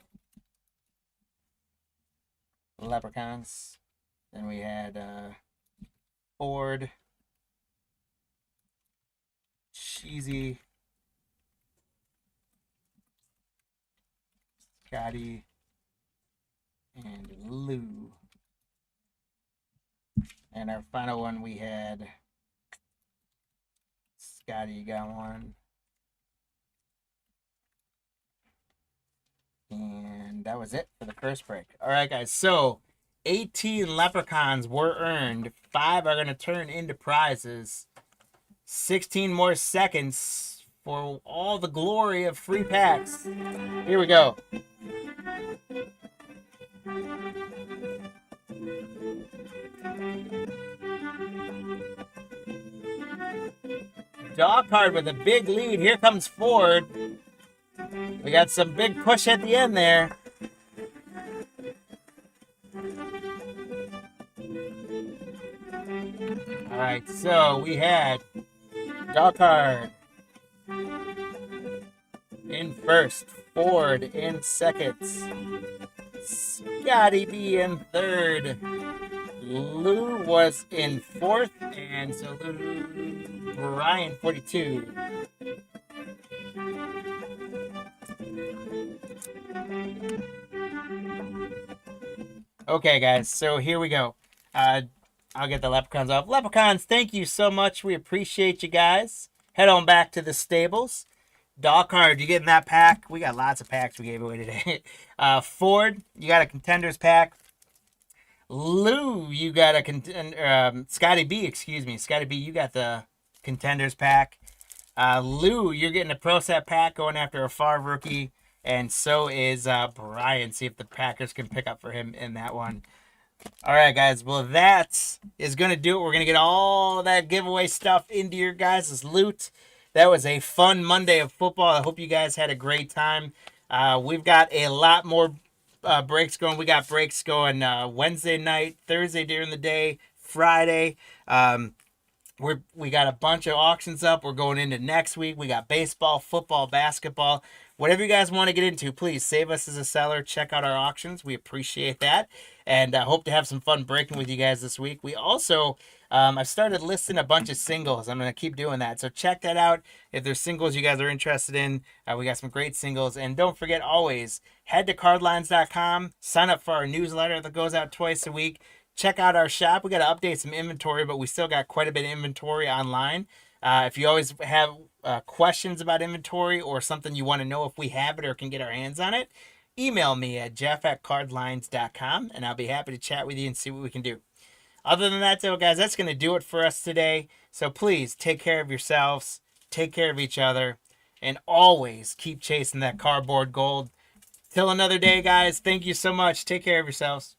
Leprechauns. Then we had Ford, Cheesy, Scotty, and Lou. And our final one, we had Scotty got 1. And that was it for the first break. All right, guys. So 18 leprechauns were earned. 5 are going to turn into prizes. 16 more seconds for all the glory of free packs. Here we go. Dog card with a big lead. Here comes Ford. We got some big push at the end there. All right, so we had dog card in first, Ford in second, Scotty B in third, Lou was in fourth, and so Lou, Brian 42. Okay, guys, so here we go. I'll get the leprechauns off. Leprechauns, thank you so much. We appreciate you guys. Head on back to the stables. Dog card, you getting that pack? We got lots of packs we gave away today. Ford, you got a contenders pack. Lou, you got a Scotty B, excuse me. Scotty B, you got the Contenders pack. Lou, you're getting a Pro Set pack going after a Favre rookie. And so is Brian. See if the Packers can pick up for him in that one. All right, guys. Well, that is going to do it. We're going to get all that giveaway stuff into your guys' loot. That was a fun Monday of football. I hope you guys had a great time. We've got a lot more breaks going. We got breaks going Wednesday night, Thursday during the day, Friday. We got a bunch of auctions up. We're going into next week. We got baseball, football, basketball. Whatever you guys want to get into, please save us as a seller. Check out our auctions. We appreciate that. And I hope to have some fun breaking with you guys this week. We also, I've started listing a bunch of singles. I'm going to keep doing that. So check that out. If there's singles you guys are interested in, we got some great singles. And don't forget, always head to cardlines.com. Sign up for our newsletter that goes out twice a week. Check out our shop. We got to update some inventory, but we still got quite a bit of inventory online. If you always have questions about inventory or something you want to know if we have it or can get our hands on it, email me at jeff@cardlines.com, and I'll be happy to chat with you and see what we can do. Other than that, though, guys, that's going to do it for us today. So please take care of yourselves, take care of each other, and always keep chasing that cardboard gold. Till another day, guys, thank you so much. Take care of yourselves.